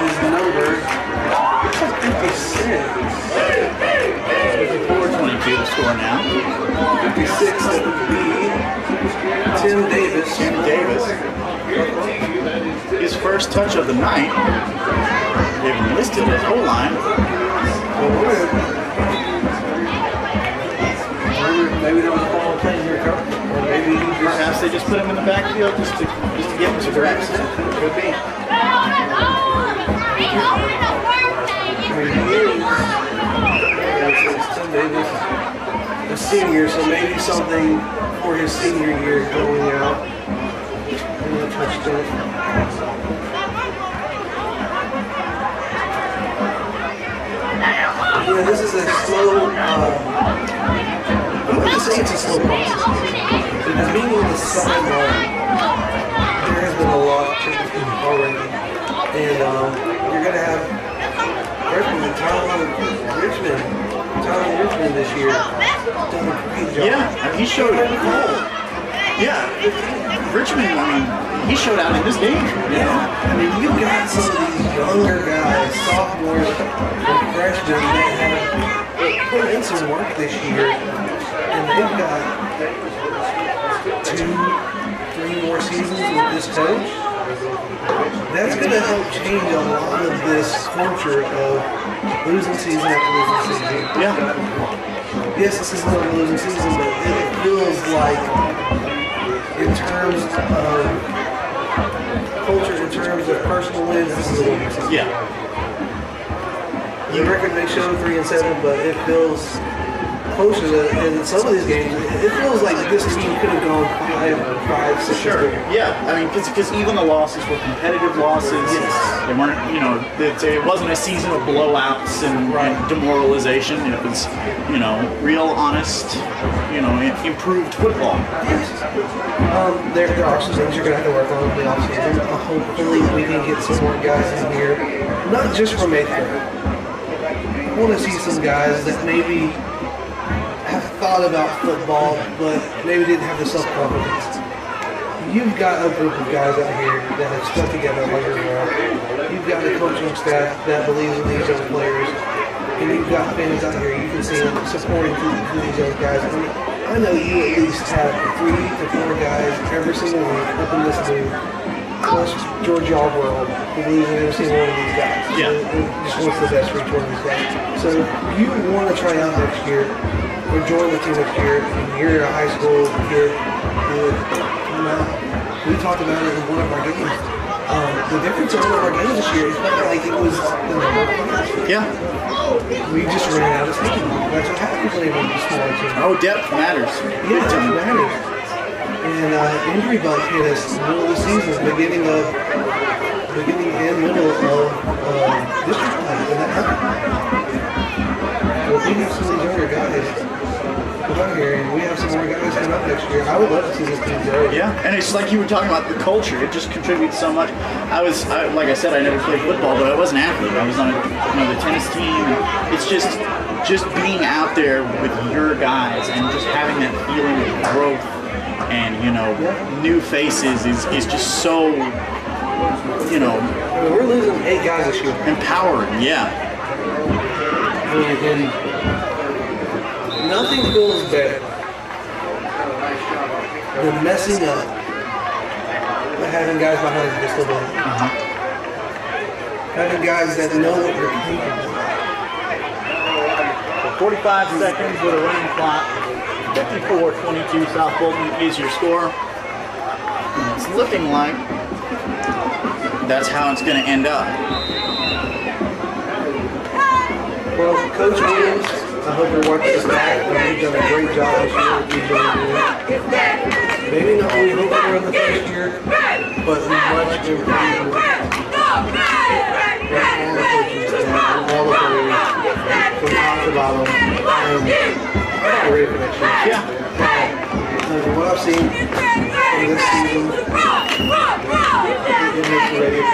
his number 56. 54-22 to score now. 56 would be Tim Davis. Tim Davis. His first touch of the night. They've enlisted his whole line. Maybe they don't call playing here, or maybe perhaps they just put him in the backfield just to get him some reps. Could be. Tim Davis, a senior, so maybe something for his senior year going out in the touchdown. Yeah, this is a slow. I would say it's a slow process. Because being on the sideline, there has been a lot of changes already. And you're going to have freshman Tyler Richmond this year done a great job. Yeah, he showed up. Yeah, Richmond, he showed out in this game. I mean, you got some of these younger guys, sophomores and freshmen that have put in some work this year. And they've got 2-3 more seasons with this coach. That's going to help change a lot of this culture of losing season after losing season. Yeah. Yes, this is not a losing season, but it feels like, in terms of culture, in terms of personal wins, this is a losing season. Yeah. The record may show 3-7, but it feels closer to, in some of these games, it feels like this team could have gone 5, 6. Sure. Yeah. I mean, because even the losses were competitive losses. Yes. They weren't, it wasn't a season of blowouts and demoralization. It was, real, honest, improved football. There are some things you're going to have to work on in the offseason. Hopefully we can get some more guys in here, not just from 8th grade. I want to see some guys that maybe have thought about football, but maybe didn't have the self-confidence. You've got a group of guys out here that have stuck together like you're well. You've got a coaching staff that believes in these young players. And you you've got fans out here, you can see them supporting these young guys. I mean, I know you at least have 3 to 4 guys every single week up in this booth, plus George Yarborough, who believes in every single one of these guys. Yeah. And just wants the best for each one of these guys. So if you want to try out next year, or join the team next year, and you're a high school kid, we talked about it in one of our games. The difference in one of our games this year is not like it was the number of players. Yeah. We just ran out of speed. That's what happens when you have a smaller team. Oh, depth matters. Yeah, it matters. And injury bug hit us in the middle of the season, beginning and middle of district play, and that hurt. Well, if we have some of these younger guys come out here, and we have some more guys coming up next year, I would love to see this team grow. Yeah, and it's like you were talking about the culture. It just contributes so much. Like I said, I never played football, but I was an athlete. I was on the tennis team. It's just being out there with your guys and just having that feeling of growth and new faces is just so we're losing 8 guys this year. empowering. Yeah. And nothing feels better than messing up but having guys behind you just a little bit. Having guys that know what you're capable of. 45 seconds with a running clock. 54-22 South Fulton is your score. And it's looking like that's how it's going to end up. Well, Coach Williams, I hope you're watching this back. You've done a great job this year. You've done maybe not only what we were in the first year, but much improvement. All the players, from top to bottom, and I'm ready for next year. Yeah. What I've seen from this season, it makes me ready.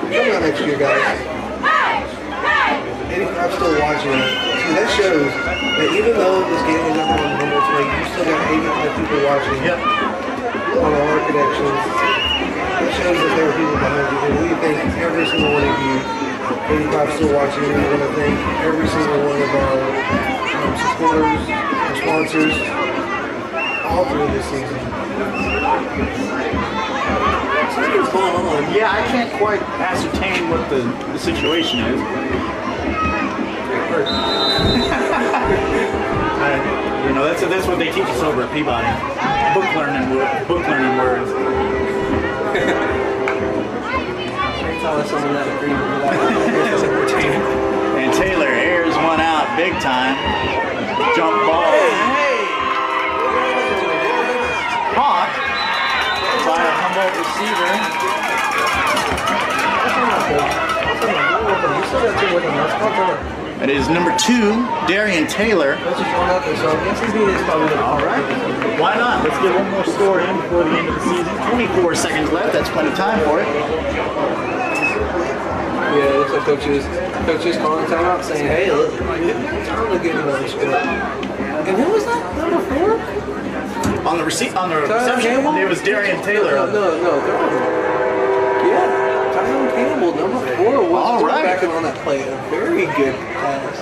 Come out next year, guys. 85 still watching it. See, that shows that even though this game is not on Humboldt Lake, you still got 85 people watching. Yep. On all our connections. That shows that there are people behind you. And we thank every single one of you. 85 still watching. We want to thank every single one of our supporters, our sponsors, all through this season. Something's going on. Yeah, I can't quite ascertain what the situation is. That's what they teach us over at Peabody. Book learning words. Tell us some of that agreement with that. And Taylor airs one out big time. Jump ball. Hey! Caught by a Humboldt receiver. It is number 2, Darian Taylor. All right. Why not? Let's get one more score in before the end of the season. 24 seconds left. That's plenty of time for it. Yeah, it looks like coaches calling timeout saying, hey, look, time to get another score. And who was that? Number 4? On the reception, it was Darian Taylor. No. Yeah, Tyrone Campbell, number 4, was backing on that play. A very good pass.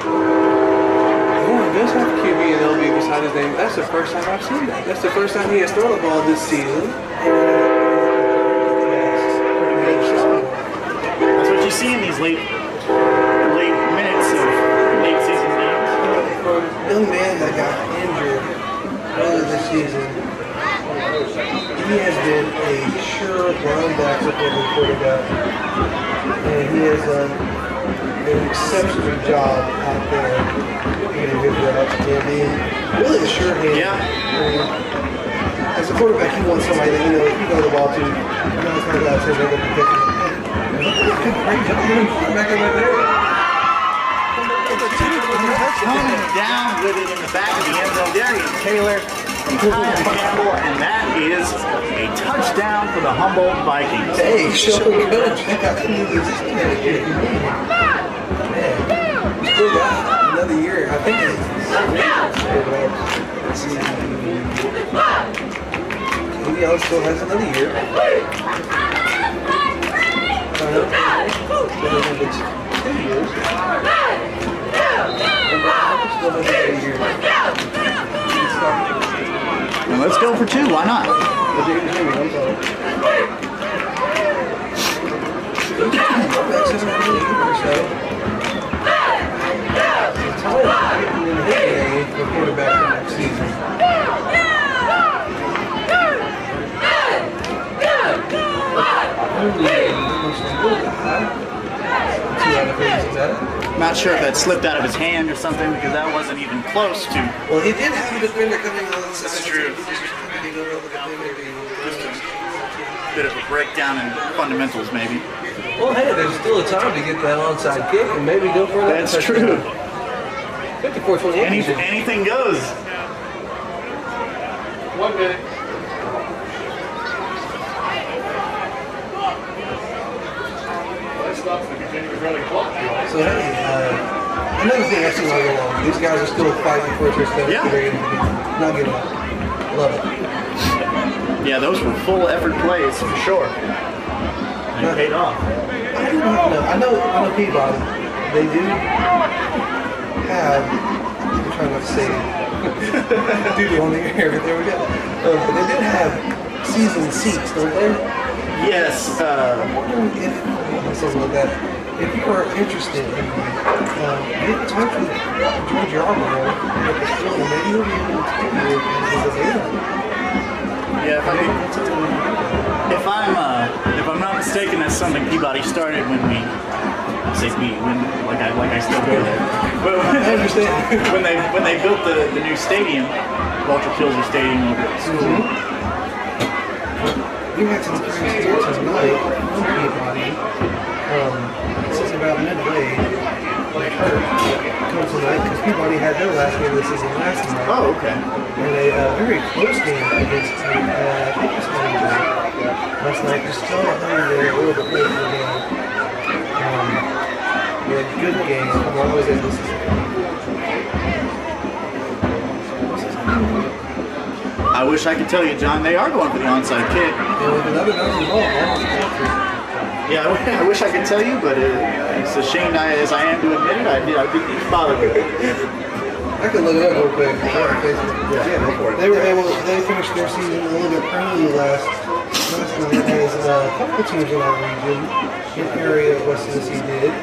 Oh, he does have QB and LB beside his name. That's the first time I've seen that. That's the first time he has thrown a ball this season. That's what you see in these late minutes of late season games. For a young man that got injured earlier this season, he has been a sure linebacker supporting quarterback, and he has done an exceptional job out there getting good reps and being really a sure hand. Yeah. As a quarterback, you want somebody that, if you throw the ball to, it's kind of guys they're going to protect him. Great job doing quarterback right there. Coming down with it in the back of the end zone, Darian Taylor from Kyle Campbell, and that is a touchdown for the Humboldt Vikings. Hey, show him good. Still got another year. I think he still has another year. Still has 2 years. go for two. Why not? Not sure if that slipped out of his hand or something because that wasn't even close to. Well, he did have a defender coming on. That's true. Bit of a breakdown in fundamentals, maybe. Well, hey, there's still a time to get that onside kick and maybe go for that. That's true. 54-28. Anything goes. 1 minute. So, hey, another thing I see all year long, these guys are still fighting for their stuff. Yeah. Not giving up. Love it. Yeah, those were full effort plays for sure. And it paid off. I do not know. I know Peabody. They do have. I'm trying not to say dude on the air, but there we go. But they do have season seats, don't they? Yes. I'm wondering if something like that. If you are interested in get in touch with George Yarborough at the school, maybe he'll be able to tell you if he's available. Yeah, if I'm not mistaken, that's something Peabody started when we say we when like I still go there. But I understand. when they built the new stadium, Walter Kilser Stadium over at school. We had some friends here tonight from Peabody. This is about midway. Like her come tonight because Peabody had their last game of the season last night. Oh, okay. And a very close game against I think it's last night. Just saw them there a little bit late in the game. We had a good game. I'm always at this. I wish I could tell you, John, they are going for the onside kick. And with another dozen ball, Yeah, I wish I could tell you, but it's a shame as I am to admit it. I'd be bothered with it. I can look it up real quick. Yeah, go for it. They finished their season a little bit early last night as a couple teams in our region, in the area of West Tennessee did.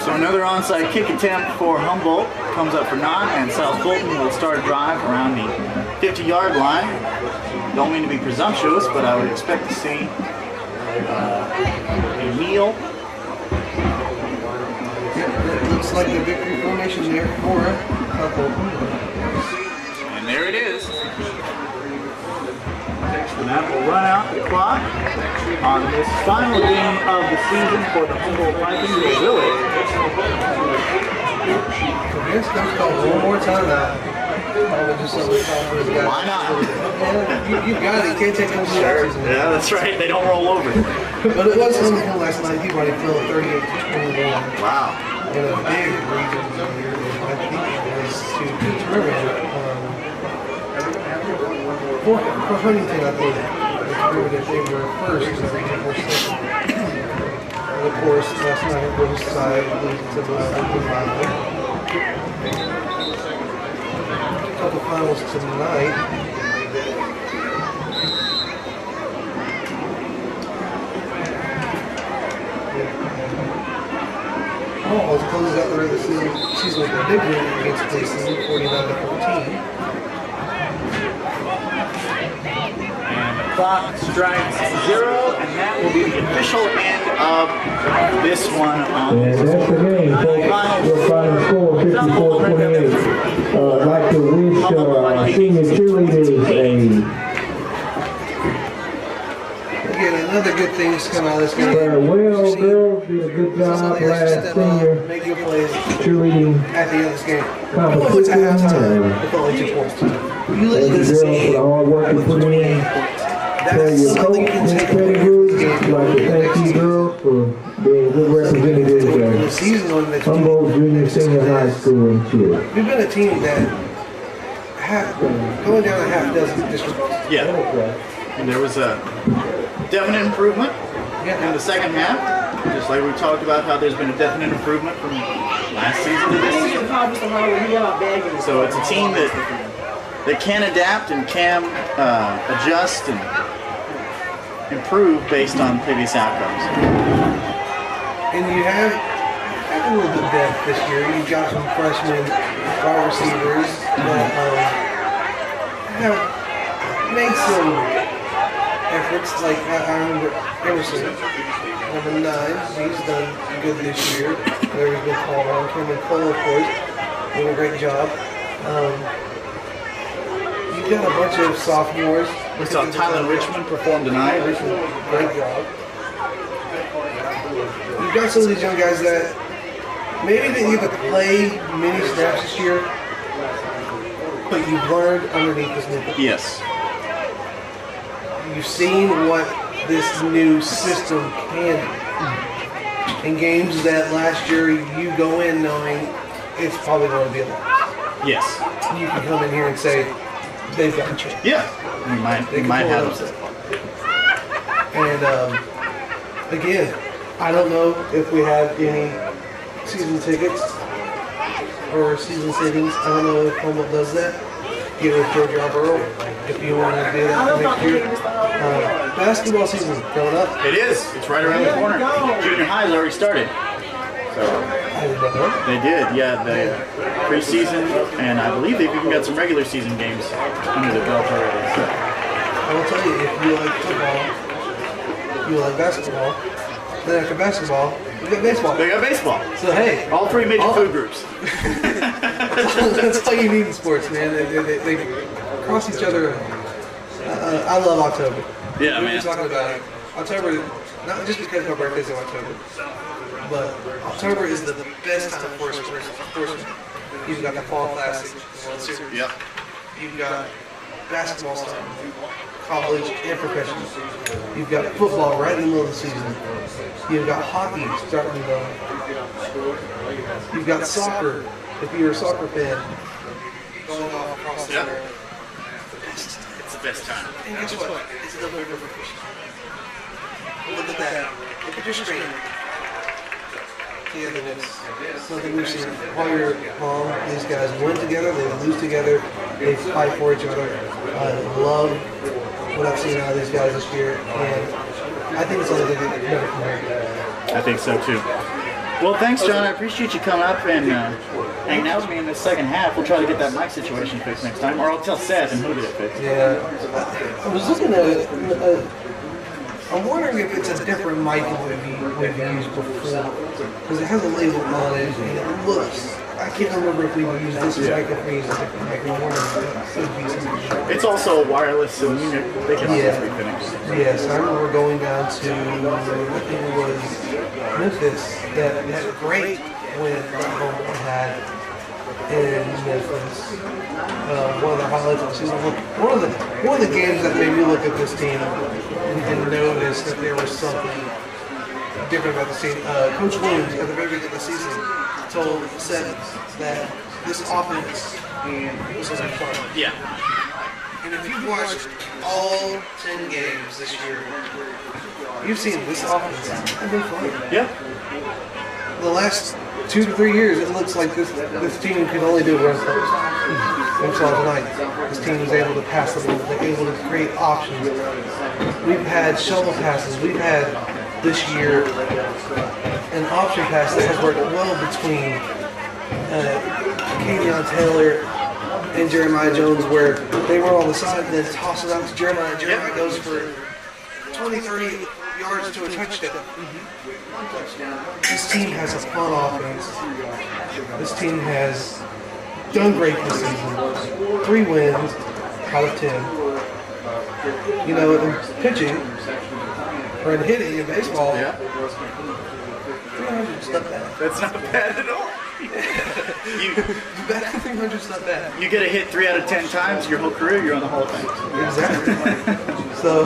So another onside kick attempt for Humboldt comes up for naught, and South Fulton will start a drive around the 50-yard line. Don't mean to be presumptuous, but I would expect to see a meal. It looks like the victory formation there for South Fulton. And there it is. And that will run out the clock on this final game of the season for the Humboldt Vikings. They will it. Yes, comes called one more time now. Why not? You got it. You can't take no Sure. Yeah, that's right. They don't roll over. But it was something last night. He already fell 38-21. Wow. In a big region here. I think it was to determine for Huntington, I think, determined that they were first in the region or second. And of course, last night Riverside losing to the Oakland rival. A couple finals tonight. Hall closes out the regular season with a big win against Cleveland, 49-14. And the clock strikes 0, and that will be the official end of this one. And that's the game, folks. Your final score, 54-28. I'd like to wish senior cheerleaders Again, another good thing that's come out of this game. Well, girls did a good job last senior make good plays cheerleading at the end of this game. competition. It's at halftime with only 2 points. You Thank you, lose girls, this for the game. hard work you put in. Tell That's your something you coach, can Miss take away from Pettigrew, this game. I'd like to thank you, girls, for being good representatives The at season on that Humboldt Junior Senior High School in cheer. we've been a team that going down a half dozen districts. Yeah. And there was a definite improvement in the second half. Just like we talked about how there's been a definite improvement from last season to this season. So it's a team that can adapt and can adjust and improve based on previous outcomes. And you have a little bit of depth this year. You've got some freshmen wide receivers that have made some efforts. Like I remember Emerson, number 9, he's done good this year. There's been called on. Cameron Cole, of course, doing a great job. You've got a bunch of sophomores. We saw Tyler Richmond perform tonight. Great job. You've got some of these young guys that maybe didn't get to play many snaps this year, but you've learned underneath this new coach. Yes. You've seen what this new system can do. In games that last year you go in knowing it's probably going to be a loss. Yes. You can come in here and say, they've got a chance. Yeah. We might have it. And again, I don't know if we have any season tickets or season sittings. I don't know if Humboldt does that. Get with George Arborough if you want to do that next year. Basketball season coming up. It is. It's right around the corner. Junior high's already started. So I did not know. they did, yeah. The preseason, and I believe they've even got some regular season games under the belt already. So. I will tell you, if you like football, you like basketball. Then after basketball, we got baseball. They got baseball. So hey, all 3 major food groups. That's all you need in sports, man. They cross each other. I love October. Yeah, we man. were talking about it. October, not just because my birthday's in October, but October is the best time for sports. Of course, you've got the Fall Classic, the World Series. Yep. You've got basketball stuff, college and professional. You've got football right in the middle of the season. You've got hockey starting to go. You've got soccer, if you're a soccer fan, going off across the America. It's the best time. And guess what? It's the November. Look at that. Look at your screen. Togetherness. Something we've seen all year long. These guys win together, they lose together, they fight for each other. I love what I've seen out of these guys this year, and I think it's something that they never compared. I think so too. Well, thanks, John. I appreciate you coming up and hanging out with me in the second half. We'll try to get that mic situation fixed next time, or I'll tell Seth and he'll get it fixed. Yeah. I was looking at it. I'm wondering if it's a different mic than we've used before, because it has a label on it and it looks. I can't remember if we used this mic or if we used a different mic. I'm wondering if it could be something. It's also wireless, and they can always be finished. Yes, I remember going down to, I think it was Memphis, that great win that Humboldt had in Memphis. One of the highlights of the season. One of the games that made me look at this team and notice that there was something different about the team. Coach Williams, at the very beginning of the season, said that this offense was going to be fun. Yeah. And if you've watched all 10 games this year, you've seen this offense has been fun. Yeah. The last 2 to 3 years, it looks like this team can only do run plays. We saw tonight. This team was able to pass the ball. They're able to create options. We've had shovel passes. We've had this year an option pass that has worked well between Kavion Taylor and Jeremiah Jones, where they run on the side and then toss it out to Jeremiah. Jeremiah goes for 20, 30 yards to a touchdown. This team has a fun offense. This team has done great this season. 3 wins out of 10. You know, in pitching or in hitting in baseball, 300 is not bad. That's not bad at all. You bet 300 is not bad. You get a hit 3 out of 10 times your whole career, you're on the Hall of Fame. Exactly. So,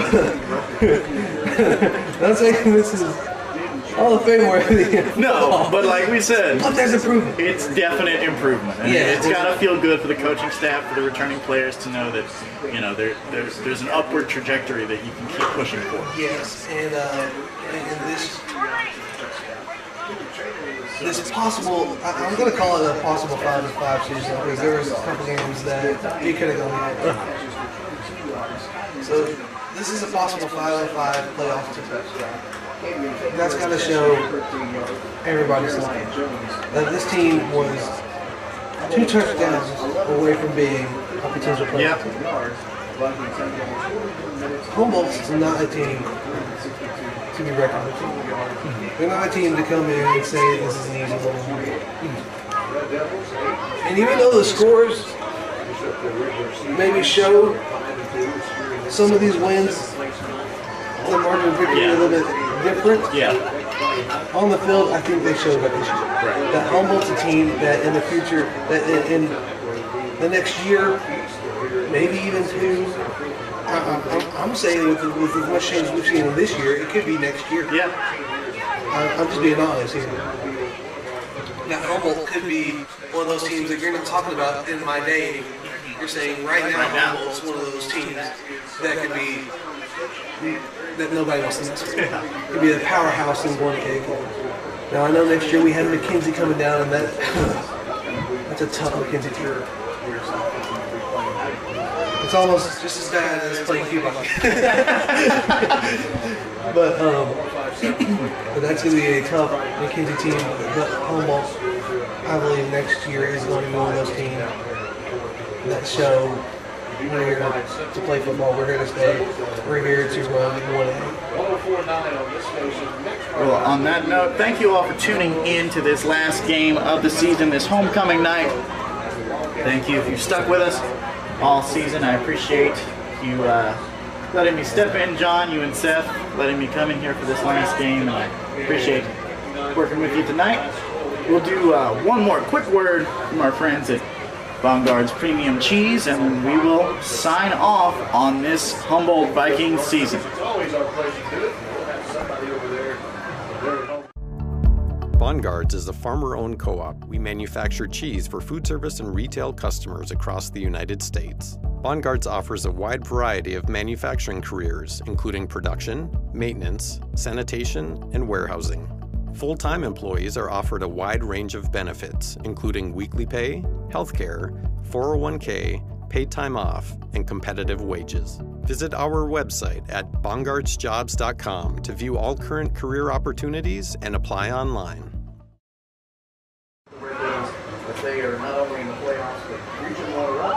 not saying this is Hall of Fame worthy. No, but like we said, But there's improvement. it's definite improvement. And Yeah. it's got to feel good for the coaching staff, for the returning players to know that, you know, there's an upward trajectory that you can keep pushing for. Yes, and this possible, I'm going to call it a possible 5-5 season because there was a couple games that it could have gone the other way. So this is a possible 5-5 playoff team. That's got to show everybody's life that this team was 2 touchdowns away from being a potential playoff team. Humboldt's not a team to be reckoned with. They're not a team to come in and say this is an easy one. And even though the scores maybe show some of these wins, the margin of victory a little bit different. Yeah. On the field, I think they showed what they should. Right. That Humboldt's a team that in the future, that in the next year, maybe even 2. I'm saying with as much change we've seen in this year, it could be next year. Yeah. I'm just being honest here. Now, Humboldt could be one of those teams that you're not talking about in my day. You're saying right now Humboldt's one of those teams that could be, that nobody wants to mess with. It could be a powerhouse in one cake. Now, I know next year we had McKenzie coming down, and that's a tough McKenzie team. It's almost just as bad as playing Cuba. But that's going to be a tough McKenzie team. But Humboldt, I believe next year is going to be one of those teams that show we're here to play football. We're here to stay. We're here to run 1A. Well, on that note, thank you all for tuning in to this last game of the season, this homecoming night. Thank you if you've stuck with us all season. I appreciate you letting me step in, John, you and Seth, letting me come in here for this last game, and I appreciate working with you tonight. We'll do one more quick word from our friends at Vanguard's Premium Cheese, and we will sign off on this Humboldt Vikings season. Vanguard's is a farmer-owned co-op. We manufacture cheese for food service and retail customers across the United States. Vanguard's offers a wide variety of manufacturing careers, including production, maintenance, sanitation, and warehousing. Full-time employees are offered a wide range of benefits, including weekly pay, healthcare, 401k, paid time off, and competitive wages. Visit our website at vanguardsjobs.com to view all current career opportunities and apply online. They are not only in the playoffs, but regional runner-up.